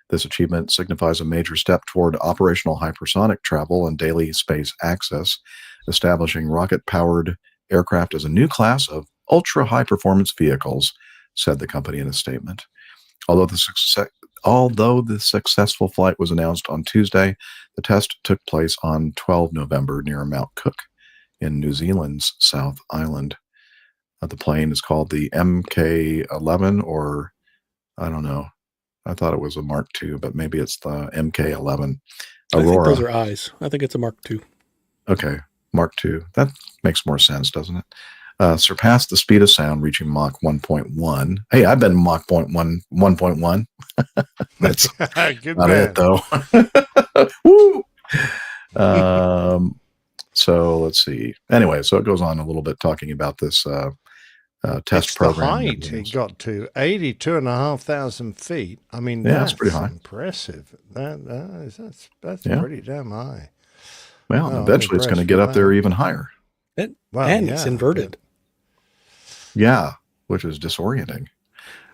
This achievement signifies a major step toward operational hypersonic travel and daily space access, establishing rocket-powered aircraft as a new class of ultra-high-performance vehicles, said the company in a statement. Although the successful flight was announced on Tuesday, the test took place on 12 November near Mount Cook in New Zealand's South Island. The plane is called the MK-11, or I don't know. I thought it was a Mark II, but maybe it's the MK-11 Aurora. I think those are eyes. I think it's a Mark II. Okay, Mark II. That makes more sense, doesn't it? Surpassed the speed of sound, reaching Mach 1.1. Hey, I've been Mach 1.1. That's Good not man. it, though. Woo! So let's see. Anyway, so it goes on a little bit talking about this test It's program. the height it got to 82,500 feet. I mean, Yeah, that's that's pretty high. Impressive. That's Yeah. pretty damn high. Well, Oh, I'm eventually it's going to impressed get with up there that. even higher. And Well, it's yeah, inverted. Yeah, which is disorienting.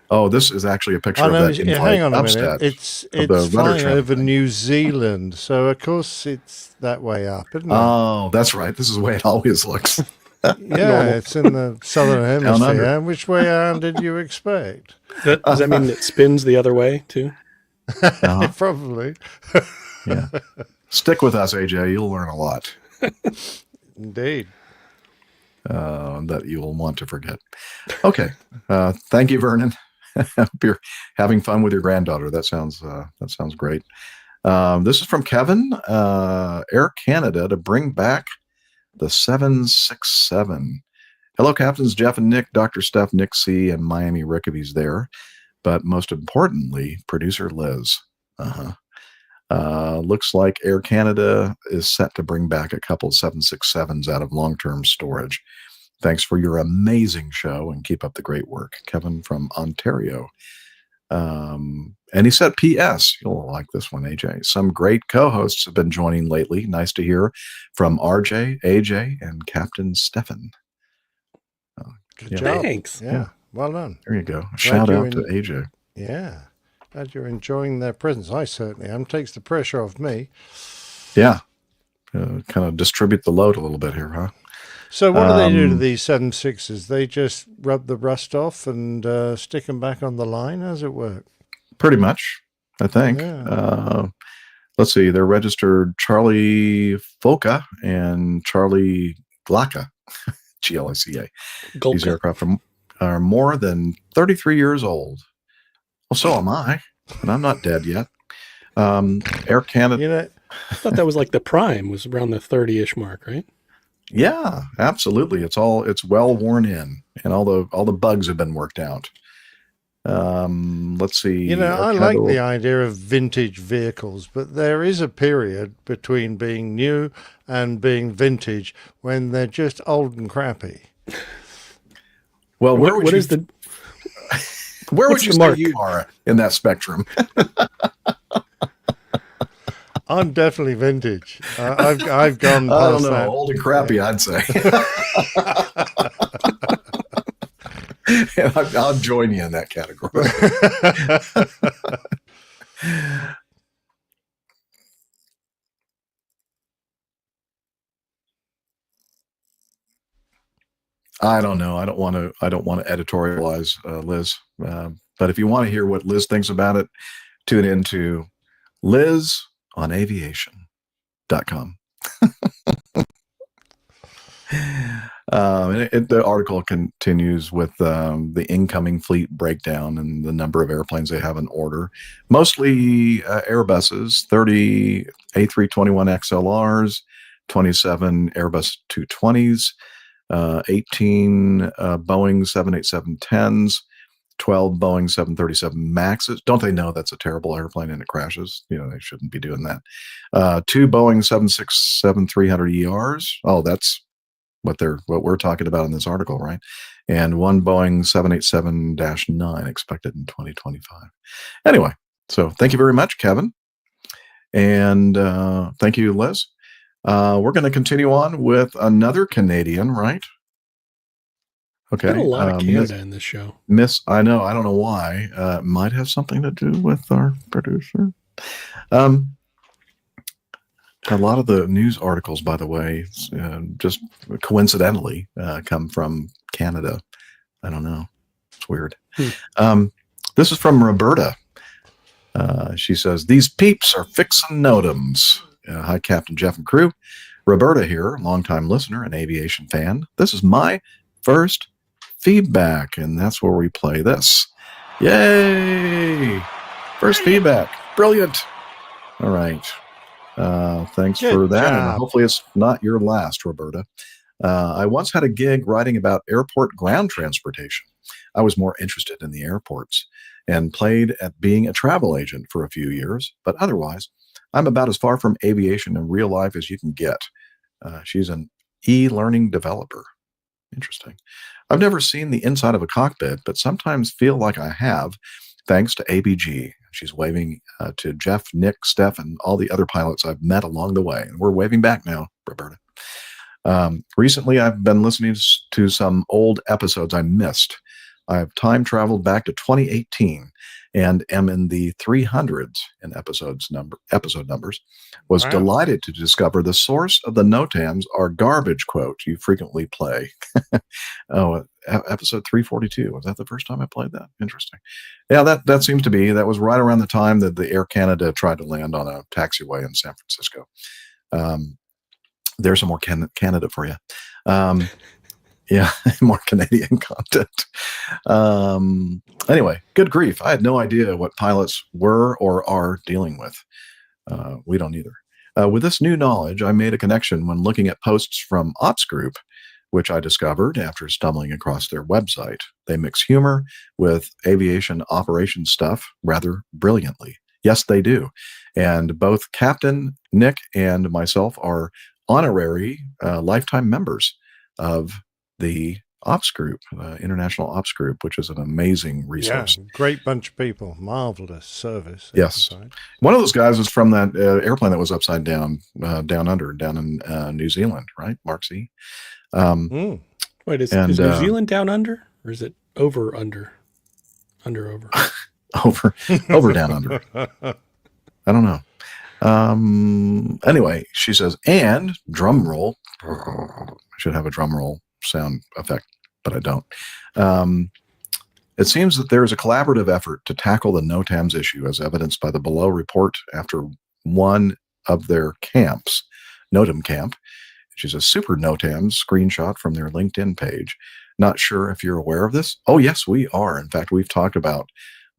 Oh, this is actually a picture I of know. that invite Hang on a upstat minute. It's of the rudder flying trap over thing. New Zealand, so of course it's that way up, isn't it? Oh, that's right. This is the way it always looks. Yeah, Normal. it's in the southern Down under. hemisphere. Which way around did you expect? Does that mean it spins the other way, too? Uh-huh. Probably. Yeah. Stick with us, AJ. You'll learn a lot Indeed. that you will want to forget. Okay. Thank you, Vernon. Hope you're having fun with your granddaughter. That sounds great. This is from Kevin. Air Canada to bring back the 767. Hello, Captains Jeff and Nick, Dr. Steph, Nick C, and Miami Rickaby's there. But most importantly, producer Liz. Looks like Air Canada is set to bring back a couple 767s out of long-term storage. Thanks for your amazing show and keep up the great work. Kevin from Ontario. And he said, P.S. You'll like this one, AJ. Some great co-hosts have been joining lately. Nice to hear from RJ, AJ, and Captain Stefan. Good job. Thanks. Yeah. Well done. There you go. A shout you're out to AJ. Yeah. Glad you're enjoying their presence. I certainly am. Takes the pressure off me. Yeah. Kind of distribute the load a little bit here, huh? So what do they do to these 7.6s? They just rub the rust off and stick them back on the line? How does it work? Pretty much, I think. Yeah. Let's see. They're registered Charlie Foca and Charlie Glacka, G-L-I-C-A. These aircraft are more than 33 years old. Well, so am I, and I'm not dead yet. Air Canada. You know, I thought that was like the prime was around the 30-ish mark, right? Yeah, absolutely. It's well worn in, and all the bugs have been worked out. Let's see. You know, I like the idea of vintage vehicles, but there is a period between being new and being vintage when they're just old and crappy. Well, where would you say you are in that spectrum? I'm definitely vintage. I've gone past I don't know, that. old and crappy, I'd say. I'll join you in that category. I don't know. I don't want to editorialize Liz. But if you want to hear what Liz thinks about it, tune into Liz on aviation.com. The article continues with the incoming fleet breakdown and the number of airplanes they have in order. Mostly Airbuses, 30 A321 XLRs, 27 Airbus 220s, 18 Boeing 787-10s, 12 Boeing 737 Maxes. Don't they know that's a terrible airplane and it crashes? You know, they shouldn't be doing that. 2 Boeing 767-300ERs. Oh, that's what we're talking about in this article, right? And 1 Boeing 787-9 expected in 2025. Anyway, so thank you very much, Kevin. And thank you, Liz. We're going to continue on with another Canadian, right? Okay. Got a lot of Canada in this show. I know. I don't know why. Might have something to do with our producer. A lot of the news articles, by the way, just coincidentally come from Canada. I don't know. It's weird. This is from Roberta. She says, "These peeps are fixin' notems." Hi, Captain Jeff and crew. Roberta here, longtime listener and aviation fan. This is my first feedback, and that's where we play this. Yay! First feedback. Brilliant. All right. Thanks for that. And hopefully it's not your last, Roberta. I once had a gig writing about airport ground transportation. I was more interested in the airports and played at being a travel agent for a few years, but otherwise, I'm about as far from aviation in real life as you can get. She's an e-learning developer. Interesting. I've never seen the inside of a cockpit, but sometimes feel like I have, thanks to APG. She's waving to Jeff, Nick, Steph, and all the other pilots I've met along the way. And we're waving back now, Roberta. Recently, I've been listening to some old episodes I missed. I've time traveled back to 2018 and am in the 300s in episode numbers. Was delighted to discover the source of the NOTAMs are garbage quote you frequently play. Oh, episode 342. Was that the first time I played that? Interesting. Yeah, that seems to be. That was right around the time that the Air Canada tried to land on a taxiway in San Francisco. There's some more Canada for you. Yeah, more Canadian content. Anyway, good grief. I had no idea what pilots were or are dealing with. We don't either. With this new knowledge, I made a connection when looking at posts from Ops Group, which I discovered after stumbling across their website. They mix humor with aviation operations stuff rather brilliantly. Yes, they do. And both Captain Nick and myself are honorary lifetime members of the Ops Group, International Ops Group, which is an amazing resource. Yeah, great bunch of people, marvelous service. Yes, one of those guys was from that airplane that was upside down, down in New Zealand, right? Mark C. Wait, is New Zealand down under, or is it over under over? over down under? I don't know. Anyway, she says, and drum roll. I should have a drum roll sound effect, but I don't. It seems that there is a collaborative effort to tackle the NOTAMs issue, as evidenced by the below report after one of their camps, NOTAM camp, which is a super NOTAMs screenshot from their LinkedIn page. Not sure if you're aware of this. Oh, yes, we are. In fact, we've talked about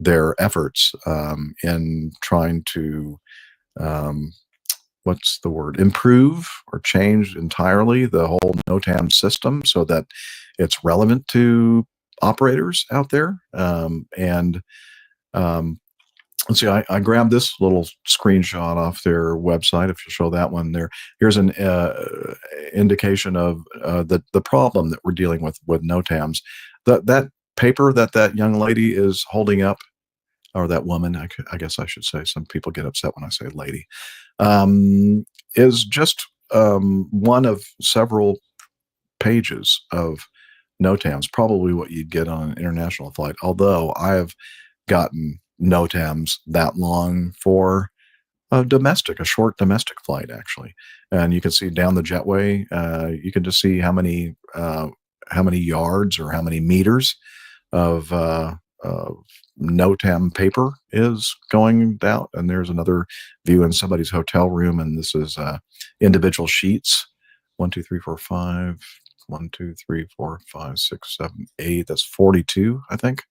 their efforts in trying to improve or change entirely the whole NOTAM system so that it's relevant to operators out there. Let's see, I grabbed this little screenshot off their website. If you show that one there, here's an indication of the problem that we're dealing with NOTAMs. That paper that young lady is holding up, or that woman, I guess I should say, some people get upset when I say lady, is just one of several pages of NOTAMs, probably what you'd get on an international flight, although I have gotten NOTAMs that long for a short domestic flight, actually. And you can see down the jetway, you can just see how many yards or how many meters of NOTAM paper is going out. And there's another view in somebody's hotel room, and this is individual sheets. 1, 2, 3, 4, 5, 1, 2, 3, 4, 5, 6, 7, 8. That's 42, I think,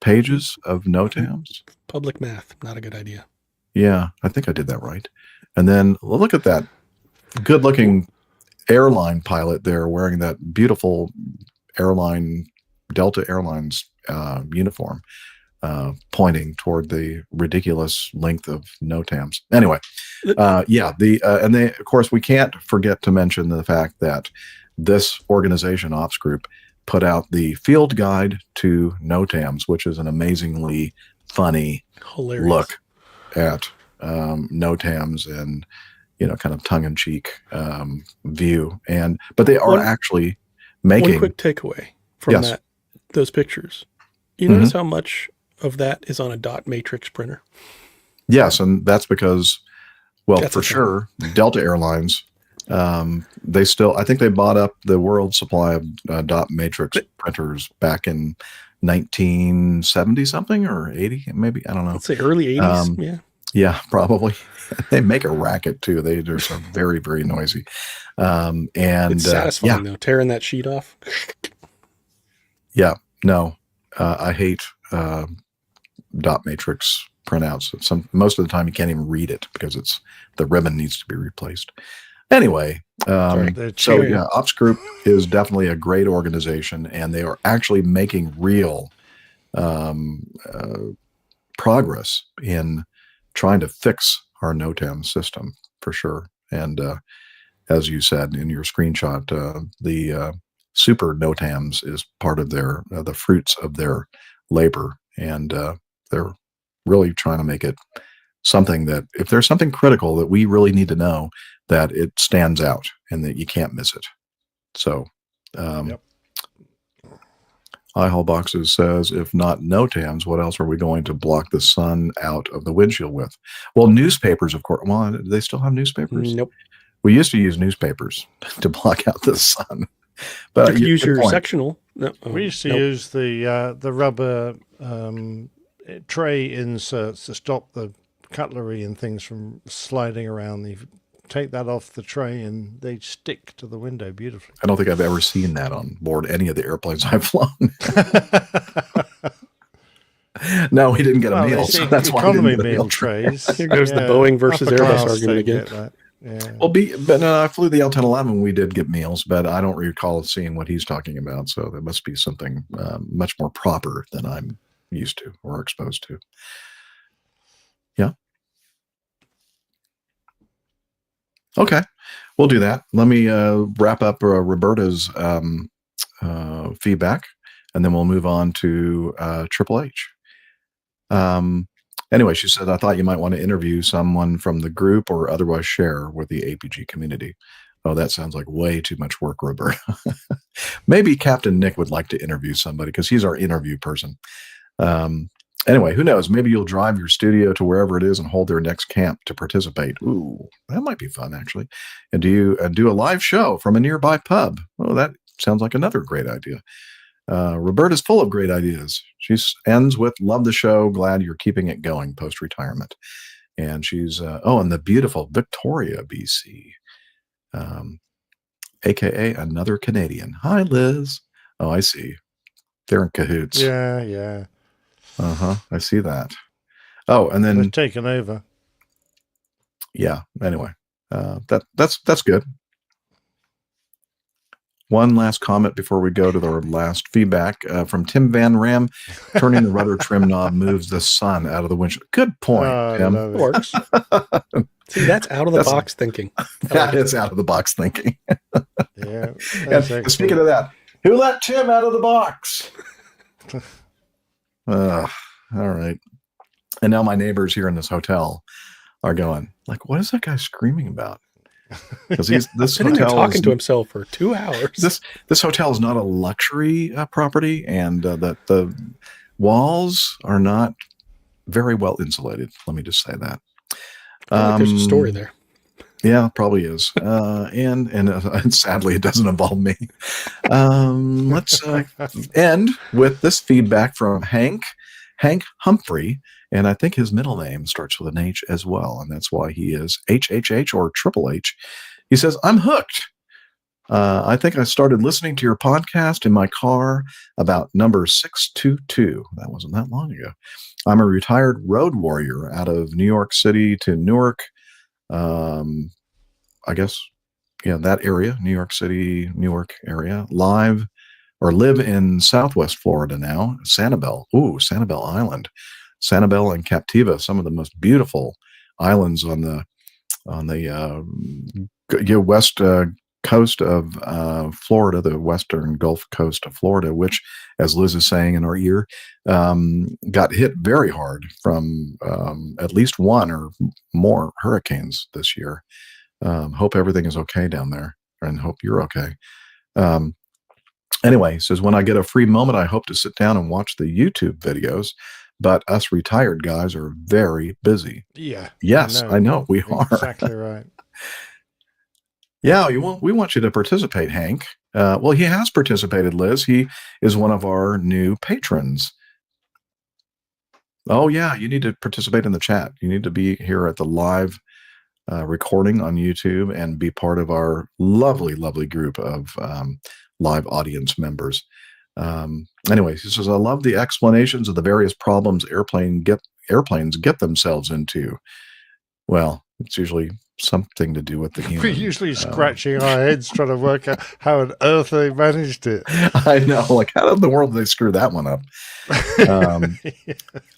pages of NOTAMs. Public math, not a good idea. Yeah, I think I did that right. And then look at that good-looking airline pilot there wearing that beautiful airline, Delta Airlines uniform, pointing toward the ridiculous length of NOTAMs. Anyway, and they, of course, we can't forget to mention the fact that this organization, Ops Group, put out the field guide to NOTAMs, which is an amazingly funny look at NOTAMs and, kind of tongue-in-cheek view. But they are actually making... One quick takeaway from those pictures. You notice how much of that is on a dot matrix printer? Yes, and that's because, for sure, Delta Airlines, they still, I think they bought up the world supply of dot matrix printers back in 1970 something or 80, maybe, I don't know. Let's say early 80s, Yeah, probably. They make a racket too. They're so very, very noisy. And it's satisfying though, tearing that sheet off. Yeah, no, I hate dot matrix printouts. Most of the time you can't even read it because the ribbon needs to be replaced. Anyway, Ops Group is definitely a great organization, and they are actually making real progress in trying to fix our NOTAM system for sure. And as you said in your screenshot, the super NOTAMs is part of their the fruits of their labor, and they're really trying to make it something that if there's something critical that we really need to know, that it stands out and that you can't miss it. So iHall Boxes says, if not NOTAMs, what else are we going to block the sun out of the windshield with? Well, newspapers, of course. Well, do they still have newspapers? Nope. We used to use newspapers to block out the sun. But you could use your sectional. No, we used to use the rubber tray inserts to stop the cutlery and things from sliding around. You take that off the tray and they stick to the window beautifully. I don't think I've ever seen that on board any of the airplanes I've flown. No, we didn't get a meal, so that's why economy meal trays. Here goes the Boeing versus Airbus argument again. Yeah. Well, but I flew the L-1011. We did get meals, but I don't recall seeing what he's talking about. So there must be something much more proper than I'm used to or exposed to. Yeah. Okay, we'll do that. Let me wrap up Roberta's feedback, and then we'll move on to Triple H. Anyway, she said, I thought you might want to interview someone from the group or otherwise share with the APG community. Oh, that sounds like way too much work, Roberta. Maybe Captain Nick would like to interview somebody because he's our interview person. Anyway, who knows? Maybe you'll drive your studio to wherever it is and hold their next camp to participate. Ooh, that might be fun, actually. And do a live show from a nearby pub. Oh, that sounds like another great idea. Roberta's full of great ideas. She ends with, love the show. Glad you're keeping it going post-retirement. And she's, and the beautiful Victoria, BC, AKA another Canadian. Hi, Liz. Oh, I see. They're in cahoots. Yeah. I see that. Oh, and then they've taken over. Yeah. Anyway, that's good. One last comment before we go to our last feedback from Tim Van Ram. Turning the rudder trim knob moves the sun out of the windshield. Good point, Tim. Works. See, that's out of the box thinking. That is out of the box thinking. Yeah. And speaking of that, who let Tim out of the box? All right. And now my neighbors here in this hotel are going, like, what is that guy screaming about? Because this hotel talking to himself for 2 hours. This hotel is not a luxury property, and the walls are not very well insulated. Let me just say that. There's a story there. Yeah, probably is. And sadly, it doesn't involve me. Let's end with this feedback from Hank Humphrey. And I think his middle name starts with an H as well. And that's why he is HHH or Triple H. He says, I'm hooked. I think I started listening to your podcast in my car about number 622. That wasn't that long ago. I'm a retired road warrior out of New York City to Newark. I guess, yeah, that area, New York City, Newark area, live live in Southwest Florida now, Sanibel. Ooh, Sanibel Island. Sanibel and Captiva, some of the most beautiful islands on the west coast of Florida, the western Gulf Coast of Florida, which, as Liz is saying in our ear, got hit very hard from at least one or more hurricanes this year. Hope everything is okay down there, and hope you're okay. Anyway, says, when I get a free moment, I hope to sit down and watch the YouTube videos, but us retired guys are very busy. Yeah. Yes, I know we are. Exactly right. Yeah, we want you to participate, Hank. Well, he has participated, Liz. He is one of our new patrons. Oh, yeah, you need to participate in the chat. You need to be here at the live recording on YouTube and be part of our lovely, lovely group of live audience members. Anyway, he says, I love the explanations of the various problems airplanes get themselves into. Well, it's usually something to do with the human. We're usually scratching our heads trying to work out how on earth they managed it. I know, like, how in the world did they screw that one up?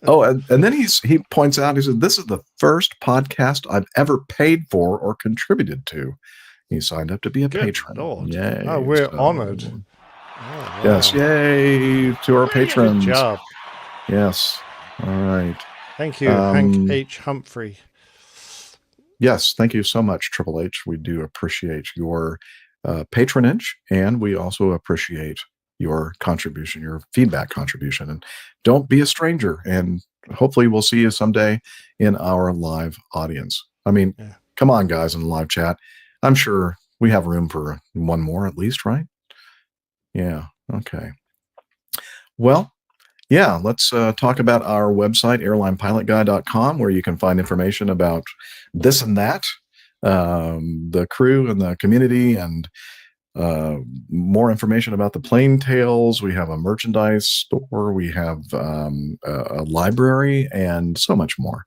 Oh, and then he points out, he said, this is the first podcast I've ever paid for or contributed to. He signed up to be a patron. Lord. Yay. Oh, we're So, honored. Oh, wow. Yes, yay to our patrons. Good job. Yes. All right. Thank you, Hank H. Humphrey. Yes, thank you so much, Triple H. We do appreciate your patronage, and we also appreciate your contribution, your feedback contribution. And don't be a stranger. And hopefully we'll see you someday in our live audience. I mean, come on, guys, in the live chat. I'm sure we have room for one more at least, right? Yeah. Okay. Well, yeah, let's talk about our website, airlinepilotguy.com, where you can find information about this and that, the crew and the community, and more information about the plane tales. We have a merchandise store. We have a library and so much more.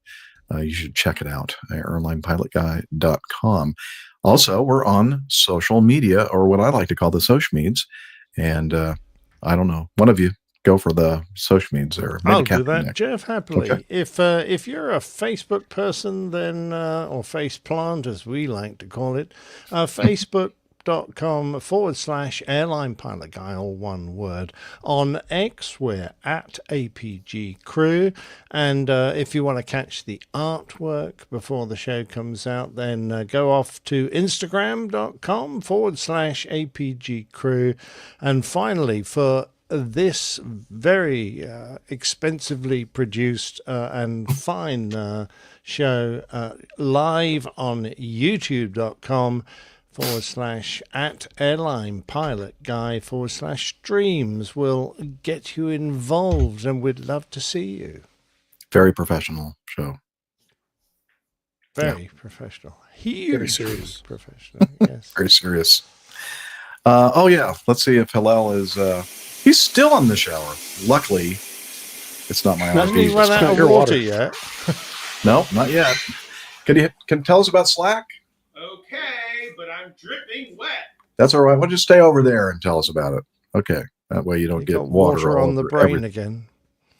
You should check it out at airlinepilotguy.com. Also, we're on social media, or what I like to call the social meds. And I don't know, one of you go for the social meds there. I'll do that, Nick. Jeff, happily. Okay. If you're a Facebook person, then or face plant, as we like to call it, Facebook.com/airline pilot guy, all one word. On X, we're at APG Crew. And if you want to catch the artwork before the show comes out, then go off to Instagram.com/APG Crew. And finally, for this very expensively produced and fine show live on youtube.com/@airlinepilotguy/streams will get you involved, and we'd love to see you. Very professional show. Very professional. Huge. Very serious. Professional, yes. Very serious. Oh, yeah. Let's see if Hillel is... he's still in the shower. Luckily, it's not my Hasn't he run out of water yet? No, not yet. Can you tell us about Slack? Okay, but I'm dripping wet. That's all right. Well, just stay over there and tell us about it. Okay. That way you don't get water all on the over brain again.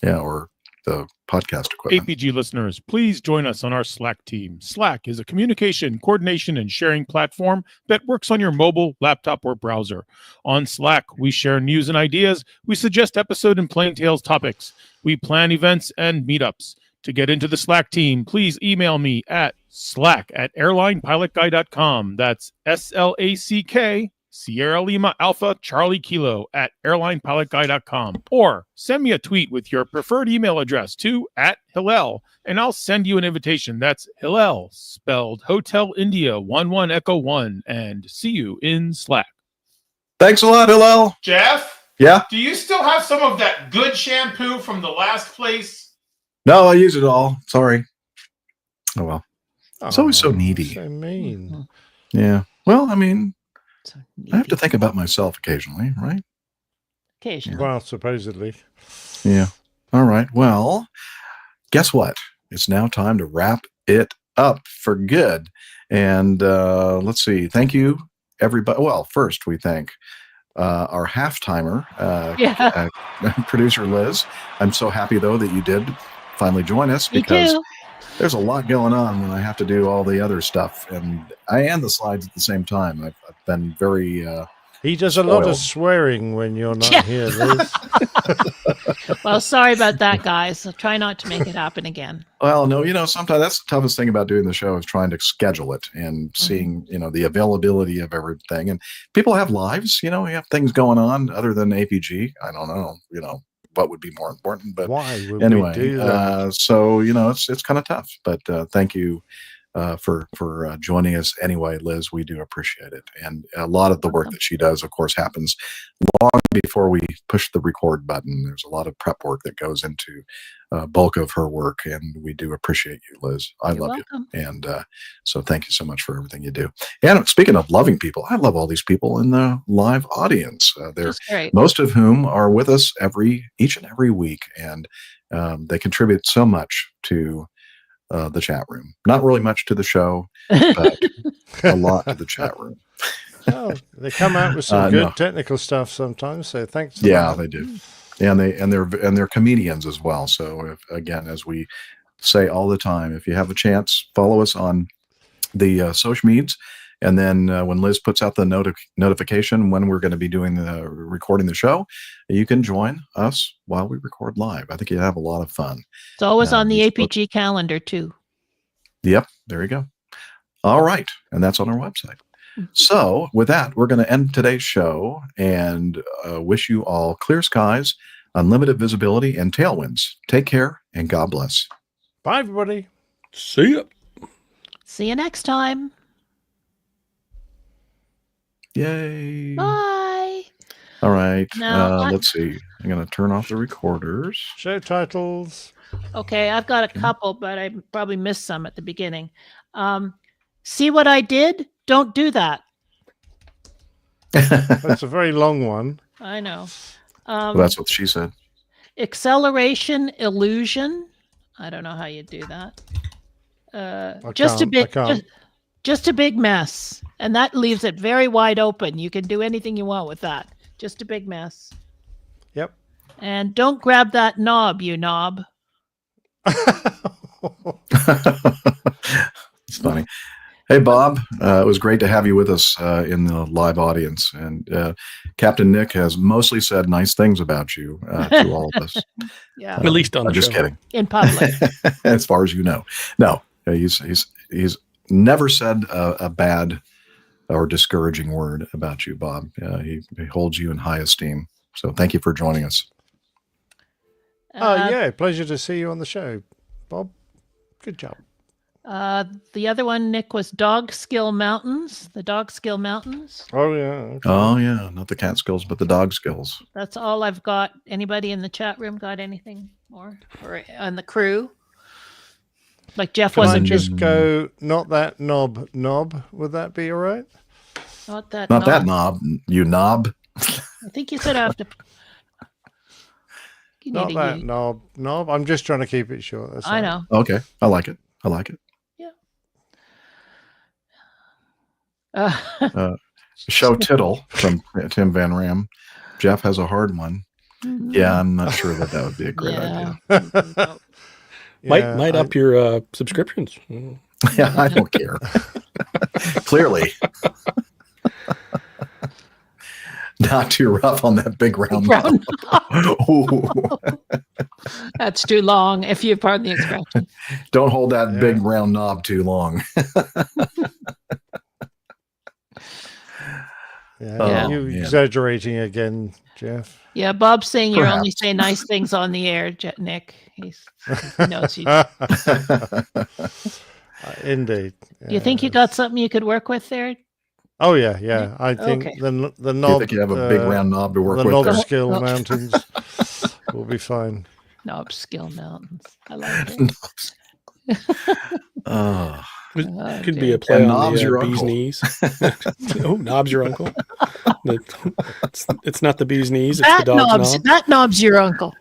Yeah, or the podcast equipment. APG listeners, please join us on our Slack team. Slack is a communication, coordination, and sharing platform that works on your mobile, laptop, or browser. On Slack, we share news and ideas. We suggest episode and plain tales topics. We plan events and meetups. To get into the Slack team, please email me at slack@airlinepilotguy.com. That's SLACK, Sierra Lima Alpha Charlie Kilo @airlinepilotguy.com. Or send me a tweet with your preferred email address to @Hillel, and I'll send you an invitation. That's Hillel, spelled Hotel India 11 Echo 1, and see you in Slack. Thanks a lot, Hillel. Jeff? Yeah? Do you still have some of that good shampoo from the last place? No, I use it all. Sorry. Oh, well. It's always so needy. So mean. Yeah. Well, I mean, I have to think about myself occasionally, right? Occasionally. Well, supposedly. Yeah. All right. Well, guess what? It's now time to wrap it up for good. And let's see. Thank you, everybody. Well, first we thank our half-timer, producer Liz. I'm so happy, though, that you did finally join us, because there's a lot going on when I have to do all the other stuff, and the slides at the same time. I've been very he does a lot of swearing when you're not here, Liz. Well, sorry about that, guys. I'll try not to make it happen again. Well, no, sometimes that's the toughest thing about doing the show, is trying to schedule it and seeing, the availability of everything. And people have lives, we have things going on other than APG. I don't know, what would be more important, but why would anyway, we do that? so, it's kind of tough, but thank you for joining us anyway, Liz. We do appreciate it. And a lot of the work that she does, of course, happens long before we push the record button. There's a lot of prep work that goes into bulk of her work, and we do appreciate you, Liz. I love you. And so thank you so much for everything you do. And speaking of loving people, I love all these people in the live audience. They're most of whom are with us each and every week, and they contribute so much to the chat room. Not really much to the show, but a lot to the chat room. Oh, they come out with some good technical stuff sometimes. So thanks. Yeah, they do, and they're comedians as well. So again, as we say all the time, if you have a chance, follow us on the social medias, and then when Liz puts out the notification when we're going to be doing recording the show, you can join us while we record live. I think you have a lot of fun. It's always on the APG calendar too. Yep, there you go. All right, and that's on our website. So with that, we're going to end today's show and wish you all clear skies, unlimited visibility, and tailwinds. Take care, and God bless. Bye, everybody. See ya. See you next time. Yay. Bye. All right. Now, let's see. I'm going to turn off the recorders. Show titles. Okay, I've got a couple, but I probably missed some at the beginning. See what I did? Don't do that. That's a very long one. I know. Well, that's what she said. Acceleration illusion. I don't know how you do that. Just a big mess. And that leaves it very wide open. You can do anything you want with that. Just a big mess. Yep. And don't grab that knob, you knob. It's funny. Hey, Bob, it was great to have you with us in the live audience. And Captain Nick has mostly said nice things about you to all of us. Yeah. At least on the just show. kidding. In public. As far as you know. No, he's never said a bad or discouraging word about you, Bob. He holds you in high esteem. So thank you for joining us. Yeah, pleasure to see you on the show, Bob. Good job. The other one, Nick, was Dog Skill Mountains. The Dog Skill Mountains. Oh, yeah. Okay. Oh, yeah. Not the cat skills, but the dog skills. That's all I've got. Anybody in the chat room got anything more? Or on the crew? Like Jeff Can wasn't I just go, not that knob. Would that be all right? Not that Not knob. that knob. You knob. I think you said I have to. You Not need that a knob. I'm just trying to keep it short. That's I all. know. Okay. I like it. Show tittle from Tim Van Ram. Jeff has a hard one. Yeah, I'm not sure that would be a great idea. Might up your subscriptions. Yeah, I don't care. Clearly. Not too rough on that big round. That's too long, if you pardon the expression. Don't hold that big round knob too long. You're exaggerating again, Jeff. Yeah, Bob's saying you Perhaps. only say nice things on the air, Nick. He knows you. Indeed. You think you got something you could work with there? Oh yeah. I think Okay. the knob. You think you have a big round knob to work the with knob there? skill mountains will be fine. Knob Skill Mountains. I like it. It could be a play And on Knob's the your bee's uncle. knees. Oh, Knob's your uncle. It's not the bee's knees. It's That the dog's knob's knob. that knob's your uncle.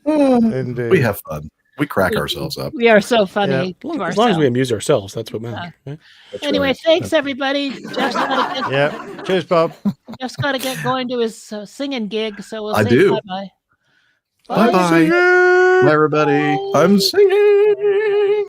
Indeed. We have fun. We crack ourselves up. We are so funny. Yeah. to As long as we ourselves. amuse ourselves, that's what matters. Right? Anyway, right. thanks everybody. Jeff's got to get, Yeah. Cheers, Bob. Jeff's got to get going to his singing gig, so we'll I say do. bye-bye. Bye bye. Bye, everybody. I'm singing.